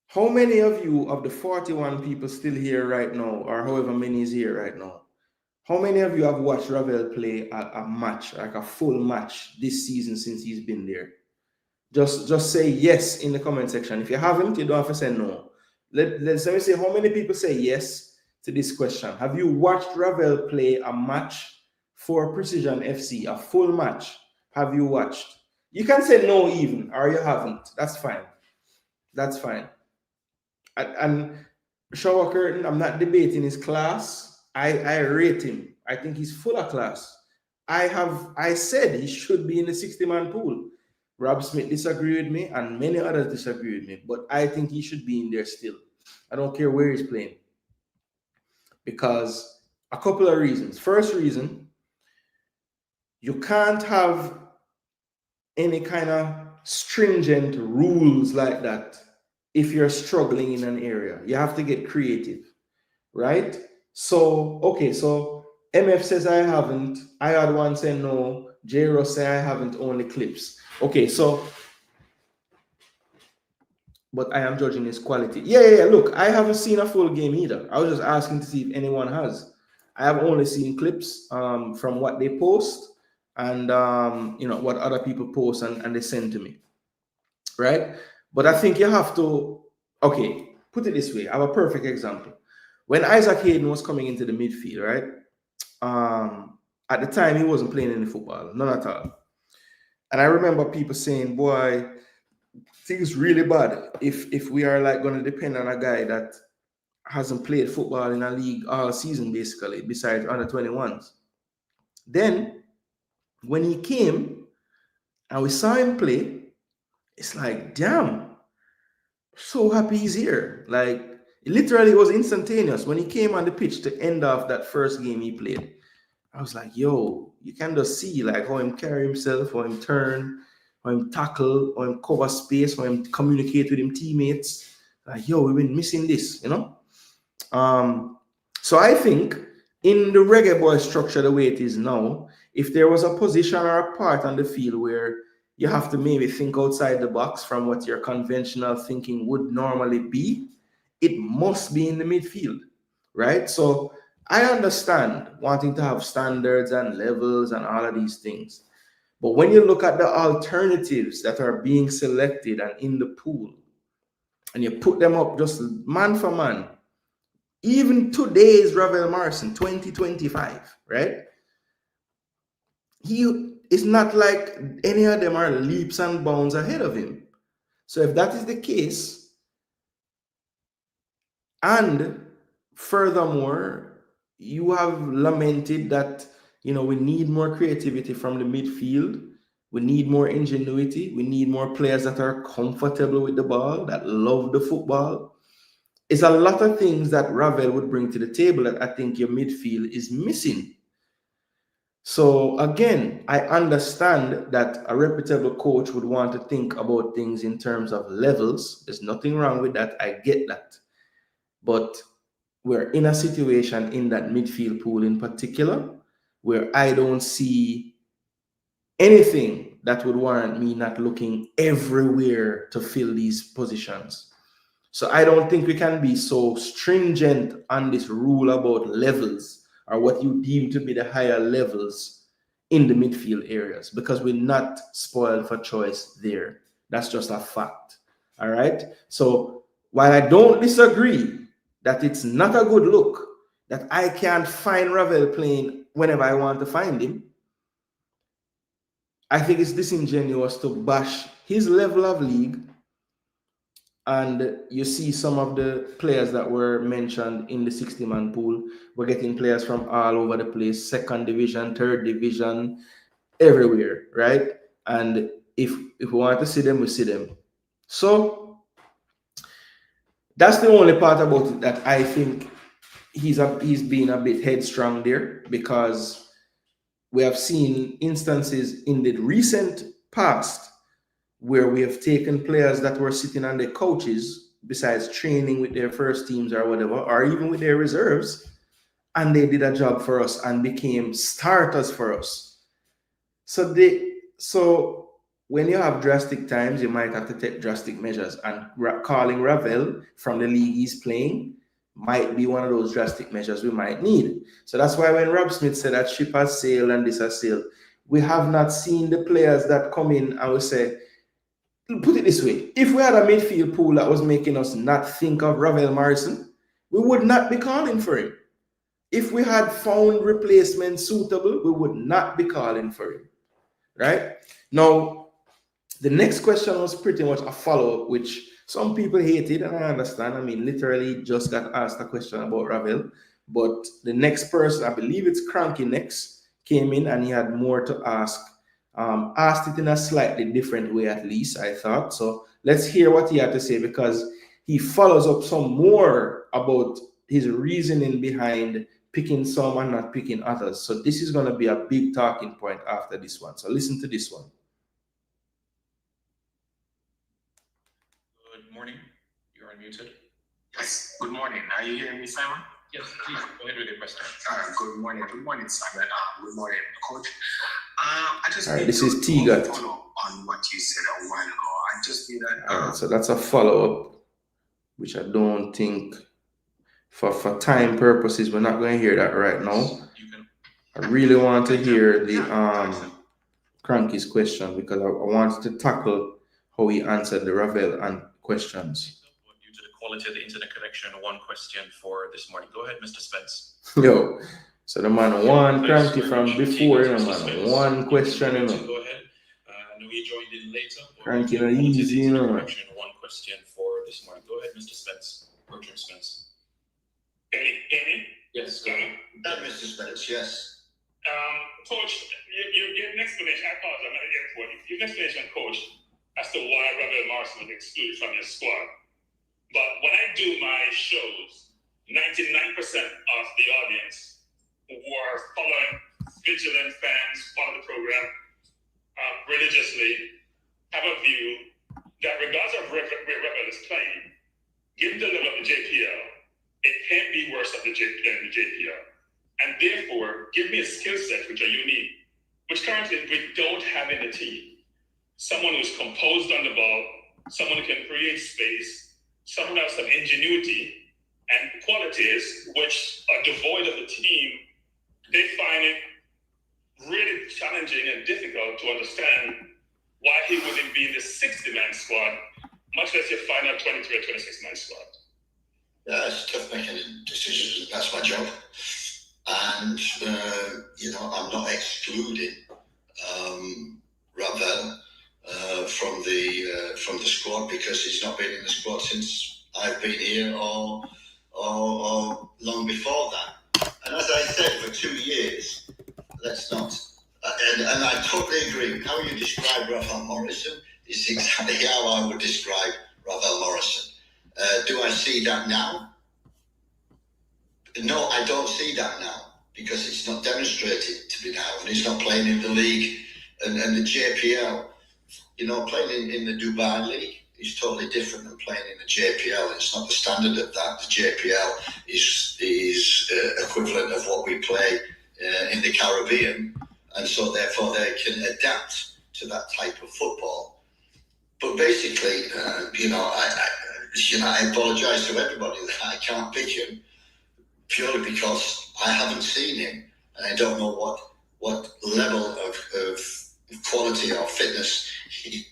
How many of you, of the 41 people still here right now, or however many is here right now, how many of you have watched Ravel play a match, like a full match this season since he's been there? Just say yes in the comment section. If you haven't, you don't have to say no. Let me see how many people say yes to this question. Have you watched Ravel play a match for Precision FC, a full match? Have you watched? You can say no even, or you haven't. That's fine. That's fine. And Shower Curtain, I'm not debating his class. I rate him. I think he's full of class. I said he should be in the 60-man pool. Rob Smith disagreed with me, and many others disagree with me. But I think he should be in there still. I don't care where he's playing. Because a couple of reasons. First reason, you can't have any kind of stringent rules like that if you're struggling in an area. You have to get creative, right? So, okay, so MF says I haven't. I had one say no. J Ross say I haven't, only clips. Okay, so, but I am judging his quality. Yeah, look, I haven't seen a full game either. I was just asking to see if anyone has. I have only seen clips from what they post and, you know, what other people post and they send to me, right? But I think you have to, okay, put it this way. I have a perfect example. When Isaac Hayden was coming into the midfield, right? At the time, he wasn't playing any football, none at all. And I remember people saying, boy, things really bad if we are like going to depend on a guy that hasn't played football in a league all season, basically, besides under 21s. Then, when he came and we saw him play, it's like, damn, so happy he's here. Like, literally, it was instantaneous. When he came on the pitch to end off that first game he played, I was like, yo, you can just see like how him carry himself, how him turn, how him tackle, how him cover space, how him communicate with him teammates. Like, yo, we've been missing this, you know? So I think in the Reggae Boyz structure, the way it is now, if there was a position or a part on the field where you have to maybe think outside the box from what your conventional thinking would normally be, it must be in the midfield, right? So I understand wanting to have standards and levels and all of these things. But when you look at the alternatives that are being selected and in the pool, and you put them up just man for man, even today's Ravel Morrison, 2025, right? He is not like any of them are leaps and bounds ahead of him. So if that is the case, and furthermore, you have lamented that, you know, we need more creativity from the midfield. We need more ingenuity. We need more players that are comfortable with the ball, that love the football. It's a lot of things that Ravel would bring to the table that I think your midfield is missing. So again, I understand that a reputable coach would want to think about things in terms of levels. There's nothing wrong with that. I get that. But we're in a situation in that midfield pool in particular where I don't see anything that would warrant me not looking everywhere to fill these positions. So I don't think we can be so stringent on this rule about levels or what you deem to be the higher levels in the midfield areas, because we're not spoiled for choice there. That's just a fact. All right. So while I don't disagree that it's not a good look that I can't find Ravel playing whenever I want to find him, I think it's disingenuous to bash his level of league. And you see some of the players that were mentioned in the 60-man pool. We're getting players from all over the place, second division, third division, everywhere, right? And if we want to see them, we see them. So that's the only part about it that I think he's being a bit headstrong there, because we have seen instances in the recent past where we have taken players that were sitting on their couches, besides training with their first teams or whatever, or even with their reserves, and they did a job for us and became starters for us. So when you have drastic times, you might have to take drastic measures, and calling Ravel from the league he's playing might be one of those drastic measures we might need. So that's why when Rob Smith said that ship has sailed and this has sailed, we have not seen the players that come in and we say, put it this way, if we had a midfield pool that was making us not think of Ravel Morrison, we would not be calling for him. If we had found replacements suitable, we would not be calling for him, right? Now, the next question was pretty much a follow-up, which some people hated, and I understand. I mean, literally just got asked a question about Ravel, but the next person, I believe it's Cranky next, came in and he had more to ask. Asked it in a slightly different way, at least, I thought. So let's hear what he had to say, because he follows up some more about his reasoning behind picking some and not picking others. So this is going to be a big talking point after this one. So listen to this one. Good morning. You're unmuted. Yes, good morning. Are you hearing me, Simon? Yes, please go ahead with your question. Good morning. Good morning, Simon. Good morning, Coach. I just All right, need this to is T-Gut. follow on what you said a while ago. I just need that. All right, so that's a follow-up, which I don't think, for time purposes, we're not going to hear that right now. I really want to hear the Cranky's question, because I wanted to tackle how he answered the Ravel and questions. Due to the quality of the internet connection, one question for this morning. Go ahead, Mr. Spence. Yo, so the man one Cranky from before, you know, man, one question, you know. Go ahead. I know he joined in later. Cranky not easy, you know, man. One question for this morning. Go ahead, Mr. Spence. Bertrand Spence. Can you hear me? Yes, go ahead. Mr. Spence, yes. Coach, you gave an explanation. I apologize, I'm at the airport. You gave an explanation, Coach, as to why Ravel Morrison was excluded from your squad. But when I do my shows, 99% of the audience who are following, vigilant fans, follow the program religiously, have a view that regardless of where Ravel is playing, given the level of the JPL, it can't be worse of the JPL. And therefore, give me a skill set which are unique, which currently we don't have in the team. Someone who's composed on the ball, someone who can create space, someone who has some ingenuity and qualities which are devoid of the team. They find it really challenging and difficult to understand why he wouldn't be in the 60-man squad, much less you find out 23 or 26-man squad. Yeah, it's tough making decisions. That's my job. And, I'm not excluding Ravel from the squad, because he's not been in the squad since I've been here or long before that. And as I said, for 2 years, let's not. And I totally agree. How you describe Ravel Morrison is exactly how I would describe Ravel Morrison. Do I see that now? No, I don't see that now, because it's not demonstrated to be now, and he's not playing in the league and the JPL. Playing in the Dubai League is totally different than playing in the JPL. It's not the standard of that. The JPL is equivalent of what we play in the Caribbean, and so therefore they can adapt to that type of football. But basically, I apologise to everybody that I can't pick him, purely because I haven't seen him and I don't know what level of quality or fitness he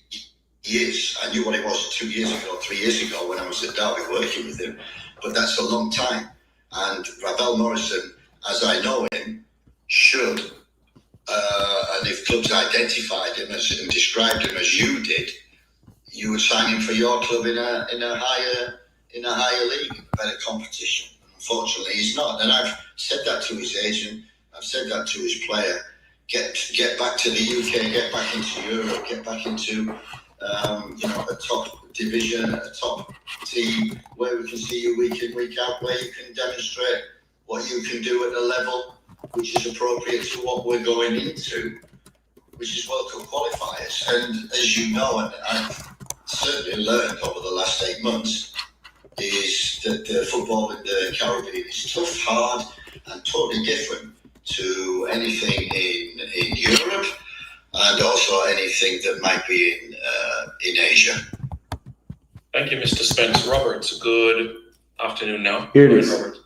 is. I knew what he was 2 years ago, 3 years ago when I was at Derby working with him, but that's a long time. And Ravel Morrison, as I know him, should, and if clubs identified him and described him as you did, you would sign him for your club in a higher league, a better competition. Unfortunately, he's not, and I've said that to his agent. I've said that to his player. Get back to the UK, get back into Europe, get back into a top division, a top team where we can see you week in, week out, where you can demonstrate what you can do at the level which is appropriate to what we're going into, which is World Cup qualifiers. And as you know, and I've certainly learned over the last 8 months, is that football in the Caribbean is tough, hard, and totally different to anything in Europe, and also anything that might be in Asia. Thank you, Mr. Spence. Robert, good afternoon now. Here it is. Robert,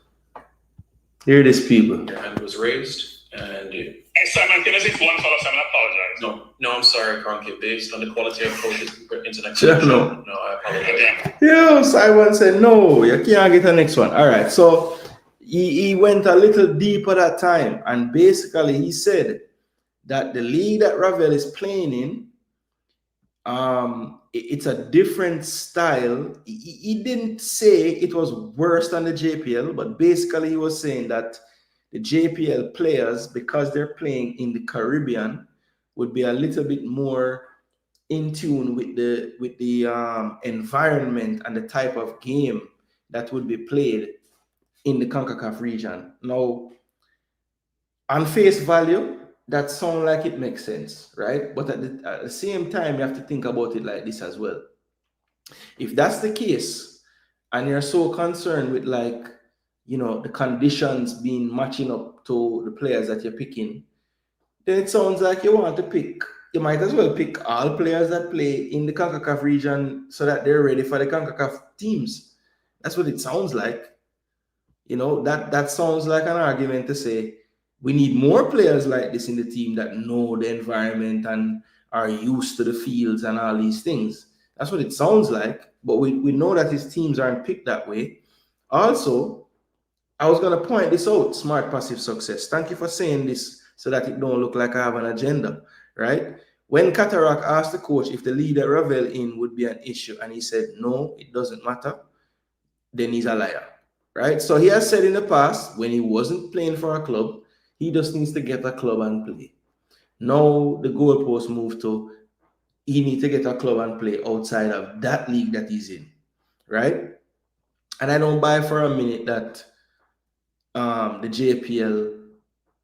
Here it is, people. your hand was raised, and Hey, Simon, can I say one follow, Simon? I apologize. no, I'm sorry, Cronky. Based on the quality of coaches into next Sure, section, no. no, I apologize. Damn. Yo, Simon said, no, you can't get the next one. All right, so he went a little deeper that time, and basically he said that the league that Ravel is playing in, it's a different style. He didn't say it was worse than the JPL, but basically he was saying that the JPL players, because they're playing in the Caribbean, would be a little bit more in tune with the environment and the type of game that would be played in the CONCACAF region. Now, on face value, that sounds like it makes sense, right? But at the same time, you have to think about it like this as well. If that's the case, and you're so concerned with, like, you know, the conditions being matching up to the players that you're picking, then it sounds like you want to pick, you might as well pick all players that play in the CONCACAF region so that they're ready for the CONCACAF teams. That's what it sounds like. You know, that sounds like an argument to say, we need more players like this in the team that know the environment and are used to the fields and all these things. That's what it sounds like. But we know that his teams aren't picked that way. Also, I was going to point this out, smart passive success. Thank you for saying this so that it don't look like I have an agenda, right? When Cataract asked the coach if the leader Ravel in would be an issue, and he said, no, it doesn't matter, then he's a liar, right? So he has said in the past, when he wasn't playing for a club, he just needs to get a club and play. Now the goalpost moved to he needs to get a club and play outside of that league that he's in, right? And I don't buy for a minute that the JPL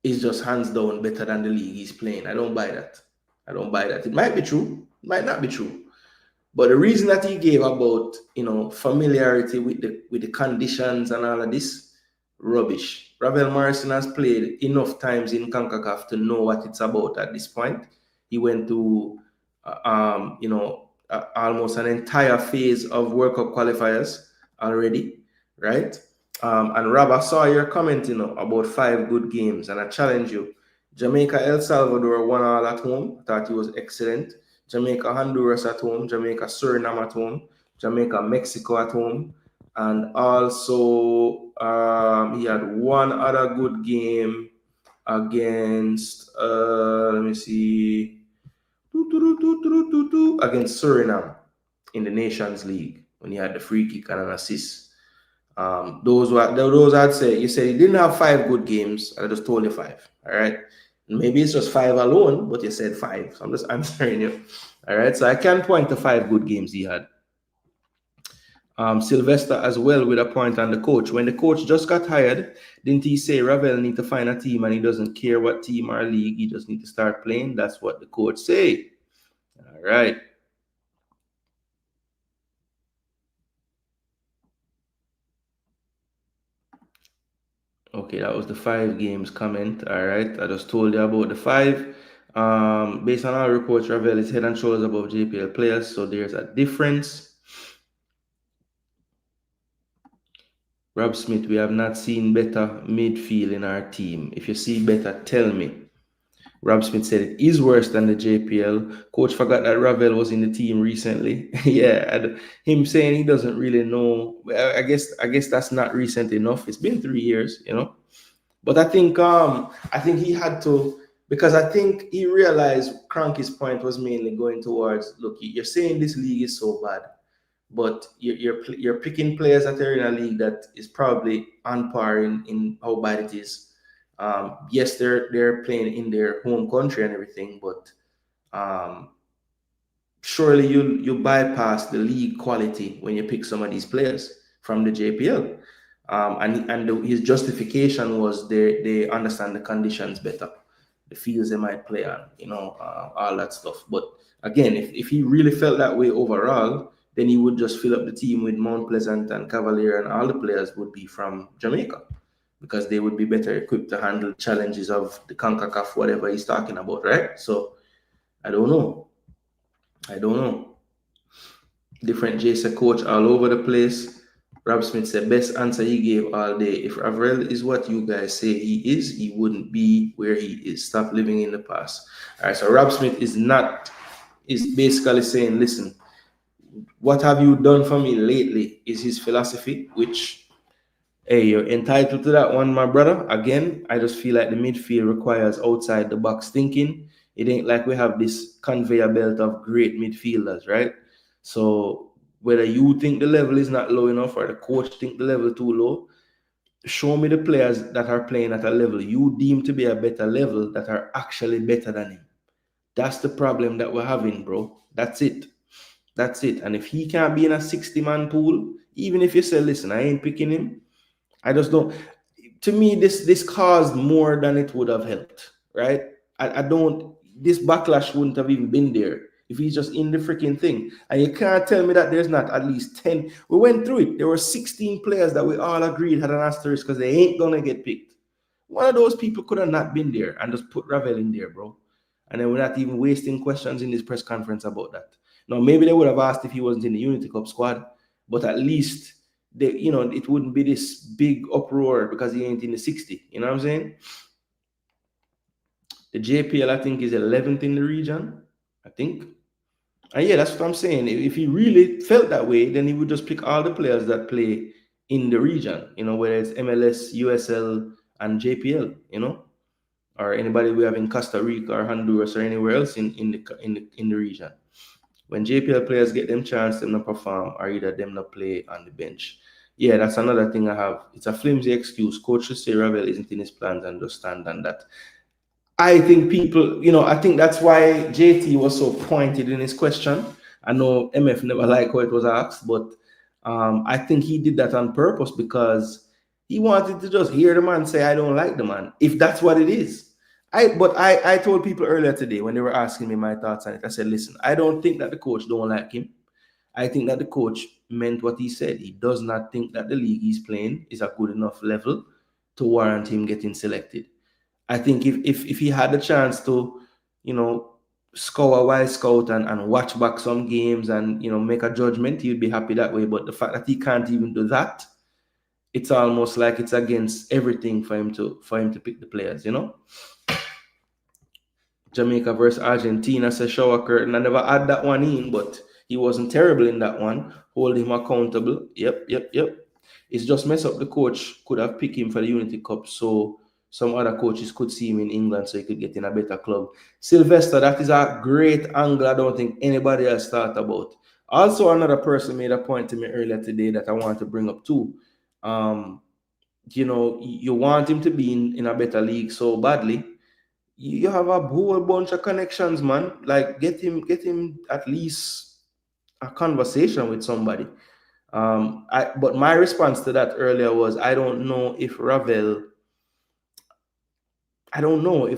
is just hands down better than the league he's playing. I don't buy that. I don't buy that. It might be true, it might not be true. But the reason that he gave about, you know, familiarity with the conditions and all of this, rubbish. Ravel Morrison has played enough times in CONCACAF to know what it's about at this point. He went to, almost an entire phase of World Cup qualifiers already, right? And Rob, I saw your comment, about 5 good games, and I challenge you. Jamaica, El Salvador 1-1 at home. I thought he was excellent. Jamaica, Honduras at home. Jamaica, Suriname at home. Jamaica, Mexico at home. And also, he had one other good game against, let me see, against Suriname in the Nations League when he had the free kick and an assist. Those I'd say, you said he didn't have 5 good games. I just told you 5. All right. Maybe it's just 5 alone, but you said 5. So I'm just answering you. All right. So I can point to 5 good games he had. Sylvester as well with a point on the coach. When the coach just got hired, didn't he say Ravel need to find a team and he doesn't care what team or league, he just need to start playing? That's what the coach say. All right. Okay, that was the 5 games comment. All right, I just told you about the 5. Based on our reports, Ravel is head and shoulders above JPL players, so there's a difference. Rob Smith, we have not seen better midfield in our team. If you see better, tell me. Rob Smith said it is worse than the JPL. Coach forgot that Ravel was in the team recently. Yeah, and him saying he doesn't really know. I guess that's not recent enough. It's been 3 years, But I think he had to, because I think he realized Cranky's point was mainly going towards, look, you're saying this league is so bad, but you're picking players that are in a league that is probably on par in how bad it is. Yes, they're playing in their home country and everything, but surely you bypass the league quality when you pick some of these players from the JPL. His justification was they understand the conditions better, the fields they might play on, all that stuff. But again, if he really felt that way overall, then he would just fill up the team with Mount Pleasant and Cavalier, and all the players would be from Jamaica because they would be better equipped to handle challenges of the CONCACAF, whatever he's talking about, right? So I don't know. Different Jason coach all over the place. Rob Smith said, best answer he gave all day. If Avril is what you guys say he is, he wouldn't be where he is. Stop living in the past. All right, so Rob Smith is basically saying, listen, what have you done for me lately is his philosophy, which, hey, you're entitled to that one, my brother. Again, I just feel like the midfield requires outside the box thinking. It ain't like we have this conveyor belt of great midfielders, right? So whether you think the level is not low enough or the coach think the level too low, show me the players that are playing at a level you deem to be a better level that are actually better than him. That's the problem that we're having, bro. That's it. And if he can't be in a 60-man pool, even if you say, listen, I ain't picking him, I just don't. To me, this caused more than it would have helped, right? This backlash wouldn't have even been there if he's just in the freaking thing. And you can't tell me that there's not at least 10. We went through it. There were 16 players that we all agreed had an asterisk because they ain't going to get picked. One of those people could have not been there and just put Ravel in there, bro. And then we're not even wasting questions in this press conference about that. Now, maybe they would have asked if he wasn't in the Unity Cup squad, but at least it wouldn't be this big uproar because he ain't in the 60. You know what I'm saying? The JPL, I think, is 11th in the region, I think. And yeah, that's what I'm saying. If he really felt that way, then he would just pick all the players that play in the region, whether it's MLS, USL, and JPL, or anybody we have in Costa Rica or Honduras or anywhere else in the region. When JPL players get them chance, them not perform, or either them not play on the bench. Yeah, that's another thing I have. It's a flimsy excuse. Coach should say Ravel isn't in his plans and just stand on that. I think people, I think that's why JT was so pointed in his question. I know MF never liked how it was asked, but I think he did that on purpose because he wanted to just hear the man say, I don't like the man, if that's what it is. I told people earlier today when they were asking me my thoughts on it, I said, listen, I don't think that the coach don't like him. I think that the coach meant what he said. He does not think that the league he's playing is a good enough level to warrant him getting selected. I think if he had the chance to, scour a wild scout and watch back some games and, make a judgment, he'd be happy that way. But the fact that he can't even do that, it's almost like it's against everything for him to pick the players, Jamaica versus Argentina, says shower curtain. I never had that one in, but he wasn't terrible in that one. Hold him accountable. Yep. It's just mess up. The coach could have picked him for the Unity Cup, so some other coaches could see him in England so he could get in a better club. Sylvester, that is a great angle I don't think anybody else thought about. Also, another person made a point to me earlier today that I want to bring up too. You want him to be in a better league so badly. You have a whole bunch of connections, man. Like get him at least a conversation with somebody. But my response to that earlier was, I don't know if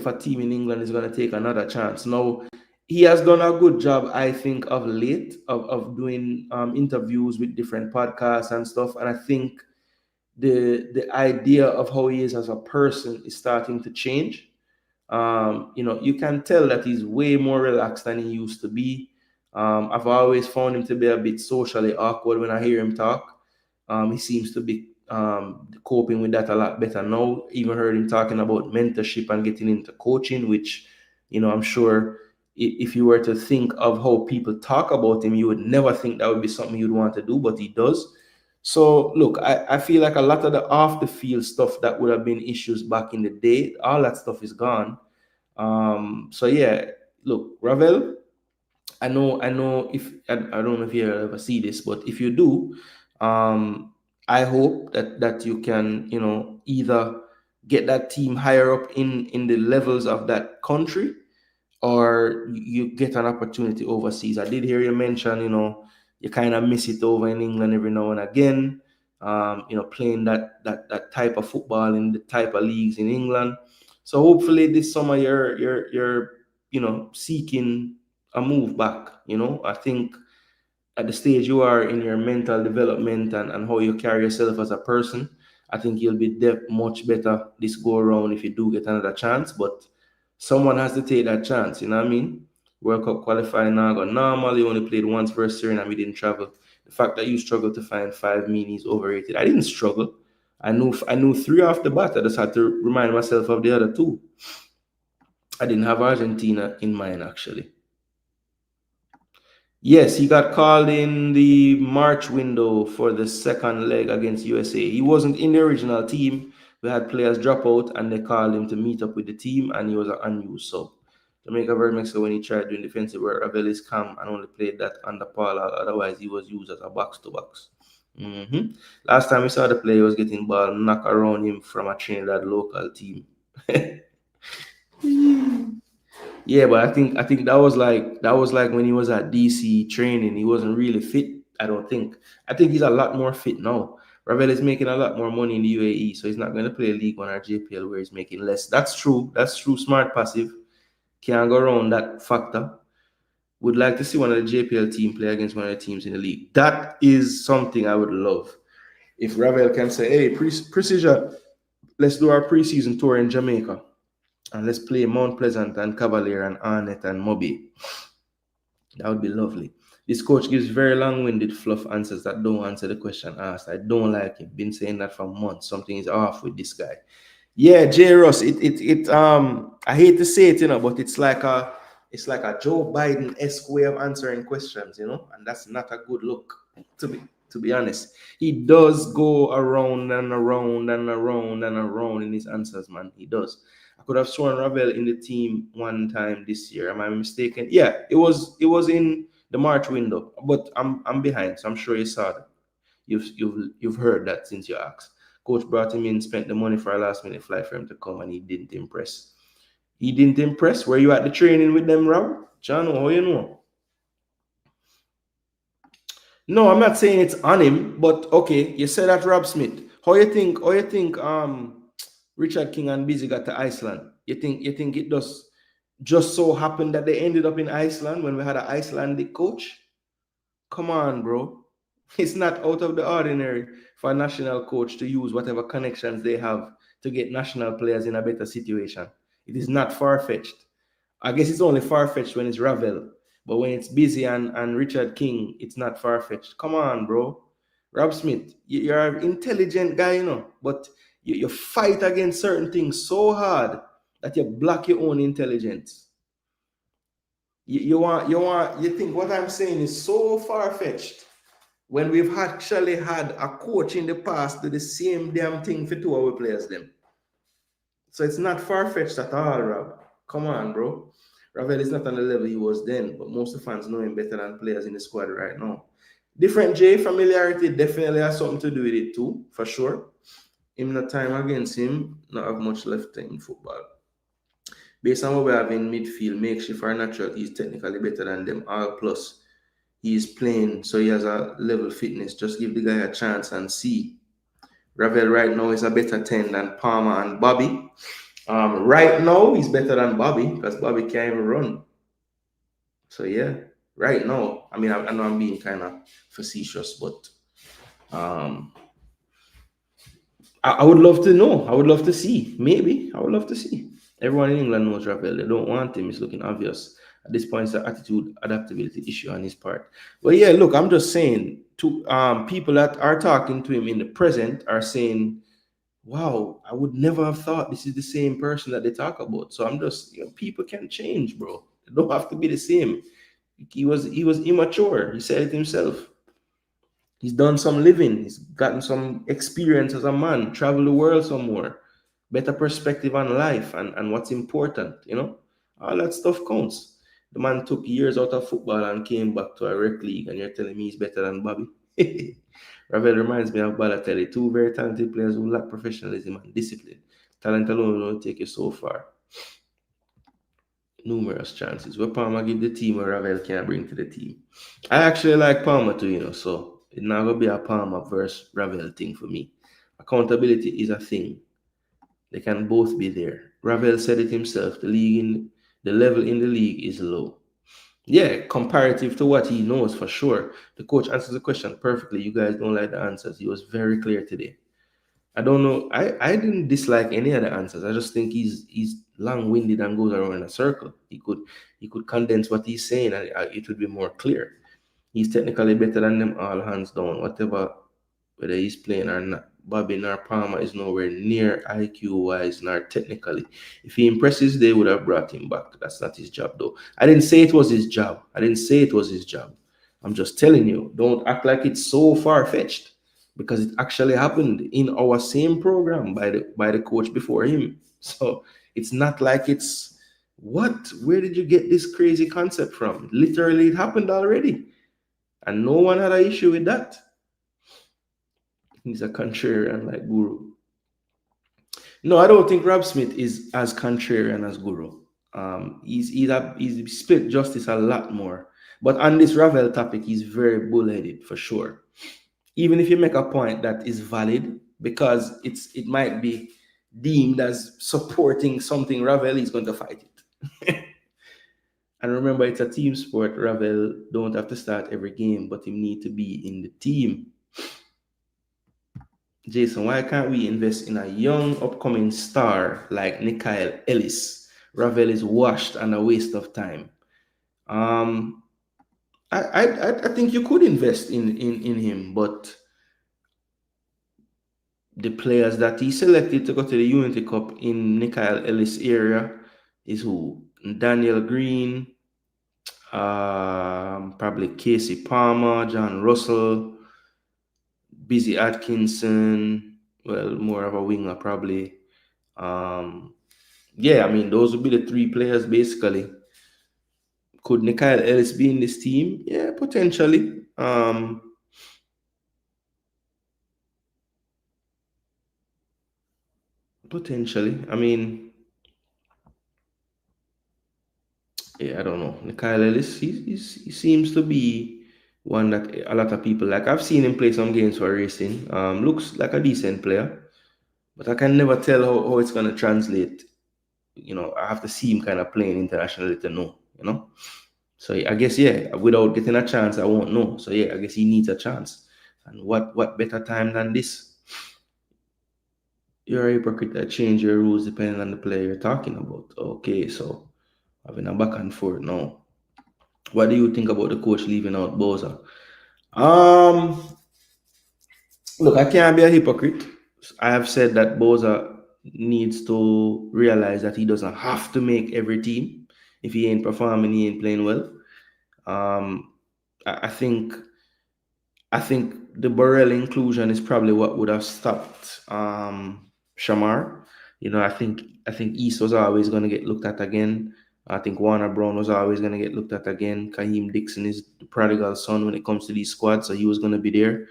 a team in England is going to take another chance. Now, he has done a good job, I think, of late of doing interviews with different podcasts and stuff. And I think the idea of how he is as a person is starting to change. You can tell that he's way more relaxed than he used to be. I've always found him to be a bit socially awkward when I hear him talk. He seems to be coping with that a lot better now. Even heard him talking about mentorship and getting into coaching, which, I'm sure if you were to think of how people talk about him, you would never think that would be something you'd want to do, but he does. So, look, I feel like a lot of the off-the-field stuff that would have been issues back in the day, all that stuff is gone. So, yeah, look, Ravel, I know if, I don't know if you ever see this, but if you do, I hope that you can, either get that team higher up in the levels of that country, or you get an opportunity overseas. I did hear you mention, you kind of miss it over in England every now and again. playing that type of football in the type of leagues in England. So hopefully this summer you're seeking a move back. I think at the stage you are in your mental development and how you carry yourself as a person, I think you'll be much better this go around if you do get another chance. But someone has to take that chance, you know what I mean? World Cup qualifying now got normal. You only played once versus Suriname, we didn't travel. The fact that you struggled to find 5 minis overrated. I didn't struggle. I knew 3 off the bat. I just had to remind myself of the other 2. I didn't have Argentina in mind actually. Yes, he got called in the March window for the second leg against USA. He wasn't in the original team. We had players drop out and they called him to meet up with the team, and he was an unused sub. Jamaica versus Mexico, when he tried doing defensive work, Ravel is calm and only played that under Paul. Otherwise, he was used as a box-to-box. Last time we saw the player, he was getting ball knocked around him from a Trinidad local team. Yeah, but I think that was like when he was at DC training. He wasn't really fit, I don't think. I think he's a lot more fit now. Ravel is making a lot more money in the UAE, so he's not going to play League One or JPL where he's making less. That's true. Smart passive. Can't go around that factor. Would like to see one of the JPL team play against one of the teams in the league. That is something I would love. If Ravel can say, hey, Precision, let's do our preseason tour in Jamaica. And let's play Mount Pleasant and Cavalier and Arnett and Moby. That would be lovely. This coach gives very long-winded fluff answers that don't answer the question asked. I don't like him. Been saying that for months. Something is off with this guy. Yeah, J. Ross. I hate to say it, but it's like a Joe Biden-esque way of answering questions, and that's not a good look. To be honest, he does go around and around and around and around in his answers, man. He does. I could have sworn Ravel in the team one time this year. Am I mistaken? Yeah, it was in the March window, but I'm behind, so I'm sure you saw that. You've heard that since you asked. Coach brought him in, spent the money for a last-minute flight for him to come, and he didn't impress. He didn't impress? Were you at the training with them, Rob? John, how you know? No, I'm not saying it's on him, but okay, you said that Rob Smith. How you think Richard King and Busy got to Iceland? You think it does just so happen that they ended up in Iceland when we had an Icelandic coach? Come on, bro. It's not out of the ordinary for a national coach to use whatever connections they have to get national players in a better situation. It is not far-fetched. I guess it's only far-fetched when it's Ravel. But when it's Busy and Richard King, it's not far-fetched. Come on, bro. Rob Smith, you're an intelligent guy, but you fight against certain things so hard that you block your own intelligence. You think what I'm saying is so far-fetched when we've actually had a coach in the past do the same damn thing for 2 of our players them. So it's not far-fetched at all, Rob. Come on, bro. Ravel is not on the level he was then, but most of the fans know him better than players in the squad right now. Different J, familiarity definitely has something to do with it too, for sure. In the time against him, not have much left in football. Based on what we have in midfield, makeshift or natural, he's technically better than them all. Plus, he's playing, so he has a level fitness. Just give the guy a chance and see. Ravel right now is a better 10 than Palmer and Bobby. Right now, he's better than Bobby because Bobby can't even run. So, yeah, right now, I know I'm being kind of facetious, but I would love to know. I would love to see. Maybe. I would love to see. Everyone in England knows Ravel. They don't want him. It's looking obvious. At this point, it's an attitude, adaptability issue on his part. Well, yeah, look, I'm just saying to people that are talking to him in the present are saying, wow, I would never have thought this is the same person that they talk about. So I'm just, people can change, bro. They don't have to be the same. He was immature. He said it himself. He's done some living. He's gotten some experience as a man, traveled the world some more, better perspective on life and what's important, all that stuff counts. The man took years out of football and came back to a rec league, and you're telling me he's better than Bobby? Ravel reminds me of Balotelli, 2 very talented players who lack professionalism and discipline. Talent alone will take you so far. Numerous chances. Where Palmer give the team or Ravel can bring to the team. I actually like Palmer too, so It's not gonna be a Palmer versus Ravel thing for me. Accountability is a thing. They can both be there. Ravel said it himself. The level in the league is low. Yeah, comparative to what he knows for sure. The coach answers the question perfectly. You guys don't like the answers. He was very clear today. I don't know. I didn't dislike any of the answers. I just think he's long-winded and goes around in a circle. He could condense what he's saying and it would be more clear. He's technically better than them all hands down. Whatever, whether he's playing or not, Bobby nor Palmer is nowhere near IQ wise nor technically. If he impresses, they would have brought him back. That's not his job though. I didn't say it was his job. I'm just telling you, don't act like it's so far-fetched because it actually happened in our same program by the coach before him. So it's not like it's where did you get this crazy concept from? Literally, it happened already. And no one had an issue with that. He's a contrarian like Guru. No, I don't think Rob Smith is as contrarian as Guru. He's split justice a lot more. But on this Ravel topic, he's very bullheaded for sure. Even if you make a point that is valid, because it might be deemed as supporting something Ravel, he's going to fight it. And remember, it's a team sport. Ravel don't have to start every game, but he need to be in the team. Jason, why can't we invest in a young upcoming star like Nikhil Ellis? Ravel is washed and a waste of time. I think you could invest in him, but the players that he selected to go to the Unity Cup in Nikhil Ellis area is who? Daniel Green, probably Casey Palmer, John Russell, Busy Atkinson, well, more of a winger probably. Yeah, I mean, those would be the three players basically. Could Nikhil Ellis be in this team? Yeah, potentially. Potentially. I mean, yeah, I don't know. Nikhil Ellis, he seems to be one that a lot of people like. I've seen him play some games for Racing. Looks like a decent player, but I can never tell how it's going to translate. You know, I have to see him kind of playing internationally to know, you know. So I guess, yeah, without getting a chance, I won't know. So yeah, I guess he needs a chance. And what better time than this? You're a hypocrite that change your rules depending on the player you're talking about. Okay, so having a back and forth now. What do you think about the coach leaving out Boza? Look, I can't be a hypocrite. I have said that Boza needs to realize that he doesn't have to make every team. If he ain't performing, he ain't playing well. I think the Burrell inclusion is probably what would have stopped Shamar. You know, I think East was always going to get looked at again. I think Warner Brown was always going to get looked at again. Kaheem Dixon is the prodigal son when it comes to these squads, so he was going to be there.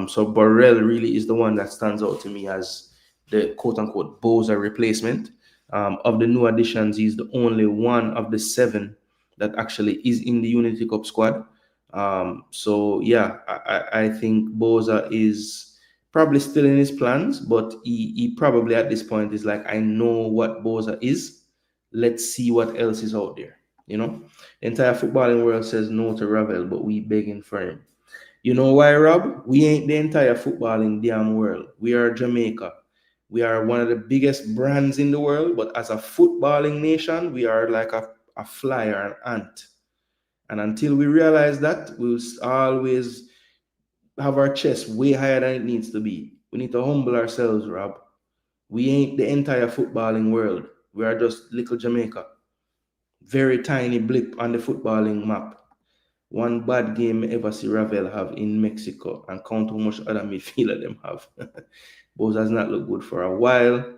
So Burrell really is the one that stands out to me as the quote-unquote Boza replacement. Of the new additions, he's the only one of the 7 that actually is in the Unity Cup squad. So yeah, I think Boza is probably still in his plans, but he probably at this point is like, I know what Boza is. Let's see what else is out there. You know, the entire footballing world says no to Ravel, but we begging for him. You know why, Rob? We ain't the entire footballing damn world. We are Jamaica. We are one of the biggest brands in the world, but as a footballing nation, we are like a fly or an ant. And until we realize that, we'll always have our chest way higher than it needs to be. We need to humble ourselves, Rob. We ain't the entire footballing world. We are just little Jamaica. Very tiny blip on the footballing map. One bad game ever see Ravel have in Mexico, and count how much other midfielder them have. Both has not looked good for a while.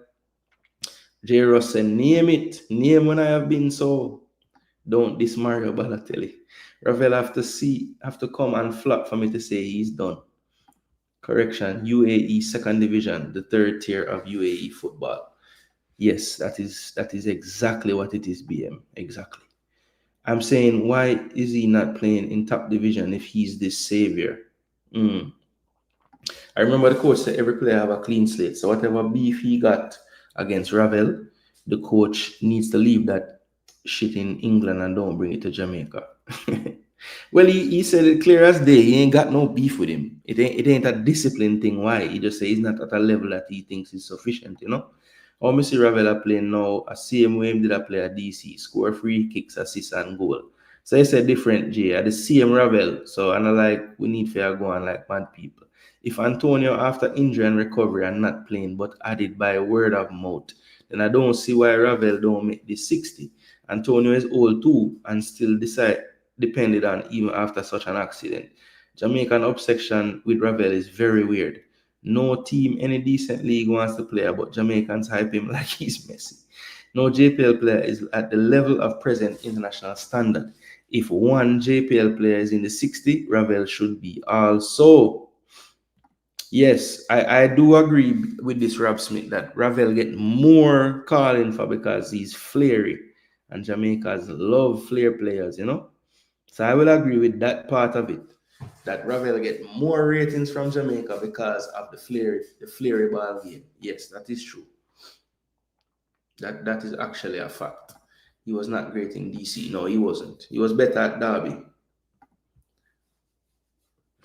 J. Ross said, name it. Name when I have been so. Don't diss Mario Balotelli. Ravel have to come and flop for me to say he's done. Correction, UAE second division, the 3rd tier of UAE football. Yes, that is exactly what it is, BM. Exactly. I'm saying, why is he not playing in top division if he's this savior? I remember the coach said every player have a clean slate. So whatever beef he got against Ravel, the coach needs to leave that shit in England and don't bring it to Jamaica. Well, he said it clear as day. He ain't got no beef with him. It ain't a discipline thing. Why? He just say he's not at a level that he thinks is sufficient, you know? How me see Ravella playing now, a same way him did I play at DC, score free kicks, assist and goal. So it's a different J, at the same Ravel. So and I like we need to go on like mad people. If Antonio after injury and recovery and not playing but added by word of mouth, then I don't see why Ravel don't make the 60. Antonio is old too and still depended on even after such an accident. Jamaican obsession with Ravel is very weird. No team, any decent league wants to play, but Jamaicans hype him like he's Messi. No JPL player is at the level of present international standard. If one JPL player is in the 60, Ravel should be also. Yes, I do agree with this Rob Smith that Ravel get more calling for because he's flary. And Jamaicans love flair players, you know? So I will agree with that part of it. That Ravel get more ratings from Jamaica because of the flary ball game. Yes, that is true. That is actually a fact. He was not great in DC. No, he wasn't. He was better at Derby.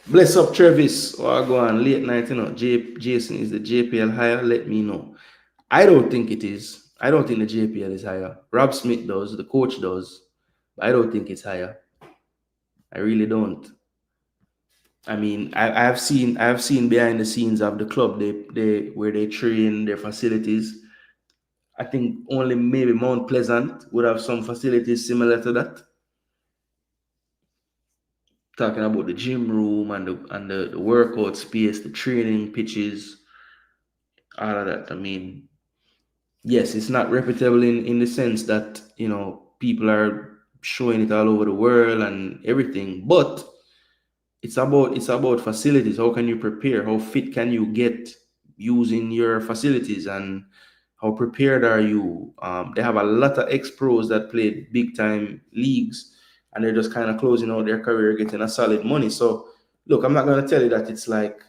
Bless up Travis. Or go on late night, you know. Jason, is the JPL higher? Let me know. I don't think it is. I don't think the JPL is higher. Rob Smith does, the coach does. But I don't think it's higher. I really don't. I mean, I've seen behind the scenes of the club they where they train their facilities. I think only maybe Mount Pleasant would have some facilities similar to that. Talking about the gym room and the workout space, the training pitches, all of that. I mean, yes, it's not reputable in the sense that, you know, people are showing it all over the world and everything, but it's about facilities. How can you prepare? How fit can you get using your facilities, and how prepared are you? They have a lot of ex-pros that played big time leagues, and they're just kind of closing out their career, getting a solid money. So, look, I'm not going to tell you that it's like,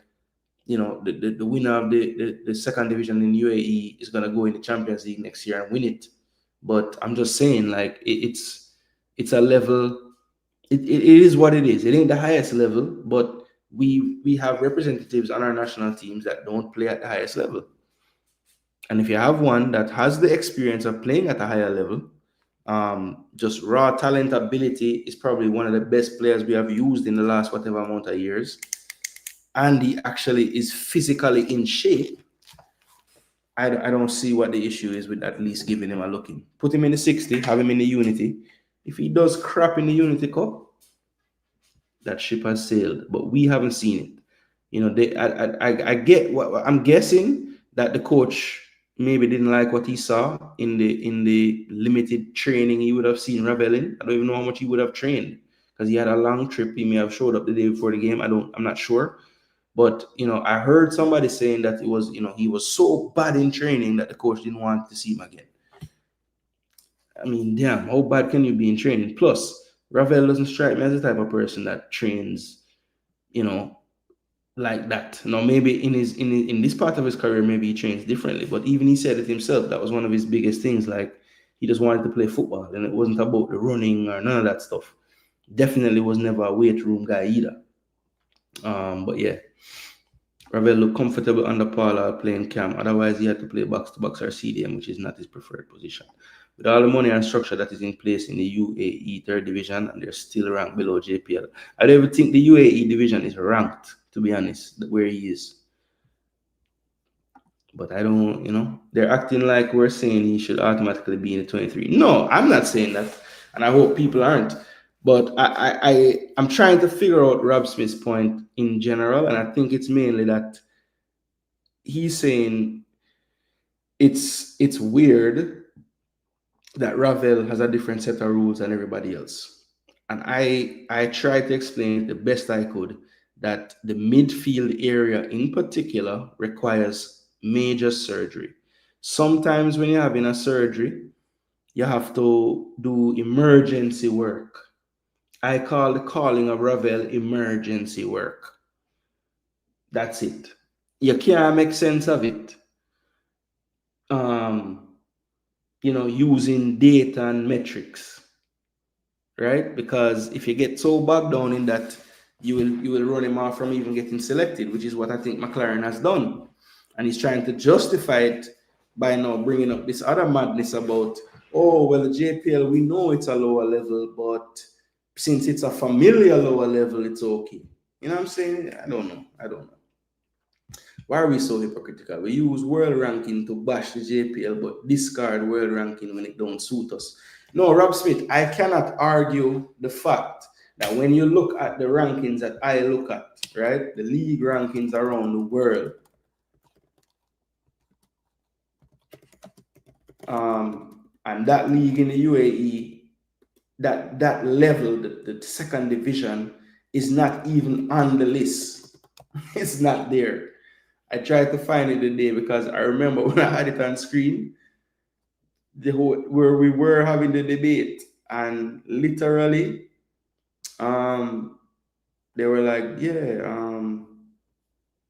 you know, the winner of the second division in UAE is going to go in the Champions League next year and win it. But I'm just saying, like, it's a level. It is what it is. It ain't the highest level, but we have representatives on our national teams that don't play at the highest level. And if you have one that has the experience of playing at a higher level, just raw talent ability, is probably one of the best players we have used in the last whatever amount of years, and he actually is physically in shape, I don't see what the issue is with at least giving him a look in. Put him in the 60, have him in the Unity. If he does crap in the Unity Cup, that ship has sailed, but we haven't seen it. You know, I get what I'm guessing, that the coach maybe didn't like what he saw in the limited training he would have seen Ravel in. I don't even know how much he would have trained, because he had a long trip. He may have showed up the day before the game. I'm not sure. But, you know, I heard somebody saying that it was, you know, he was so bad in training that the coach didn't want to see him again. I mean, damn, how bad can you be in training? Plus, Ravel doesn't strike me as the type of person that trains, you know, like that. Now, maybe in this part of his career, maybe he trains differently. But even he said it himself. That was one of his biggest things. Like, he just wanted to play football, and it wasn't about the running or none of that stuff. Definitely was never a weight room guy either. But yeah, Ravel looked comfortable under Paula playing cam. Otherwise, he had to play box to box or CDM, which is not his preferred position. With all the money and structure that is in place in the UAE third division, and they're still ranked below JPL. I don't even think the UAE division is ranked, to be honest, where he is. But I don't, you know, they're acting like we're saying he should automatically be in the 23. No, I'm not saying that, and I hope people aren't. But I'm trying to figure out Rob Smith's point in general, and I think it's mainly that he's saying it's weird that Ravel has a different set of rules than everybody else. And I tried to explain the best I could that the midfield area in particular requires major surgery. Sometimes when you're having a surgery, you have to do emergency work. I call the calling of Ravel emergency work. That's it. You can't make sense of it. Using data and metrics, right? Because if you get so bogged down in that, you will run him off from even getting selected, which is what I think McClaren has done. And he's trying to justify it by now bringing up this other madness about, oh, well, the JPL, we know it's a lower level, but since it's a familiar lower level, it's okay. You know what I'm saying? I don't know. Why are we so hypocritical? We use world ranking to bash the JPL, but discard world ranking when it don't suit us. No, Rob Smith, I cannot argue the fact that when you look at the rankings that I look at, right, the league rankings around the world, and that league in the UAE, that level, the second division, is not even on the list. It's not there. I tried to find it today because I remember when I had it on screen, where we were having the debate, and literally, they were like, yeah,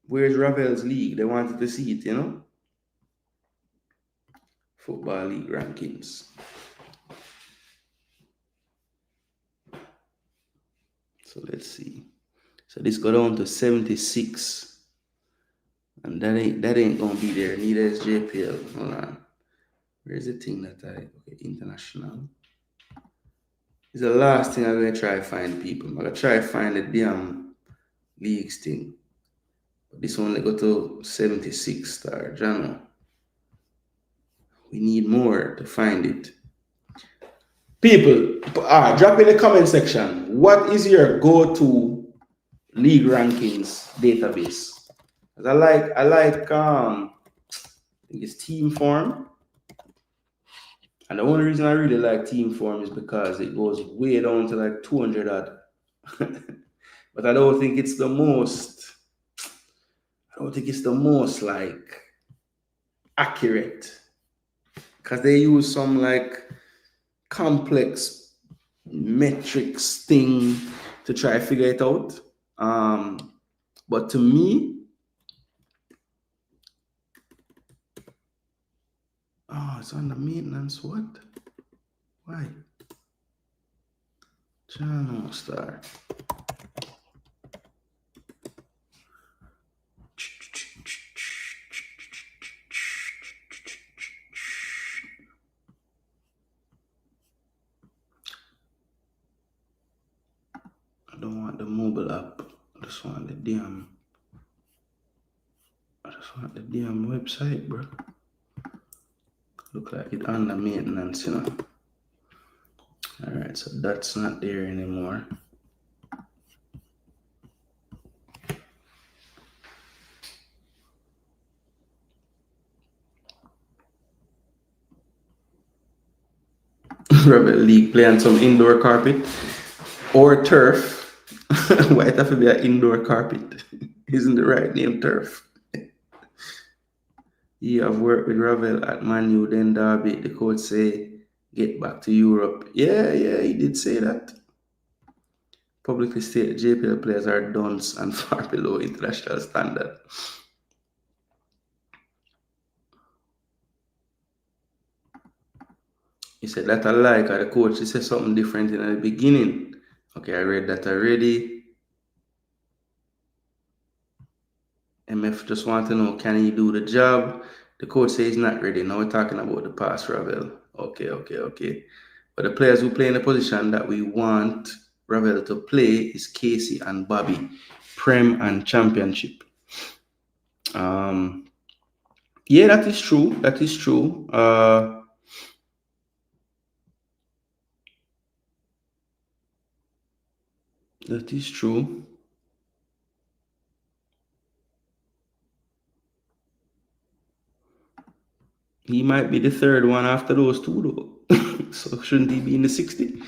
where's Ravel's league? They wanted to see it, Football league rankings. So let's see. So this go down to 76. And that ain't gonna be there. Neither is JPL. Hold on. Where's the thing that okay, international? It's the last thing I'm gonna try to find, people. I'm gonna try to find the damn leagues thing. But this one go to 76 star. Jano. We need more to find it. People, drop in the comment section. What is your go-to league rankings database? I like I think it's Team Form. And the only reason I really like Team Form is because it goes way down to like 200 odd. But I don't think it's the most like accurate, because they use some like complex metrics thing to try to figure it out. But to me, it's under maintenance. What? Why? Channel star. I don't want the mobile app. I just want the damn website, bro. Look like it under maintenance, Alright, so that's not there anymore. Rebel League play on some indoor carpet or turf. Why it have to be an indoor carpet? Isn't the right name turf? You have worked with Ravel at Man U, then Derby. The coach say, get back to Europe. Yeah, he did say that. Publicly state JPL players are dunce and far below international standard. He said that I like, the coach, he said something different in the beginning. Okay, I read that already. MF just want to know, can he do the job? The coach says he's not ready. Now we're talking about the past, Ravel. Okay. But the players who play in the position that we want Ravel to play is Casey and Bobby, Prem and Championship. Yeah, that is true. That is true. That is true. He might be the third one after those two, though. So shouldn't he be in the 60?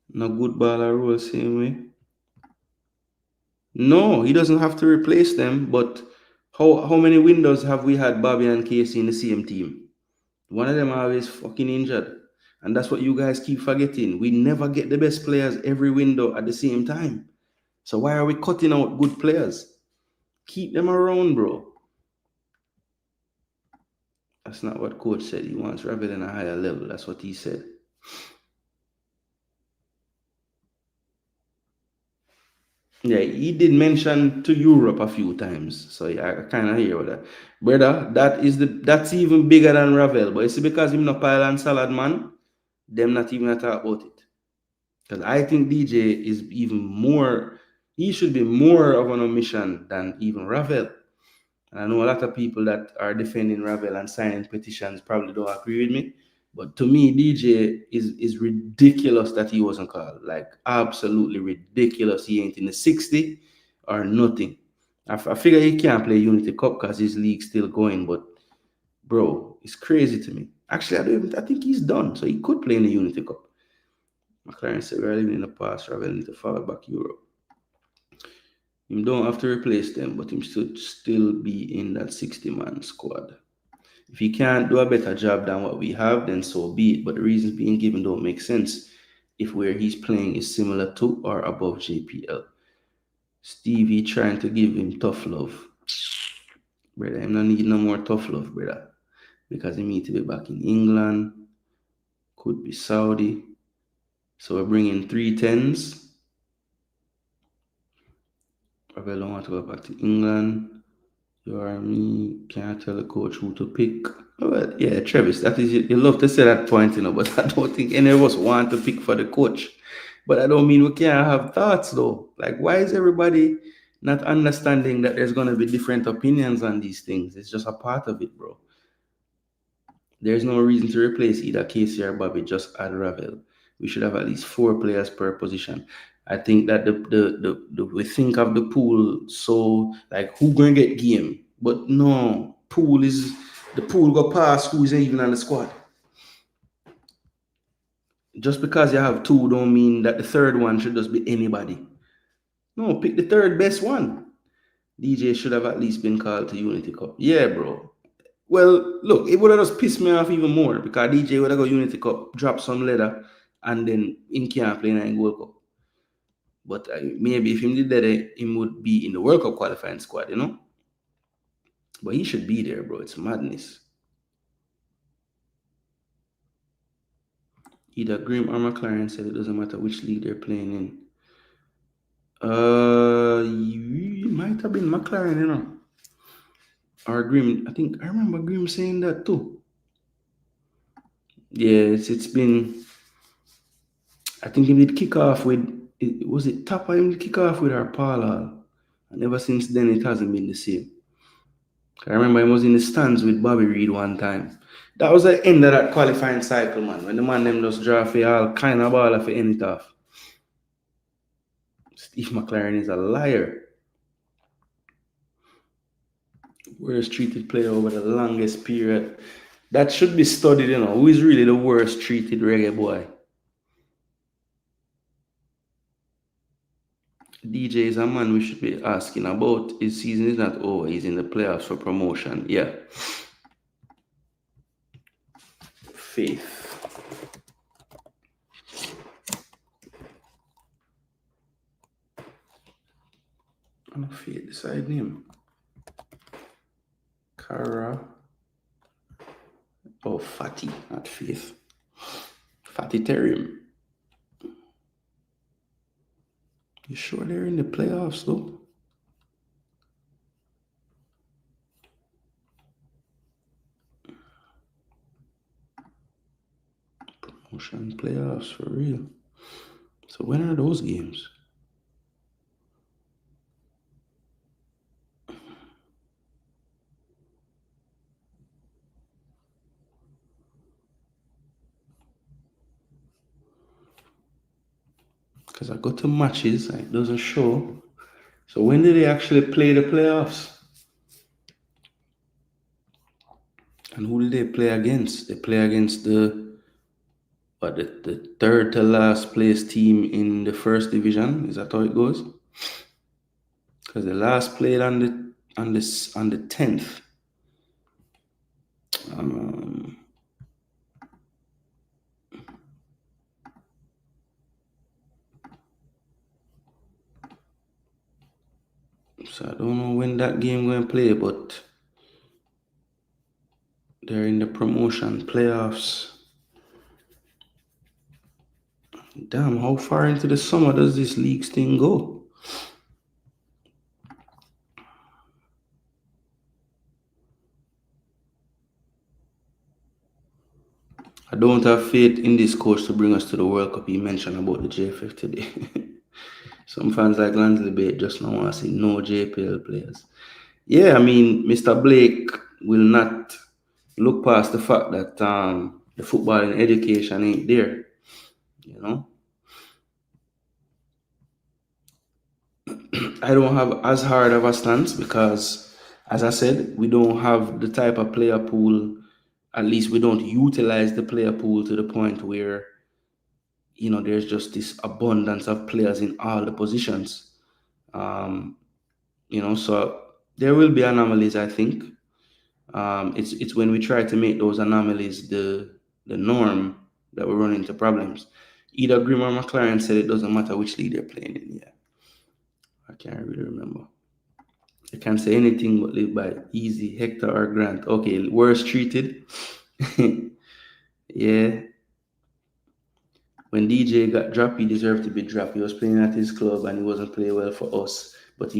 No good baller role, same way. No, he doesn't have to replace them. But how many windows have we had Bobby and Casey in the same team? One of them always fucking injured. And that's what you guys keep forgetting. We never get the best players every window at the same time. So why are we cutting out good players? Keep them around, bro. That's not what coach said. He wants Ravel in a higher level. That's what he said. Yeah, he did mention to Europe a few times. So yeah, I kind of hear with that. Brother, that's even bigger than Ravel. But it's because him not pile and salad, man. Them not even talk about it. Because I think DJ is even more, he should be more of an omission than even Ravel. And I know a lot of people that are defending Ravel and signing petitions probably don't agree with me. But to me, DJ is ridiculous that he wasn't called. Like, absolutely ridiculous. He ain't in the 60 or nothing. I figure he can't play Unity Cup because his league's still going. But, bro, it's crazy to me. Actually, I think he's done. So he could play in the Unity Cup. McClaren said, we're living in the past. Ravel need to fall back Europe. Him don't have to replace them, but him should still be in that 60-man squad. If he can't do a better job than what we have, then so be it. But the reasons being given don't make sense if where he's playing is similar to or above JPL. Stevie trying to give him tough love. Brother, I'm not need no more tough love, brother. Because he need to be back in England. Could be Saudi. So we're bringing 3 10s. Probably don't want to go back to England. You or me can't tell the coach who to pick. Well, yeah, Travis, that is you love to say that point, but I don't think any of us want to pick for the coach. But I don't mean we can't have thoughts though. Like, why is everybody not understanding that there's gonna be different opinions on these things? It's just a part of it, bro. There's no reason to replace either Casey or Bobby, just add Ravel. We should have at least 4 players per position. I think that the we think of the pool so like who gonna get game, but no, the pool go past who isn't even on the squad. Just because you have 2 don't mean that the third one should just be anybody. No, pick the third best one. DJ should have at least been called to Unity Cup. Yeah, bro. Well, look, it would have just pissed me off even more because DJ would have got Unity Cup, drop some leather, and then in camp playing in World Cup. But maybe if he did that, he would be in the World Cup qualifying squad. But he should be there, bro. It's madness. Either Grimm or McClaren said it doesn't matter which league they're playing in. You might have been McClaren, or Grimm. I remember Grimm saying that too. Yes, it's been. I think he did kick off with. Was it Tapa him kick off with our Paula? And ever since then, it hasn't been the same. I remember he was in the stands with Bobby Reed one time. That was the end of that qualifying cycle, man. When the man them just draw for all kind of ball for end it off. Steve McClaren is a liar. Worst treated player over the longest period. That should be studied, Who is really the worst treated reggae boy? DJ is a man we should be asking about. His season is not over. He's in the playoffs for promotion. Yeah. Faith. I'm not Faith beside him. Cara. Oh, Fatty, not Faith. Fatty Terrium. You sure they're in the playoffs though? Promotion playoffs for real. So when are those games? Because I go to matches and it doesn't show. So when did they actually play the playoffs? And who did they play against? They play against the third to last place team in the first division. Is that how it goes? Because the last played on the 10th. So I don't know when that game going to play, but they're in the promotion playoffs. Damn, how far into the summer does this leagues thing go? I don't have faith in this coach to bring us to the World Cup. He mentioned about the JFF today. Some fans like Lansley Bate just now want to see no JPL players. Yeah, I mean, Mr. Blake will not look past the fact that the football and education ain't there. You know? I don't have as hard of a stance because, as I said, we don't have the type of player pool. At least we don't utilize the player pool to the point where, you know, there's just this abundance of players in all the positions. You know, so there will be anomalies, I think. It's when we try to make those anomalies the norm that we run into problems. Either Grimm or McClaren said it doesn't matter which league they're playing in. Yeah, I can't really remember. I can't say anything but live by easy, Hector or Grant. Okay, worst treated. Yeah. When DJ got dropped, he deserved to be dropped. He was playing at his club and he wasn't playing well for us. But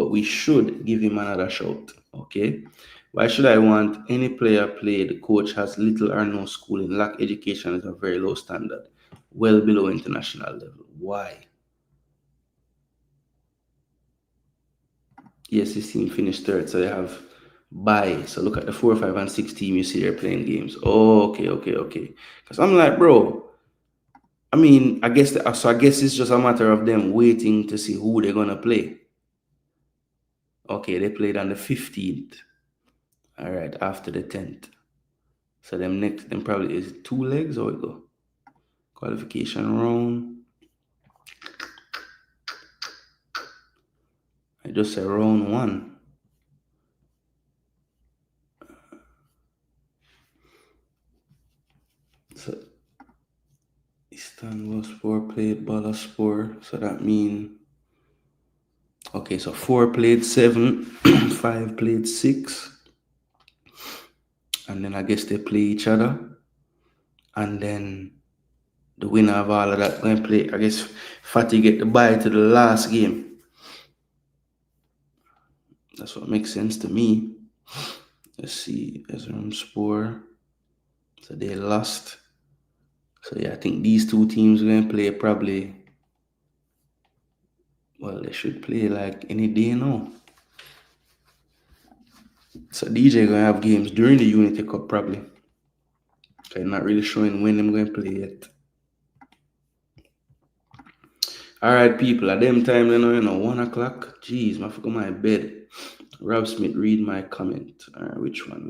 we should give him another shot. Okay. Why should I want any player play? The coach has little or no schooling, lack education is a very low standard, well below international level. Why? Yes, this team finished third, so they have bye. So look at the 4, 5, and 6 team. You see they're playing games. Oh, okay. Because I'm like, bro. I mean, I guess it's just a matter of them waiting to see who they're gonna play. Okay, they played on the 15th. All right, after the 10th. So them probably is 2 legs or it go qualification round. I just say round 1. So Istanbul Sport played Balaspor. So that means, okay, so 4 played 7, 5 played 6. And then I guess they play each other. And then the winner of all of that going to play, I guess Fatty get the bye to the last game. That's what makes sense to me. Let's see, Ezram Spor. So they lost. So yeah, I think these 2 teams are going to play probably, well, they should play like any day now. So DJ going to have games during the Unity Cup probably. I'm not really showing when I'm going to play yet. All right, people, at them time, you know, 1 o'clock. Jeez, I forgot my bed. Rob Smith, read my comment. All right, which one?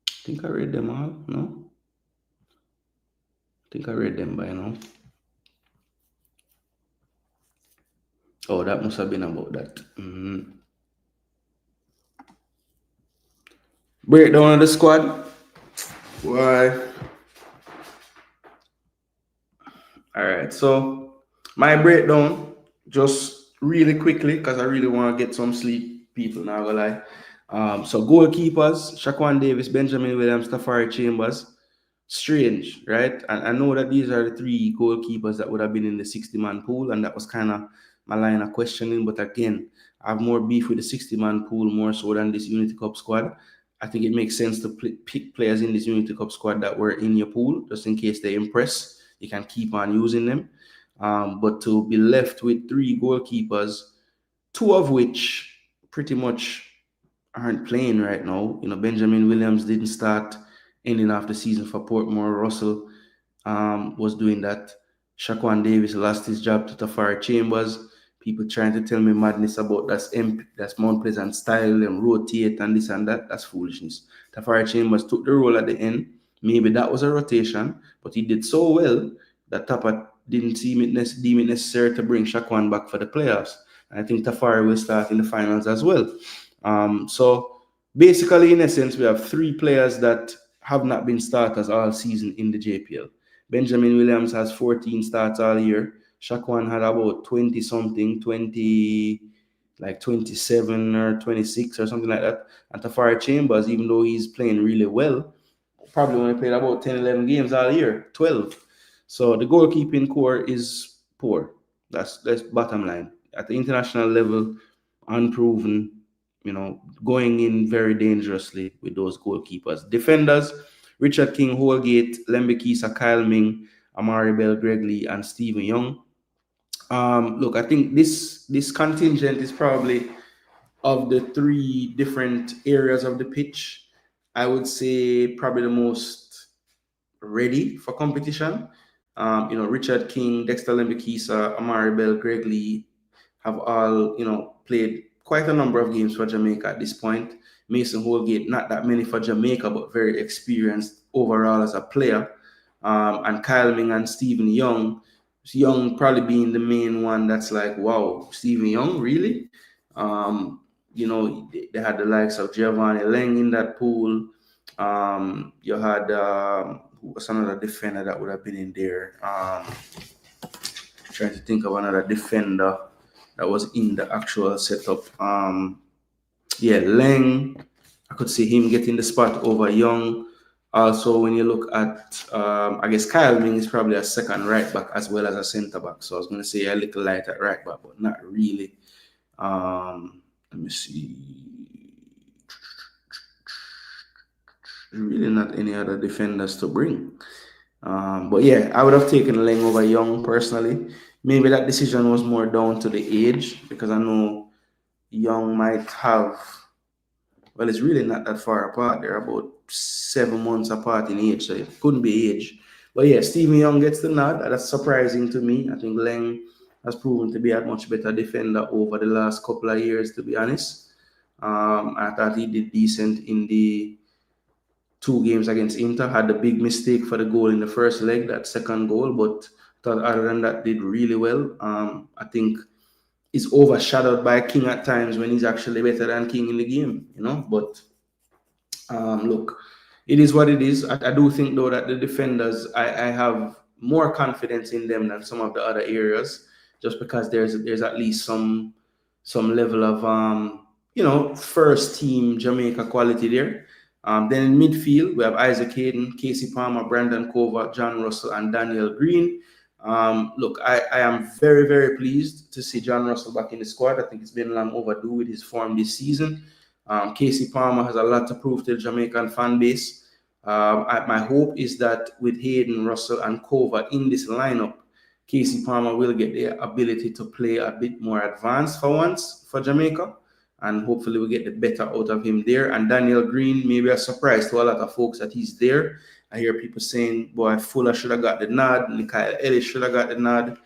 I think I read them all, no? I think I read them by now. Oh, that must have been about that. Breakdown of the squad. Why? All right, so my breakdown, just really quickly, because I really want to get some sleep, people, not gonna lie. So goalkeepers, Shaquan Davis, Benjamin Williams, Tafari Chambers. Strange, right? And I know that these are the 3 goalkeepers that would have been in the 60-man pool, and that was kind of my line of questioning. But again, I have more beef with the 60-man pool more so than this Unity Cup squad. I think it makes sense to pick players in this Unity Cup squad that were in your pool, just in case they impress. You can keep on using them. But to be left with 3 goalkeepers, 2 of which pretty much aren't playing right now. You know, Benjamin Williams didn't start ending off the season for Portmore. Russell was doing that. Shaquan Davis lost his job to Tafari Chambers. People trying to tell me madness about that's Mount Pleasant style and rotate and this and that. That's foolishness. Tafari Chambers took the role at the end. Maybe that was a rotation, but he did so well that Tapa didn't deem it necessary to bring Shaquan back for the playoffs. And I think Tafari will start in the finals as well. So basically, in essence, we have 3 players that have not been starters all season in the JPL. Benjamin Williams has 14 starts all year. Shaquan had about 20 something, 27 or 26 or something like that. And Tafari Chambers, even though he's playing really well, probably only played about 10, 11 games all year, 12. So the goalkeeping core is poor. That's bottom line. At the international level, unproven, going in very dangerously with those goalkeepers. Defenders, Richard King, Holgate, Lembekisa, Kyle Ming, Amari Bell, Greg Lee, and Stephen Young. Look, I think this contingent is probably, of the three different areas of the pitch, I would say probably the most ready for competition. Richard King, Dexter Lembekisa, Amari Bell, Greg Lee have all, played quite a number of games for Jamaica at this point. Mason Holgate, not that many for Jamaica, but very experienced overall as a player. And Kyle Ming and Stephen Young. Young probably being the main one that's like, wow, Stephen Young, really? They had the likes of Giovanni Leng in that pool. You had who was another defender that would have been in there. Trying to think of another defender that was in the actual setup. Leng. I could see him getting the spot over Young. Also, when you look at, I guess Kyle Ming is probably a second right back as well as a centre back. So I was going to say a little light at right back, but not really. Let me see. Really not any other defenders to bring. But yeah, I would have taken Leng over Young personally. Maybe that decision was more down to the age, because I know Young might have, well, it's really not that far apart. They're about 7 months apart in age, so it couldn't be age. But yeah, Stephen Young gets the nod. That's surprising to me. I think Leng has proven to be a much better defender over the last couple of years, to be honest. I thought he did decent in the 2 games against Inter. Had the big mistake for the goal in the first leg, that second goal, but thought other than that did really well. I think is overshadowed by King at times when he's actually better than King in the game, But look, it is what it is. I do think though that the defenders, I have more confidence in them than some of the other areas, just because there's at least some level of first team Jamaica quality there. Then in midfield, we have Isaac Hayden, Casey Palmer, Brandon Cova, John Russell, and Daniel Green. Look, I am very, very pleased to see John Russell back in the squad. I think it's been long overdue with his form this season. Casey Palmer has a lot to prove to the Jamaican fan base. My hope is that with Hayden, Russell, and Cova in this lineup, Casey Palmer will get the ability to play a bit more advanced for once for Jamaica. And hopefully we'll get the better out of him there. And Daniel Green, maybe a surprise to a lot of folks that he's there. I hear people saying, boy, Fuller should have got the nod. Nikhil Ellis should have got the nod.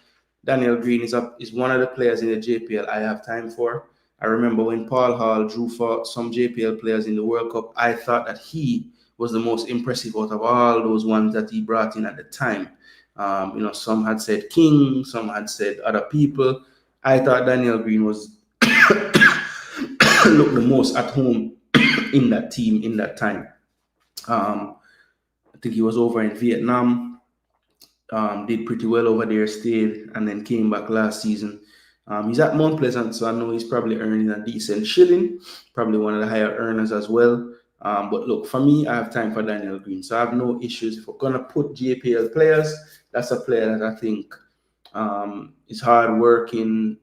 Daniel Green is one of the players in the JPL I have time for. I remember when Paul Hall drew for some JPL players in the World Cup, I thought that he was the most impressive out of all those ones that he brought in at the time. Some had said King, some had said other people. I thought Daniel Green was looked the most at home in that team in that time. I think he was over in Vietnam, did pretty well over there, stayed, and then came back last season. He's at Mount Pleasant, so I know he's probably earning a decent shilling, probably one of the higher earners as well. But look, for me, I have time for Daniel Green, so I have no issues. If we're going to put JPL players, that's a player that I think is hard working.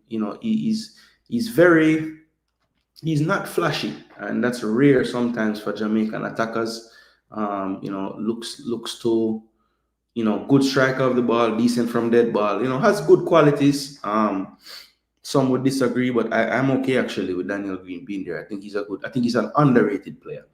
He's not flashy, and that's rare sometimes for Jamaican attackers. Looks to, good striker of the ball, decent from dead ball, has good qualities. Some would disagree, but I'm okay actually with Daniel Green being there. I think he's an underrated player.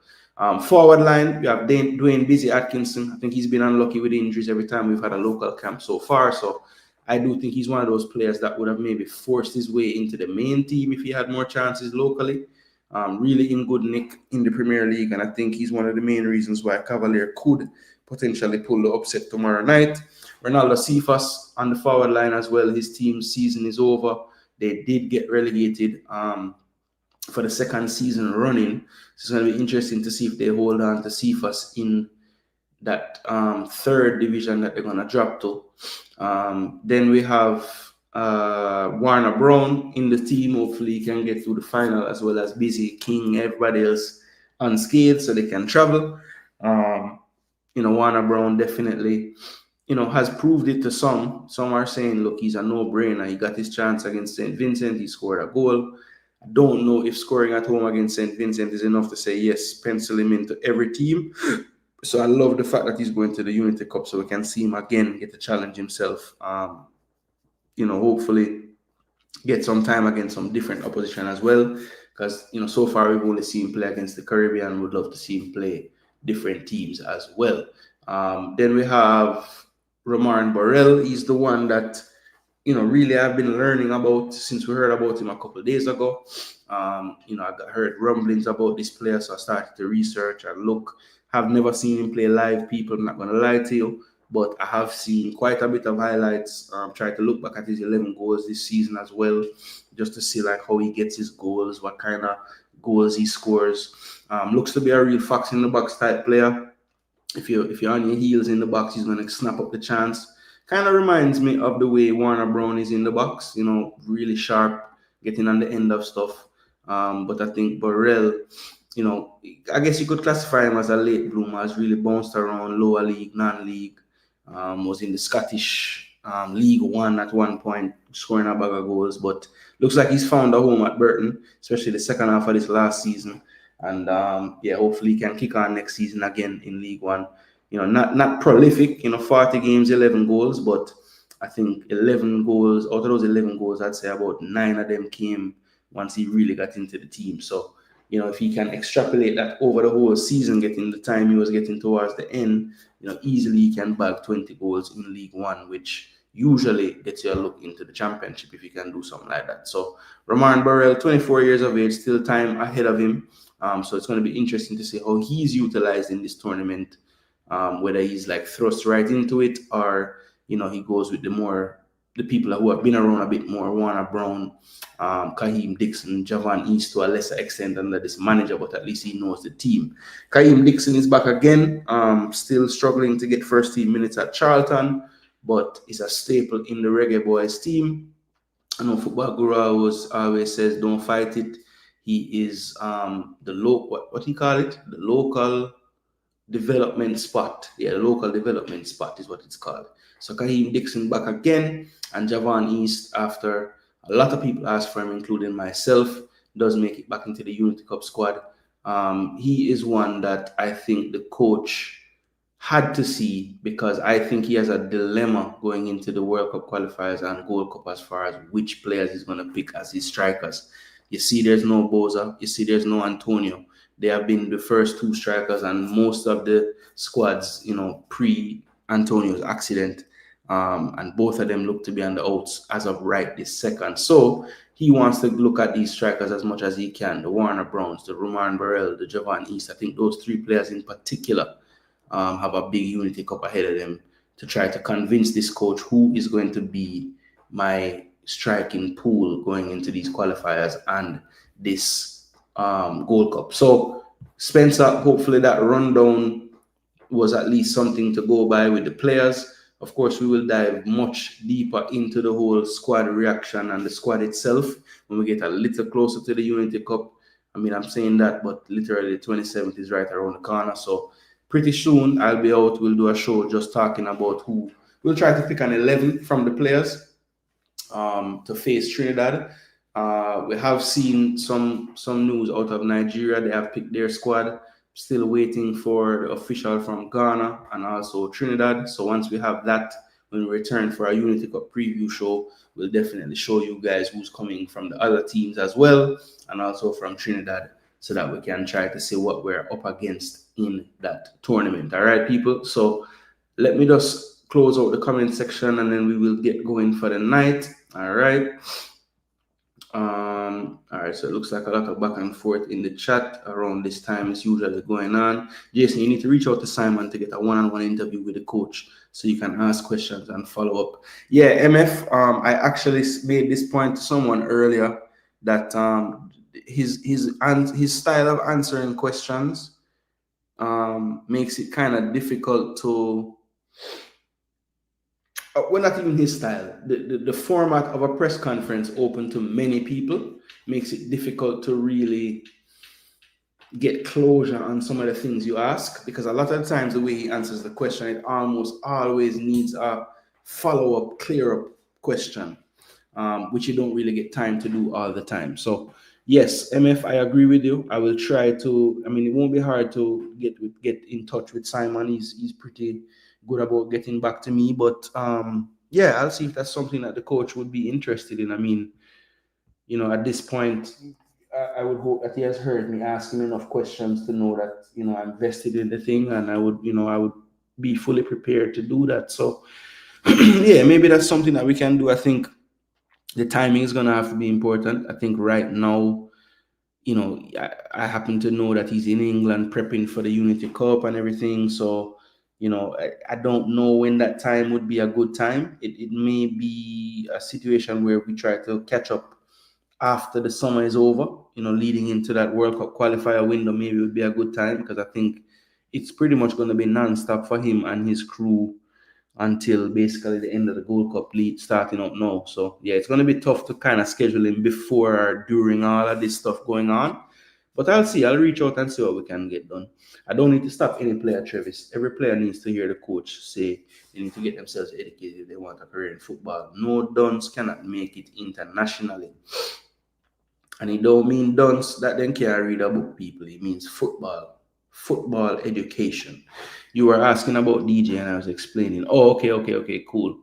Forward line, we have Dwayne Busy Atkinson. I think he's been unlucky with injuries every time we've had a local camp so far. So I do think he's one of those players that would have maybe forced his way into the main team if he had more chances locally. Really in good nick in the Premier League, and I think he's one of the main reasons why Cavalier could potentially pull the upset tomorrow night. Ronaldo Cephas on the forward line as well. His team's season is over. They did get relegated for the second season running. So it's going to be interesting to see if they hold on to Cephas in that third division that they're going to drop to. Then we have Warner Brown in the team. Hopefully he can get through the final, as well as Busy, King, everybody else unscathed so they can travel. Warner Brown definitely, has proved it to some. Some are saying, look, he's a no-brainer. He got his chance against St. Vincent. He scored a goal. I don't know if scoring at home against St. Vincent is enough to say, yes, pencil him into every team. So I love the fact that he's going to the Unity Cup so we can see him again get to challenge himself. Hopefully get some time against some different opposition as well. Because, so far we've only seen him play against the Caribbean. Would love to see him play different teams as well. Then we have Romain Borrell. He's the one that, really I've been learning about since we heard about him a couple of days ago. I heard rumblings about this player, so I started to research and look. Have never seen him play live, people, I'm not going to lie to you, but I have seen quite a bit of highlights. Tried to look back at his 11 goals this season as well, just to see like how he gets his goals, what kind of goals he scores. Looks to be a real fox in the box type player. If you're on your heels in the box, he's going to snap up the chance. Kind of reminds me of the way Warner Brown is in the box, really sharp, getting on the end of stuff. But I think Borrell, I guess you could classify him as a late bloomer, has really bounced around lower league, non-league, was in the Scottish League One at one point, scoring a bag of goals, but looks like he's found a home at Burton, especially the second half of this last season. And hopefully he can kick on next season again in League One. Not prolific, 40 games, 11 goals, but I think 11 goals, out of those 11 goals, I'd say about 9 of them came once he really got into the team. So, if he can extrapolate that over the whole season, getting the time he was getting towards the end, easily he can bag 20 goals in League One, which usually gets you a look into the championship if you can do something like that. So, Romain Borrell, 24 years of age, still time ahead of him. So it's going to be interesting to see how he's utilized in this tournament. Whether he's like thrust right into it or, he goes with the people who have been around a bit more, Warner Brown, Kaheem Dixon, Javan East to a lesser extent under this manager, but at least he knows the team. Kaheem Dixon is back again, still struggling to get first team minutes at Charlton, but is a staple in the Reggae Boyz team. I know Football Guru always says, don't fight it. He is the what do you call it? The local development spot. Yeah, the local development spot is what it's called. So Kaheem Dixon back again, and Javan East, after a lot of people asked for him, including myself, does make it back into the Unity Cup squad. He is one that I think the coach had to see, because I think he has a dilemma going into the World Cup qualifiers and Gold Cup as far as which players he's going to pick as his strikers. You see there's no Boza, you see there's no Antonio. They have been the first two strikers, and most of the squads, pre-Antonio's accident, and both of them look to be on the outs as of right this second. So he wants to look at these strikers as much as he can, the Warner Browns, the Romain Borrell, the Javan East. I think those three players in particular have a big Unity Cup ahead of them to try to convince this coach who is going to be my striking pool going into these qualifiers and this Gold Cup. So Spencer, hopefully that rundown was at least something to go by with the players. Of course, we will dive much deeper into the whole squad reaction and the squad itself when we get a little closer to the Unity Cup. I mean, I'm saying that, but literally the 27th is right around the corner. So pretty soon I'll be out. We'll do a show just talking about who. We'll try to pick an 11 from the players to face Trinidad. We have seen some news out of Nigeria. They have picked their squad. Still waiting for the official from Ghana and also Trinidad. So once we have that, when we return for our Unity Cup preview show, we'll definitely show you guys who's coming from the other teams as well, and also from Trinidad, so that we can try to see what we're up against in that tournament. All right, people. So let me just close out the comment section, and then we will get going for the night. All right. All right, so it looks like a lot of back and forth in the chat around this time is usually going on. Jason, you need to reach out to Simon to get a one-on-one interview with the coach so you can ask questions and follow up. Yeah, MF, I actually made this point to someone earlier that his style of answering questions makes it kind of difficult to well, not even his style. The format of a press conference open to many people makes it difficult to really get closure on some of the things you ask, because a lot of times the way he answers the question, it almost always needs a follow-up, clear-up question, which you don't really get time to do all the time. So yes, MF, I agree with you. I will try to, I mean, it won't be hard to get in touch with Simon. He's pretty good about getting back to me, but yeah, I'll see if that's something that the coach would be interested in. I mean, you know, at this point, I would hope that he has heard me ask him enough questions to know that, you know, I'm vested in the thing, and I would be fully prepared to do that. So yeah, maybe that's something that we can do. I think the timing is going to have to be important. I think right now, you know, I happen to know that he's in England prepping for the Unity Cup and everything. So, you know, I don't know when that time would be a good time. It may be a situation where we try to catch up after the summer is over, you know, leading into that World Cup qualifier window. Maybe it would be a good time, because I think it's pretty much going to be non-stop for him and his crew until basically the end of the Gold Cup lead starting up now. So yeah, it's going to be tough to kind of schedule him before or during all of this stuff going on. But I'll see. I'll reach out and see what we can get done. I don't need to stop any player, Travis. Every player needs to hear the coach say they need to get themselves educated if they want a career in football. No dunce cannot make it internationally. And it don't mean dunce that then can't read a book, people. It means football education. You were asking about DJ and I was explaining. Oh, okay, cool.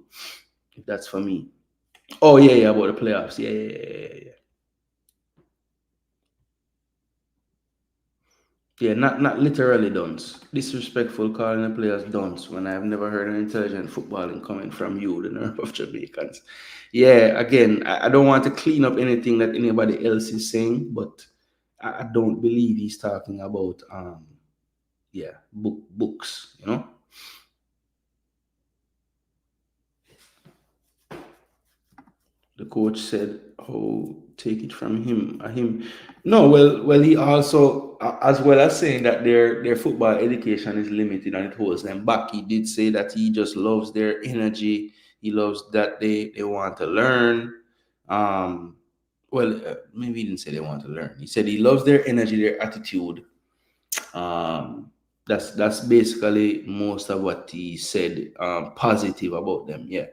If that's for me. Oh, yeah, about the playoffs. Yeah. Yeah, not literally dunce. Disrespectful calling the players dunce when I've never heard an intelligent footballing coming from you, the nerve of Jamaicans. Yeah, again, I don't want to clean up anything that anybody else is saying, but I don't believe he's talking about books, you know. The coach said, "Oh, take it from him." No, well, he also, as well as saying that their football education is limited and it holds them back, he did say that he just loves their energy. He loves that they want to learn. Maybe he didn't say they want to learn. He said he loves their energy, their attitude. That's basically most of what he said. Positive about them, yeah.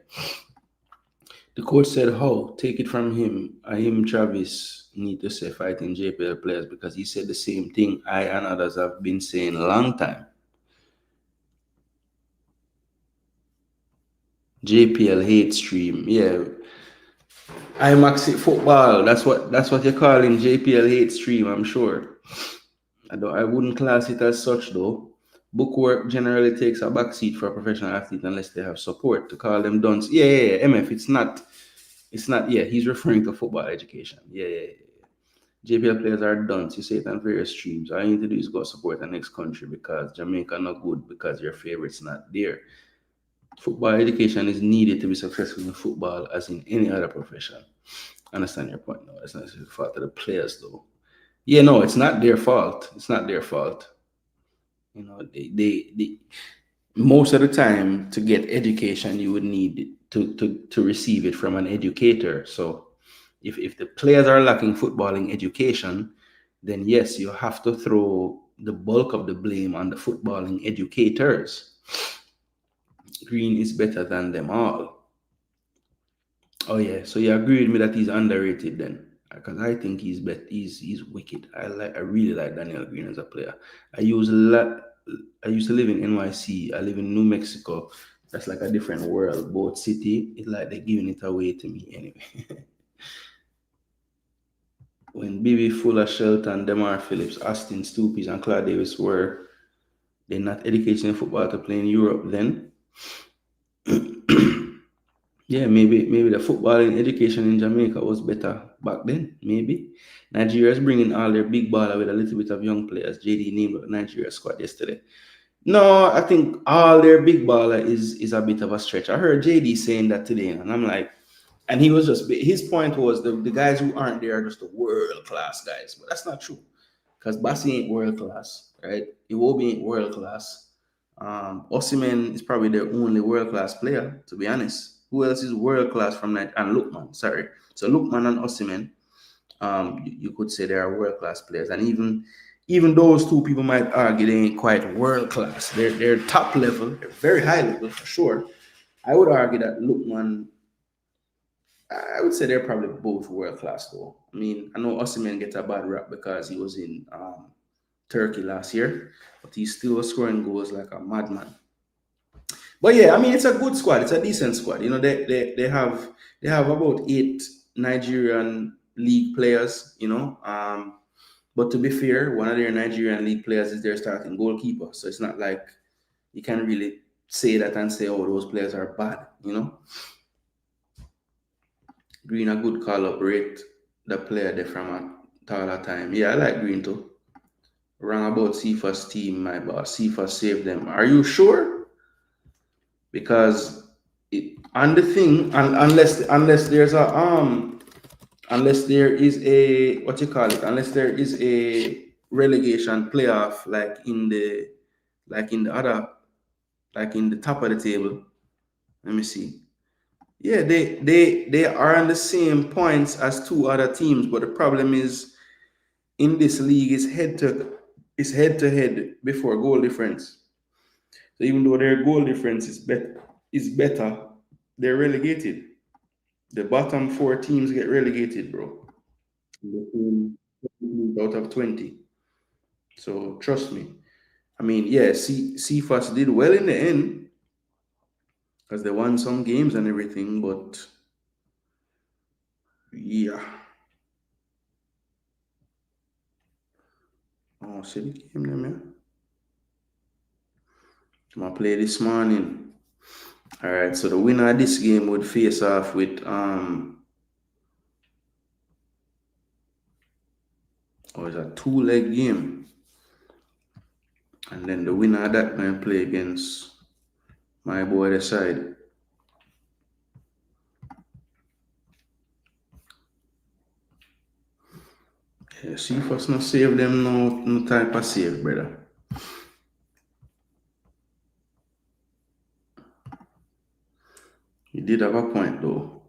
The coach said, "How? Take it from him. Travis, need to say fighting JPL players," because he said the same thing I and others have been saying a long time. JPL hate stream, yeah. IMAX football. That's what you're calling JPL hate stream, I'm sure. I wouldn't class it as such though. Bookwork generally takes a backseat for a professional athlete unless they have support. To call them dunce. Yeah, MF, it's not, yeah, he's referring to football education. Yeah. JPL players are dunce. You say it on various streams. All you need to do is go support the next country because Jamaica not good because your favorite's not there. Football education is needed to be successful in football as in any other profession. Understand your point? No, it's not the fault of the players though. Yeah, no, it's not their fault. It's not their fault. You know, they most of the time to get education, you would need to receive it from an educator. So if the players are lacking footballing education, then yes, you have to throw the bulk of the blame on the footballing educators. Green is better than them all. Oh yeah, so you agree with me that he's underrated then? Because I think he's wicked. I really like Daniel Green as a player. I used to live in NYC. I live in New Mexico. That's like a different world. Both city, it's like they're giving it away to me anyway. When Bibi, Fuller, Shelton, Demar Phillips, Austin, Stoopies, and Claude Davis were they not educating football to play in Europe then? Yeah, maybe the footballing education in Jamaica was better back then. Maybe Nigeria's bringing all their big baller with a little bit of young players. JD named the Nigeria squad yesterday. No, I think all their big baller is a bit of a stretch. I heard JD saying that today, and I'm like, and he was just, his point was the guys who aren't there are just the world class guys, but that's not true because Bassi ain't world class, right? Iwobi ain't world class. Osimhen is probably their only world class player, to be honest. Who else is world class from that? And Lookman, sorry. So Lookman and Osimhen, you could say they are world class players, and even those two people might argue they ain't quite world class. They're top level, they're very high level for sure. I would argue that Lookman, I would say they're probably both world class though. I mean, I know Osimhen gets a bad rap because he was in Turkey last year, but he still was scoring goals like a madman. But yeah, I mean, it's a good squad. It's a decent squad. You know, they have about 8 Nigerian league players. You know, but to be fair, one of their Nigerian league players is their starting goalkeeper. So it's not like you can really say that and say, oh, those players are bad. You know, Green a good call up, rate the player there from a taller time. Yeah, I like Green too. Wrong about Sifa's team, my boss. Sifa saved them. Are you sure? Because on the thing, unless there's a unless there is a unless there is a relegation playoff like in the top of the table. Let me see. Yeah, they are on the same points as 2 other teams, but the problem is in this league is head to head before goal difference. So even though their goal difference is better, they're relegated. The bottom 4 teams get relegated, bro. Out of 20. So trust me. I mean, yeah, CFAS did well in the end because they won some games and everything, but yeah. Oh, see the game them, yeah. I'm gonna play this morning. All right, so the winner of this game would face off with it's a 2-leg game, and then the winner of that going to play against my boy the side. Yeah, see if us not save them no type of save, brother. You did have a point though.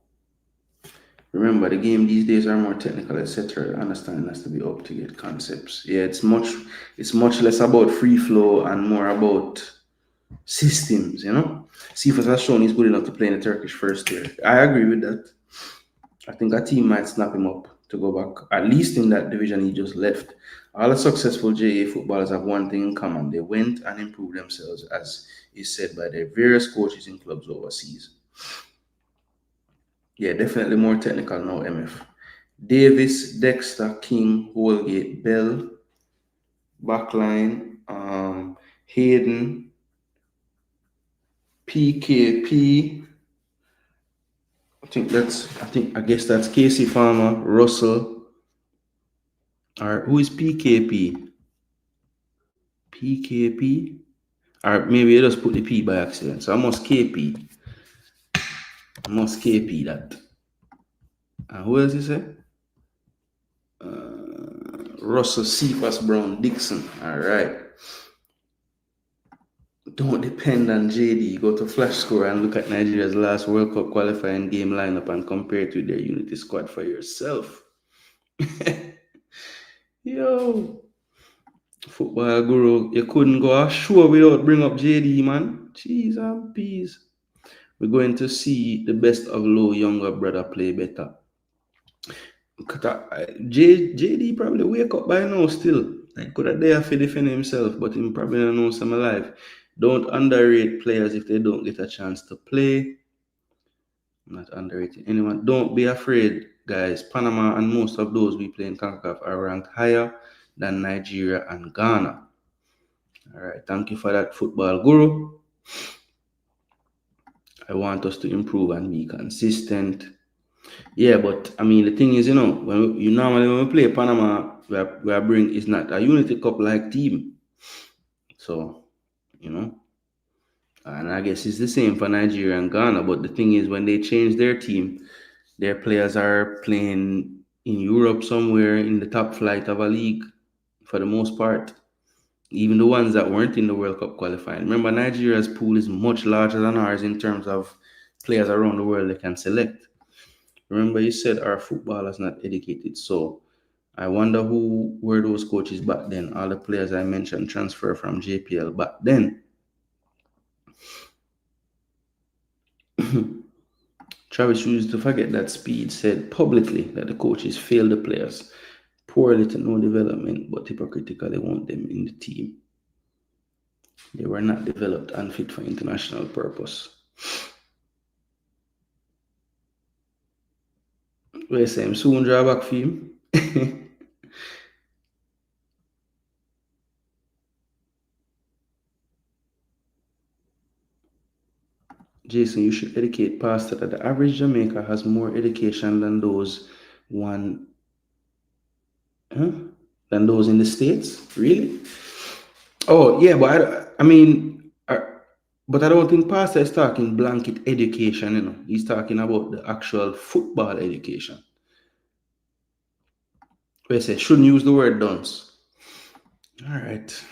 Remember, the game these days are more technical, etc. Understanding has to be up to get concepts. Yeah, it's much less about free flow and more about systems, you know. Sifas has shown he's good enough to play in the Turkish first tier. I agree with that. I think a team might snap him up to go back, at least in that division he just left. All the successful JA footballers have one thing in common. They went and improved themselves, as is said by their various coaches in clubs overseas. Yeah, definitely more technical now, MF. Davis, Dexter, King, Holgate, Bell, backline, Hayden, PKP. I guess that's Casey Farmer, Russell. Or who is PKP? PKP? Or maybe you just put the P by accident. So I must KP. That. And who else is it? Russell, Cephas, Brown, Dixon. All right. Don't depend on JD. Go to Flash Score and look at Nigeria's last World Cup qualifying game lineup and compare it with their Unity squad for yourself. Yo, football guru, you couldn't go ashore without bring up JD, man. Jeez and peas. We're going to see the best of low younger brother play better. JD probably wake up by now still. I could have there for defend himself, but he probably don't know some alive. Don't underrate players if they don't get a chance to play. I'm not underrating anyone. Don't be afraid, guys. Panama and most of those we play in CONCACAF are ranked higher than Nigeria and Ghana. All right, thank you for that, football guru. I want us to improve and be consistent. Yeah, but I mean, the thing is, when we play Panama, we are bring is not a Unity Cup like team. So, and I guess it's the same for Nigeria and Ghana. But the thing is, when they change their team, their players are playing in Europe somewhere in the top flight of a league for the most part. Even the ones that weren't in the World Cup qualifying. Remember, Nigeria's pool is much larger than ours in terms of players around the world they can select. Remember, you said our footballers not educated, so I wonder who were those coaches back then. All the players I mentioned transfer from JPL back then. Travis used to forget that Speed said publicly that the coaches failed the players, poorly to no development, but hypocritically want them in the team. They were not developed and fit for international purpose. Where say soon draw back for him? Jason, you should educate Pastor that the average Jamaica has more education than those than those in the States. Really? Oh yeah, but but I don't think Pastor is talking blanket education. You know, he's talking about the actual football education. Where say shouldn't use the word dunce. All right,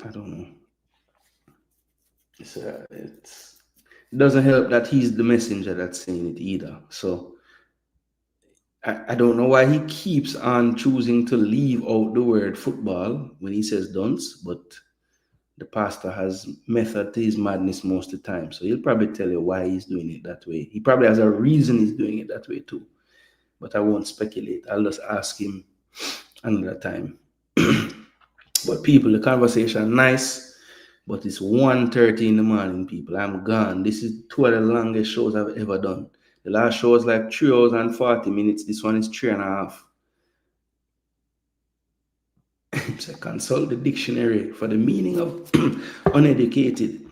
I don't know. It doesn't help that he's the messenger that's saying it either. So I don't know why he keeps on choosing to leave out the word football when he says dunce, but the pastor has method to his madness most of the time. So he'll probably tell you why he's doing it that way. He probably has a reason he's doing it that way too. But I won't speculate. I'll just ask him another time. But people, the conversation nice, but it's 1:30 in the morning, people. I'm gone. This is 2 of the longest shows I've ever done. The last show was like 3 hours and 40 minutes. This one is 3.5. So consult the dictionary for the meaning of uneducated.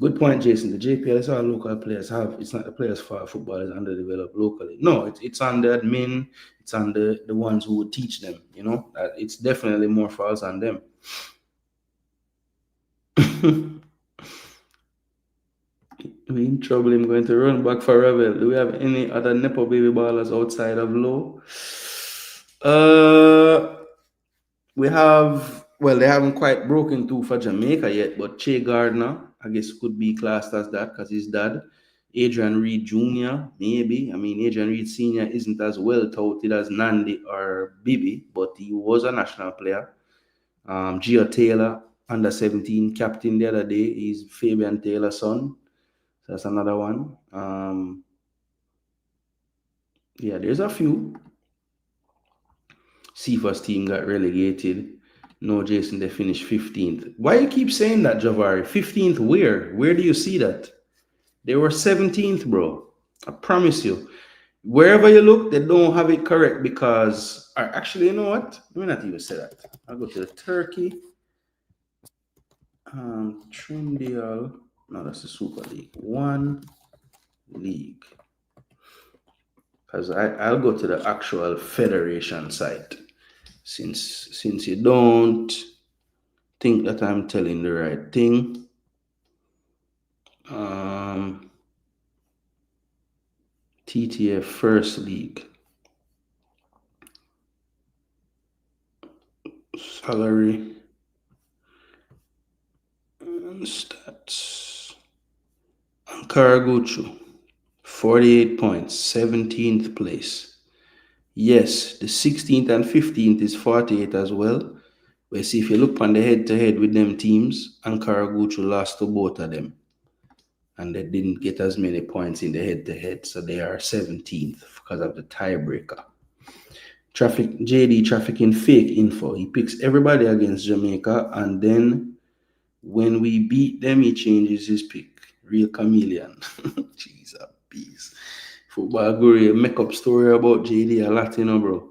Good point, Jason. The JPL is all local players have. It's not the players for football is underdeveloped locally. No, it's on the admin. It's on the ones who would teach them. You know, it's definitely more false on them. We in trouble. I'm going to run back for Rebel. Do we have any other Nepo baby ballers outside of Low? We have, well, they haven't quite broken through for Jamaica yet, but Che Gardner, I guess, could be classed as that because his dad, Adrian Reed Jr., maybe. I mean, Adrian Reed Sr. isn't as well touted as Nandi or Bibi, but he was a national player. Gio Taylor, under 17 captain the other day. He's Fabian Taylor's son. So that's another one. Yeah, there's a few. Sifa's team got relegated. No, Jason, they finished 15th. Why you keep saying that, Javari? 15th where? Where do you see that? They were 17th, bro. I promise you. Wherever you look, they don't have it correct because... Actually, you know what? Let me not even say that. I'll go to the Turkey. Trinidad. No, that's the Super League. One league. Because I'll go to the actual federation site. Since you don't think that I'm telling the right thing. TTF First League. Salary. And stats. Ankara Guchu. 48 points. 17th place. Yes, the 16th and 15th is 48 as well. But see, if you look on the head-to-head with them teams, Ankara Guchu lost to both of them. And they didn't get as many points in the head-to-head. So they are 17th because of the tiebreaker. JD trafficking fake info. He picks everybody against Jamaica. And then when we beat them, he changes his pick. Real chameleon. Jeez, a beast. Football Guru make up story about JD a lot, you know, bro.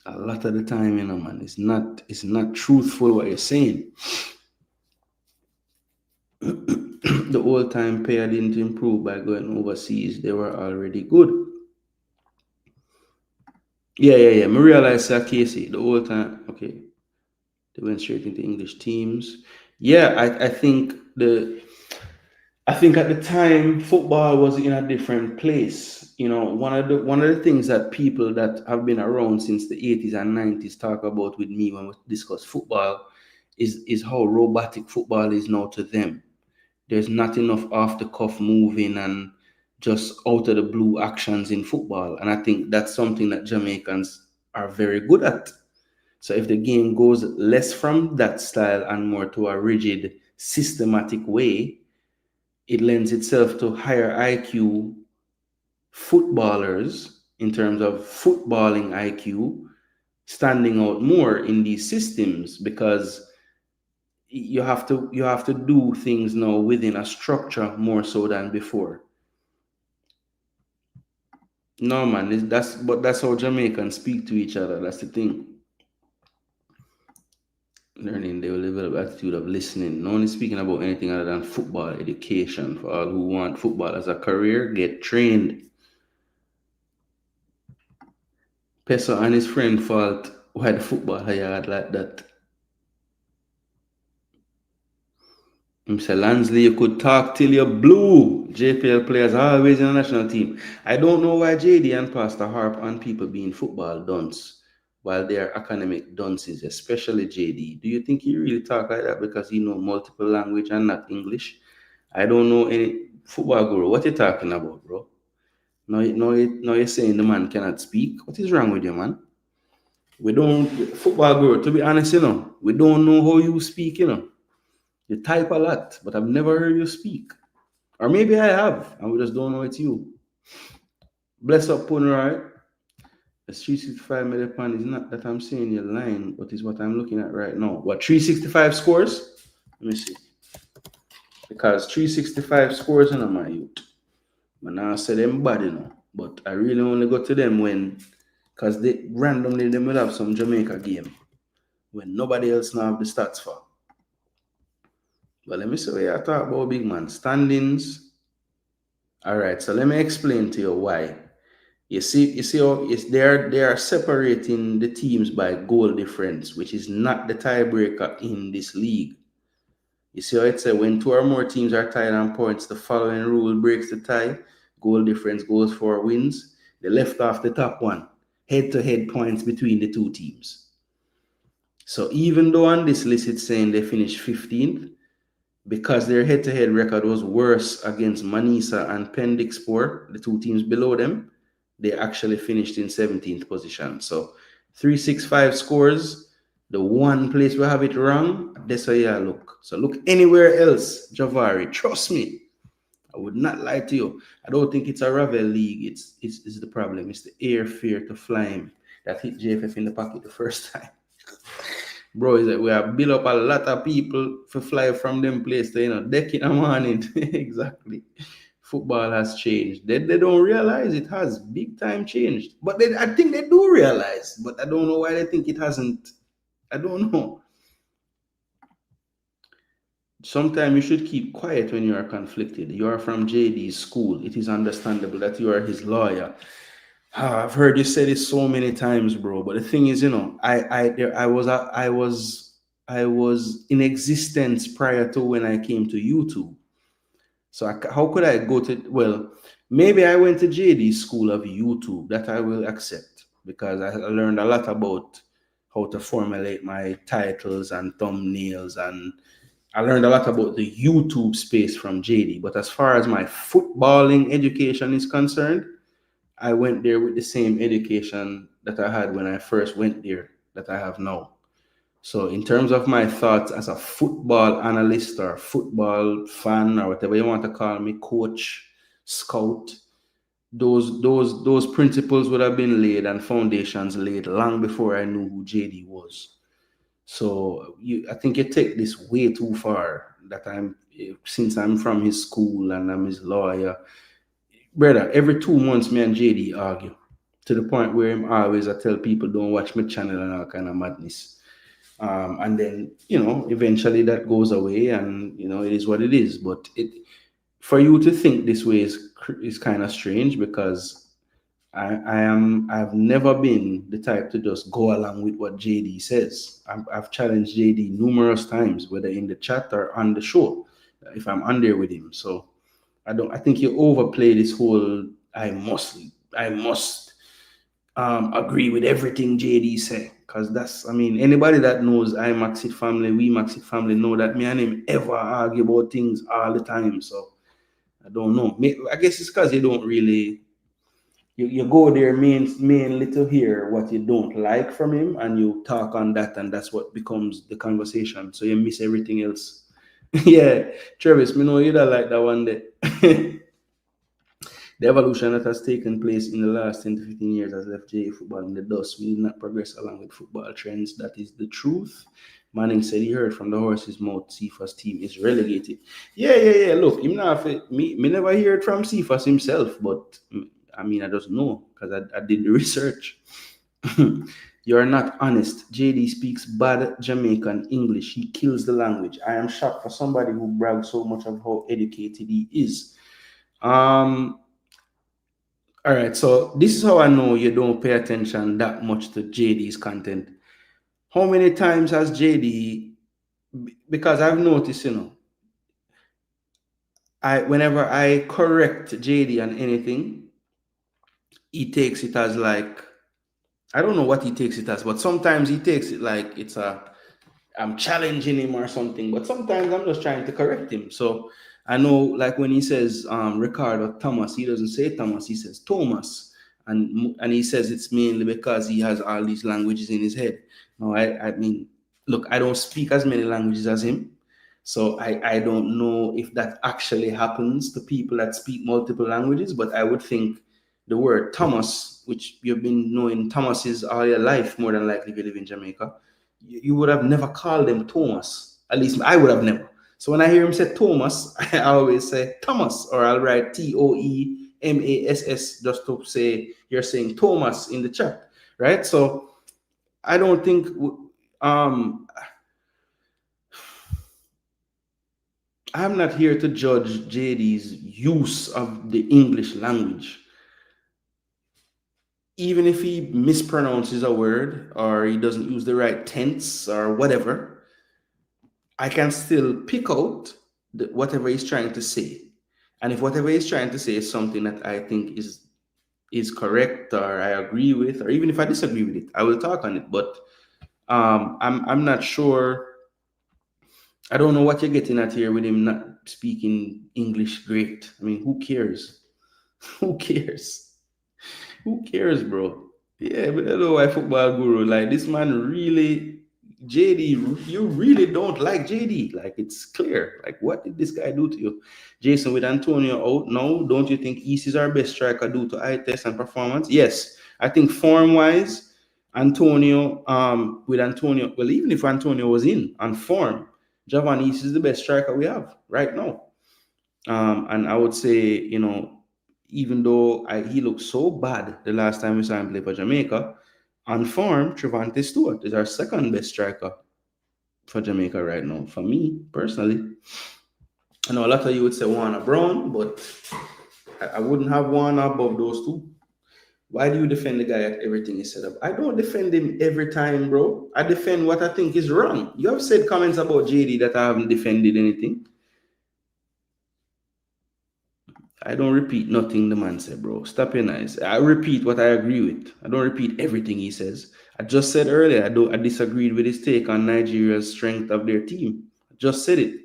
A lot of the time, you know, man. It's not truthful what you're saying. The old time pair didn't improve by going overseas. They were already good. Yeah. I realized that Casey, the old time, okay. They went straight into English teams. Yeah, I think at the time football was in a different place. You know, one of the things that people that have been around since the 80s and 90s talk about with me when we discuss football is how robotic football is now to them. There's not enough off the cuff moving and just out of the blue actions in football. And I think that's something that Jamaicans are very good at. So if the game goes less from that style and more to a rigid, systematic way, it lends itself to higher IQ footballers in terms of footballing IQ standing out more in these systems, because you have to do things now within a structure more so than before. No man, that's how Jamaicans speak to each other. That's the thing. Learning, they will develop attitude of listening. No one is speaking about anything other than football education. For all who want football as a career, get trained. Peso and his friend fault why the football yard like that. Mr. Lansley, you could talk till you're blue. JPL players are always in the national team. I don't know why JD and Pastor harp on people being football dunce while they are academic dunces, especially JD. Do you think he really talk like that because he know multiple language and not English? I don't know any football guru. What you talking about, bro? No, you're saying the man cannot speak. What is wrong with you, man? We don't, football guru, to be honest, we don't know how you speak, You type a lot, but I've never heard you speak. Or maybe I have, and we just don't know it's you. Bless up, Punrai. It's 365 million pound is not that I'm saying your line, but is what I'm looking at right now. What, 365 scores? Let me see. Because 365 scores in my youth. But now I say them bad, But I really only go to them when, because they randomly they will have some Jamaica game when nobody else now have the stats for. But let me see what you talk about, big man. Standings. All right, so let me explain to you why. You see how they are separating the teams by goal difference, which is not the tiebreaker in this league. You see how it says when two or more teams are tied on points, the following rule breaks the tie. Goal difference goes for wins. They left off the top one. Head-to-head points between the two teams. So even though on this list it's saying they finished 15th, because their head-to-head record was worse against Manisa and Pendixport, the two teams below them, they actually finished in 17th position. So 365 scores, the one place we have it wrong, that's how you look. So look anywhere else, Javari, trust me. I would not lie to you. I don't think it's a Ravel league. It's the problem. It's the airfare to fly him that hit JFF in the pocket the first time. Bro, is that we have built up a lot of people for fly from them place to, deck in the morning. Exactly. Football has changed. They don't realize it has big time changed. But I think they do realize. But I don't know why they think it hasn't. I don't know. Sometimes you should keep quiet when you are conflicted. You are from JD's school. It is understandable that you are his lawyer. I've heard you say this so many times, bro. But the thing is, I was in existence prior to when I came to YouTube. So how could I go to? Well, maybe I went to JD's school of YouTube. That I will accept, because I learned a lot about how to formulate my titles and thumbnails, and I learned a lot about the YouTube space from JD. But as far as my footballing education is concerned, I went there with the same education that I had when I first went there that I have now. So in terms of my thoughts as a football analyst or football fan or whatever you want to call me, coach, scout, those principles would have been laid and foundations laid long before I knew who JD was. So I think you take this way too far, that since I'm from his school and I'm his lawyer. Brother, every 2 months, me and JD argue to the point where I tell people don't watch my channel and all kind of madness. And then, eventually that goes away and, it is what it is. But for you to think this way is kind of strange, because I've never been the type to just go along with what JD says. I've challenged JD numerous times, whether in the chat or on the show, if I'm on there with him. So I think you overplay this whole I must agree with everything JD say, because anybody that knows I Maxit family, we Maxit family know that me and him ever argue about things all the time. So I don't know. I guess it's because you don't really. You go there mainly to hear what you don't like from him, and you talk on that, and that's what becomes the conversation. So you miss everything else. Yeah, Travis, me know you don't like that one day. The evolution that has taken place in the last 10 to 15 years has left JA football in the dust. We did not progress along with football trends. That is the truth. Manning said he heard from the horse's mouth Cephas team is relegated. Yeah. Look, him not, me never hear it from Cephas himself, but I mean, I just know because I did the research. You're not honest. JD speaks bad Jamaican English. He kills the language. I am shocked for somebody who brags so much of how educated he is. All right, so this is how I know you don't pay attention that much to JD's content. How many times has JD, because I've noticed, whenever I correct JD on anything, he takes it as like, I don't know what he takes it as, but sometimes he takes it like I'm challenging him or something, but sometimes I'm just trying to correct him. So I know, like when he says Ricardo Thomas, he doesn't say Thomas, he says Thomas, and he says it's mainly because he has all these languages in his head. No, I mean, look, I don't speak as many languages as him, so I don't know if that actually happens to people that speak multiple languages, but I would think the word Thomas, which you've been knowing Thomases all your life, more than likely if you live in Jamaica, you would have never called them Thomas. At least I would have never. So when I hear him say Thomas, I always say Thomas, or I'll write TOEMASS just to say you're saying Thomas in the chat, right? So I don't think I'm not here to judge JD's use of the English language. Even if he mispronounces a word or he doesn't use the right tense or whatever, I can still pick out whatever he's trying to say. And if whatever he's trying to say is something that I think is correct or I agree with, or even if I disagree with it, I will talk on it. But I'm not sure. I don't know what you're getting at here with him not speaking English great. I mean, who cares? Who cares? Who cares, bro? Yeah, but hello, why football guru. Like this man really, JD, you really don't like JD. Like it's clear. Like, what did this guy do to you? Jason, with Antonio out now, don't you think East is our best striker due to eye test and performance? Yes. I think form-wise, Antonio, well, even if Antonio was in on form, Javan East is the best striker we have right now. And I would say, even though he looked so bad the last time we saw him play for Jamaica, on form, Trevante Stewart is our second best striker for Jamaica right now. For me, personally, I know a lot of you would say Warner Brown, but I wouldn't have Warner above those two. Why do you defend the guy at everything he said up? I don't defend him every time, bro. I defend what I think is wrong. You have said comments about JD that I haven't defended anything. I don't repeat nothing the man said, bro. Stop your nice. I repeat what I agree with. I don't repeat everything he says. I just said earlier, I disagreed with his take on Nigeria's strength of their team. I just said it.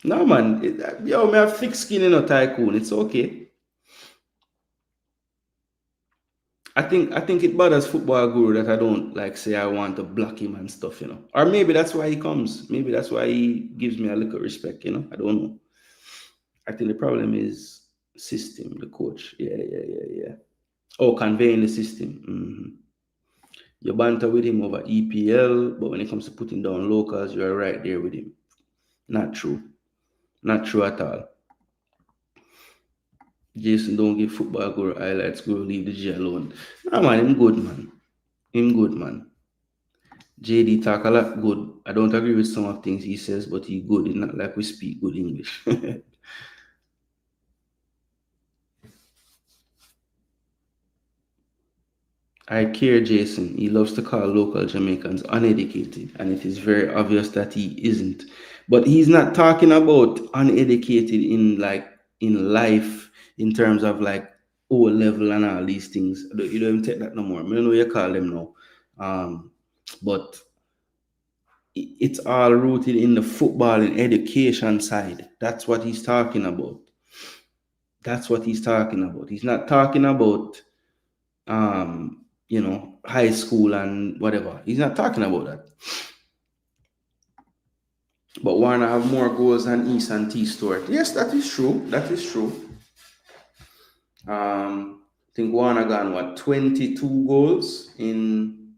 No, man. Yo, me have thick skin, tycoon. It's okay. I think it bothers football guru that I don't say I want to block him and stuff, Or maybe that's why he comes. Maybe that's why he gives me a little respect, I don't know. I think the problem is system, the coach. Yeah. Oh, conveying the system. Mm-hmm. You banter with him over EPL, but when it comes to putting down locals, you're right there with him. Not true. Not true at all. Jason, don't give football guru highlights, guru, leave the G alone. Nah, man, him good, man. JD talk a lot good. I don't agree with some of things he says, but he good. It's not like we speak good English. I care Jason. He loves to call local Jamaicans uneducated, and it is very obvious that he isn't. But he's not talking about uneducated in life, in terms of O level and all these things. You don't even take that no more. I don't know what you call them now. But it's all rooted in the football and education side. That's what he's talking about. That's what he's talking about. He's not talking about high school and whatever. He's not talking about that. But Warner have more goals than East and T Stewart. Yes, that is true. That is true. I think Warner got 22 goals in,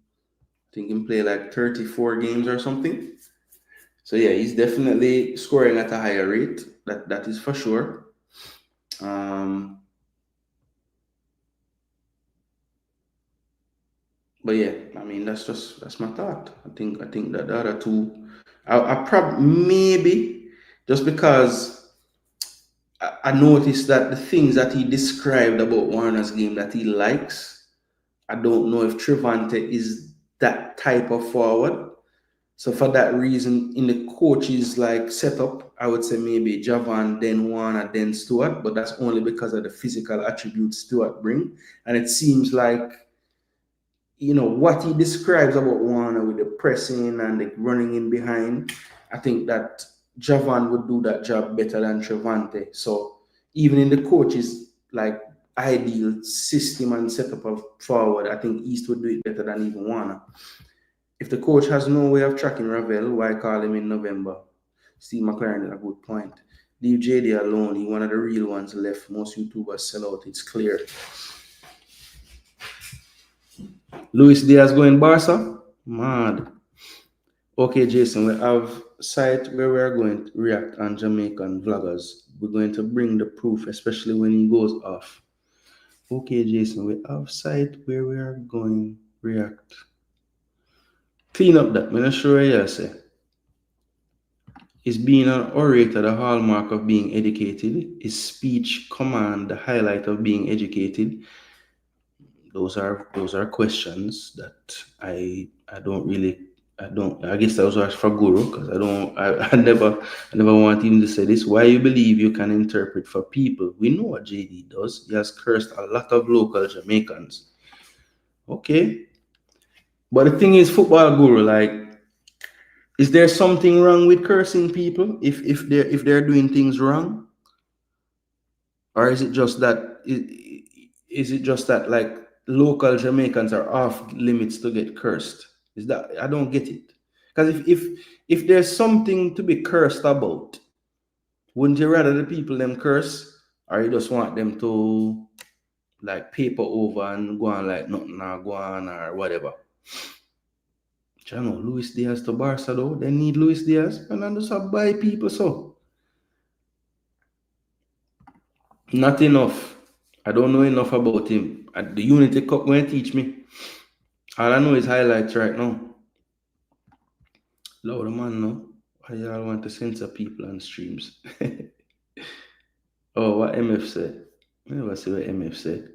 I think he played like 34 games or something. So yeah, he's definitely scoring at a higher rate. That is for sure. But yeah, I mean that's my thought. I think that the other two, I probably maybe just because I noticed that the things that he described about Warner's game that he likes, I don't know if Trevante is that type of forward. So for that reason, in the coach's like setup, I would say maybe Javan, then Warner, then Stewart, but that's only because of the physical attributes Stewart bring. And it seems like, what he describes about Warner with the pressing and the running in behind, I think that Javan would do that job better than Trevante. So even in the coach's like ideal system and setup of forward, I think East would do it better than even Warner. If the coach has no way of tracking Ravel, why call him in November? Steve McClaren did a good point. Leave JD alone. He's one of the real ones left. Most YouTubers sell out. It's clear. Luis Diaz going Barca? Mad. Okay, Jason, we have site where we are going to react on Jamaican vloggers. We're going to bring the proof, especially when he goes off. Okay, Jason, we have site where we are going to react. Clean up that. I'm not sure you say. Is being an orator the hallmark of being educated? Is speech command the highlight of being educated? Those are questions that I guess those are for Guru, because I never want him to say this. Why you believe you can interpret for people? We know what JD does. He has cursed a lot of local Jamaicans. Okay. But the thing is, Football Guru, like, is there something wrong with cursing people if they're doing things wrong? Or is it just that like local Jamaicans are off limits to get cursed? Is that, I don't get it. Because if there's something to be cursed about, wouldn't you rather the people them curse, or you just want them to like paper over and go on like nothing or go on or whatever? You know, Luis Diaz to Barca though, they need Luis Diaz, and then just buy people so. Not enough. I don't know enough about him. At the Unity Cup when teach me. All I know is highlights right now. Lord man, no. Why y'all want to censor people on streams? Oh, what MF said. I never see what MF said.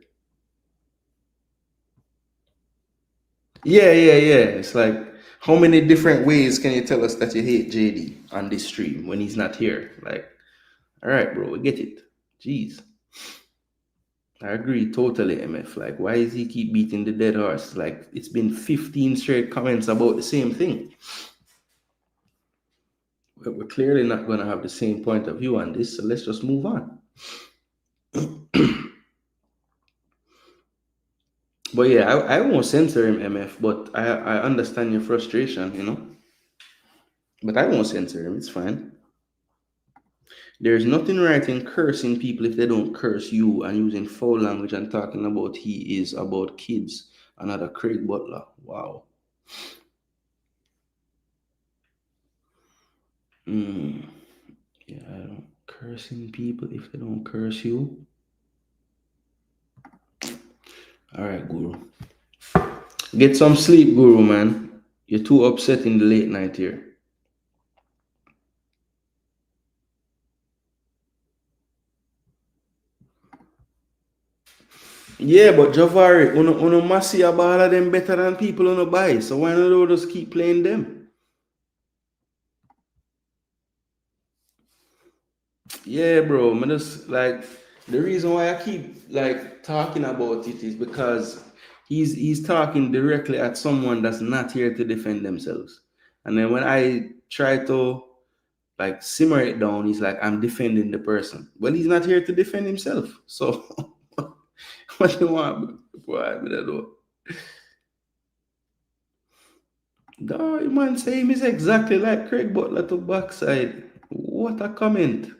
Yeah. It's like, how many different ways can you tell us that you hate JD on this stream when he's not here? Like, all right, bro, we get it. Jeez. I agree totally, MF. Like, why does he keep beating the dead horse? Like, it's been 15 straight comments about the same thing. We're clearly not going to have the same point of view on this, so let's just move on. But yeah, I won't censor him, MF, but I understand your frustration, But I won't censor him, it's fine. There's nothing right in cursing people if they don't curse you, and using foul language and talking about he is about kids. Another Craig Butler. Wow. Yeah, I don't cursing people if they don't curse you. All right, Guru. Get some sleep, Guru, man. You're too upset in the late night here. Yeah, but Javari, uno masi a ball of them better than people uno buy. So why not you just keep playing them? Yeah, bro. Man, just like the reason why I keep like talking about it is because he's talking directly at someone that's not here to defend themselves. And then when I try to like simmer it down, he's like, I'm defending the person. Well, he's not here to defend himself. So what do you want? Boy, I don't know. No, man say him is exactly like Craig Butler to backside. What a comment.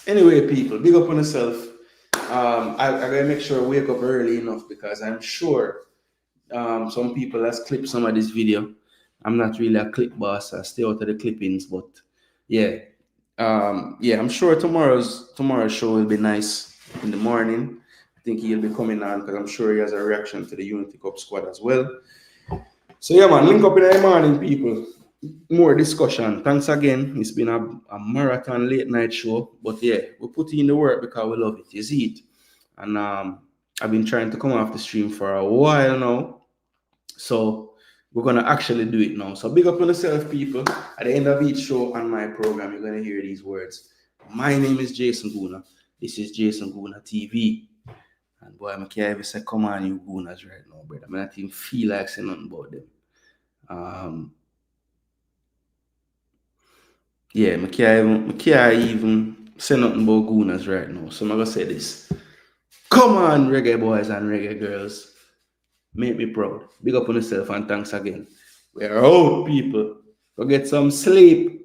Anyway, people, big up on yourself. I gotta make sure I wake up early enough because I'm sure some people has clipped some of this video. I'm not really a clip boss. I stay out of the clippings, but yeah. I'm sure tomorrow's show will be nice in the morning. I think he'll be coming on because I'm sure he has a reaction to the Unity Cup squad as well. So yeah, man, link up in the morning, people. More discussion. Thanks again. It's been a marathon late night show, but yeah, we put in the work because we love it. You see it, and I've been trying to come off the stream for a while now, so we're gonna actually do it now. So big up on yourself, people. At the end of each show on my program, you're gonna hear these words. My name is Jason Gooner. This is Jason Gooner TV. And boy, I can't even say come on, you Gooners right now, brother. I not even feel like saying nothing about them. I can't even say nothing about Gooners right now. So I'm gonna say this. Come on, Reggae Boys and Reggae Girls. Make me proud. Big up on yourself and thanks again. We're out, people. Go get some sleep.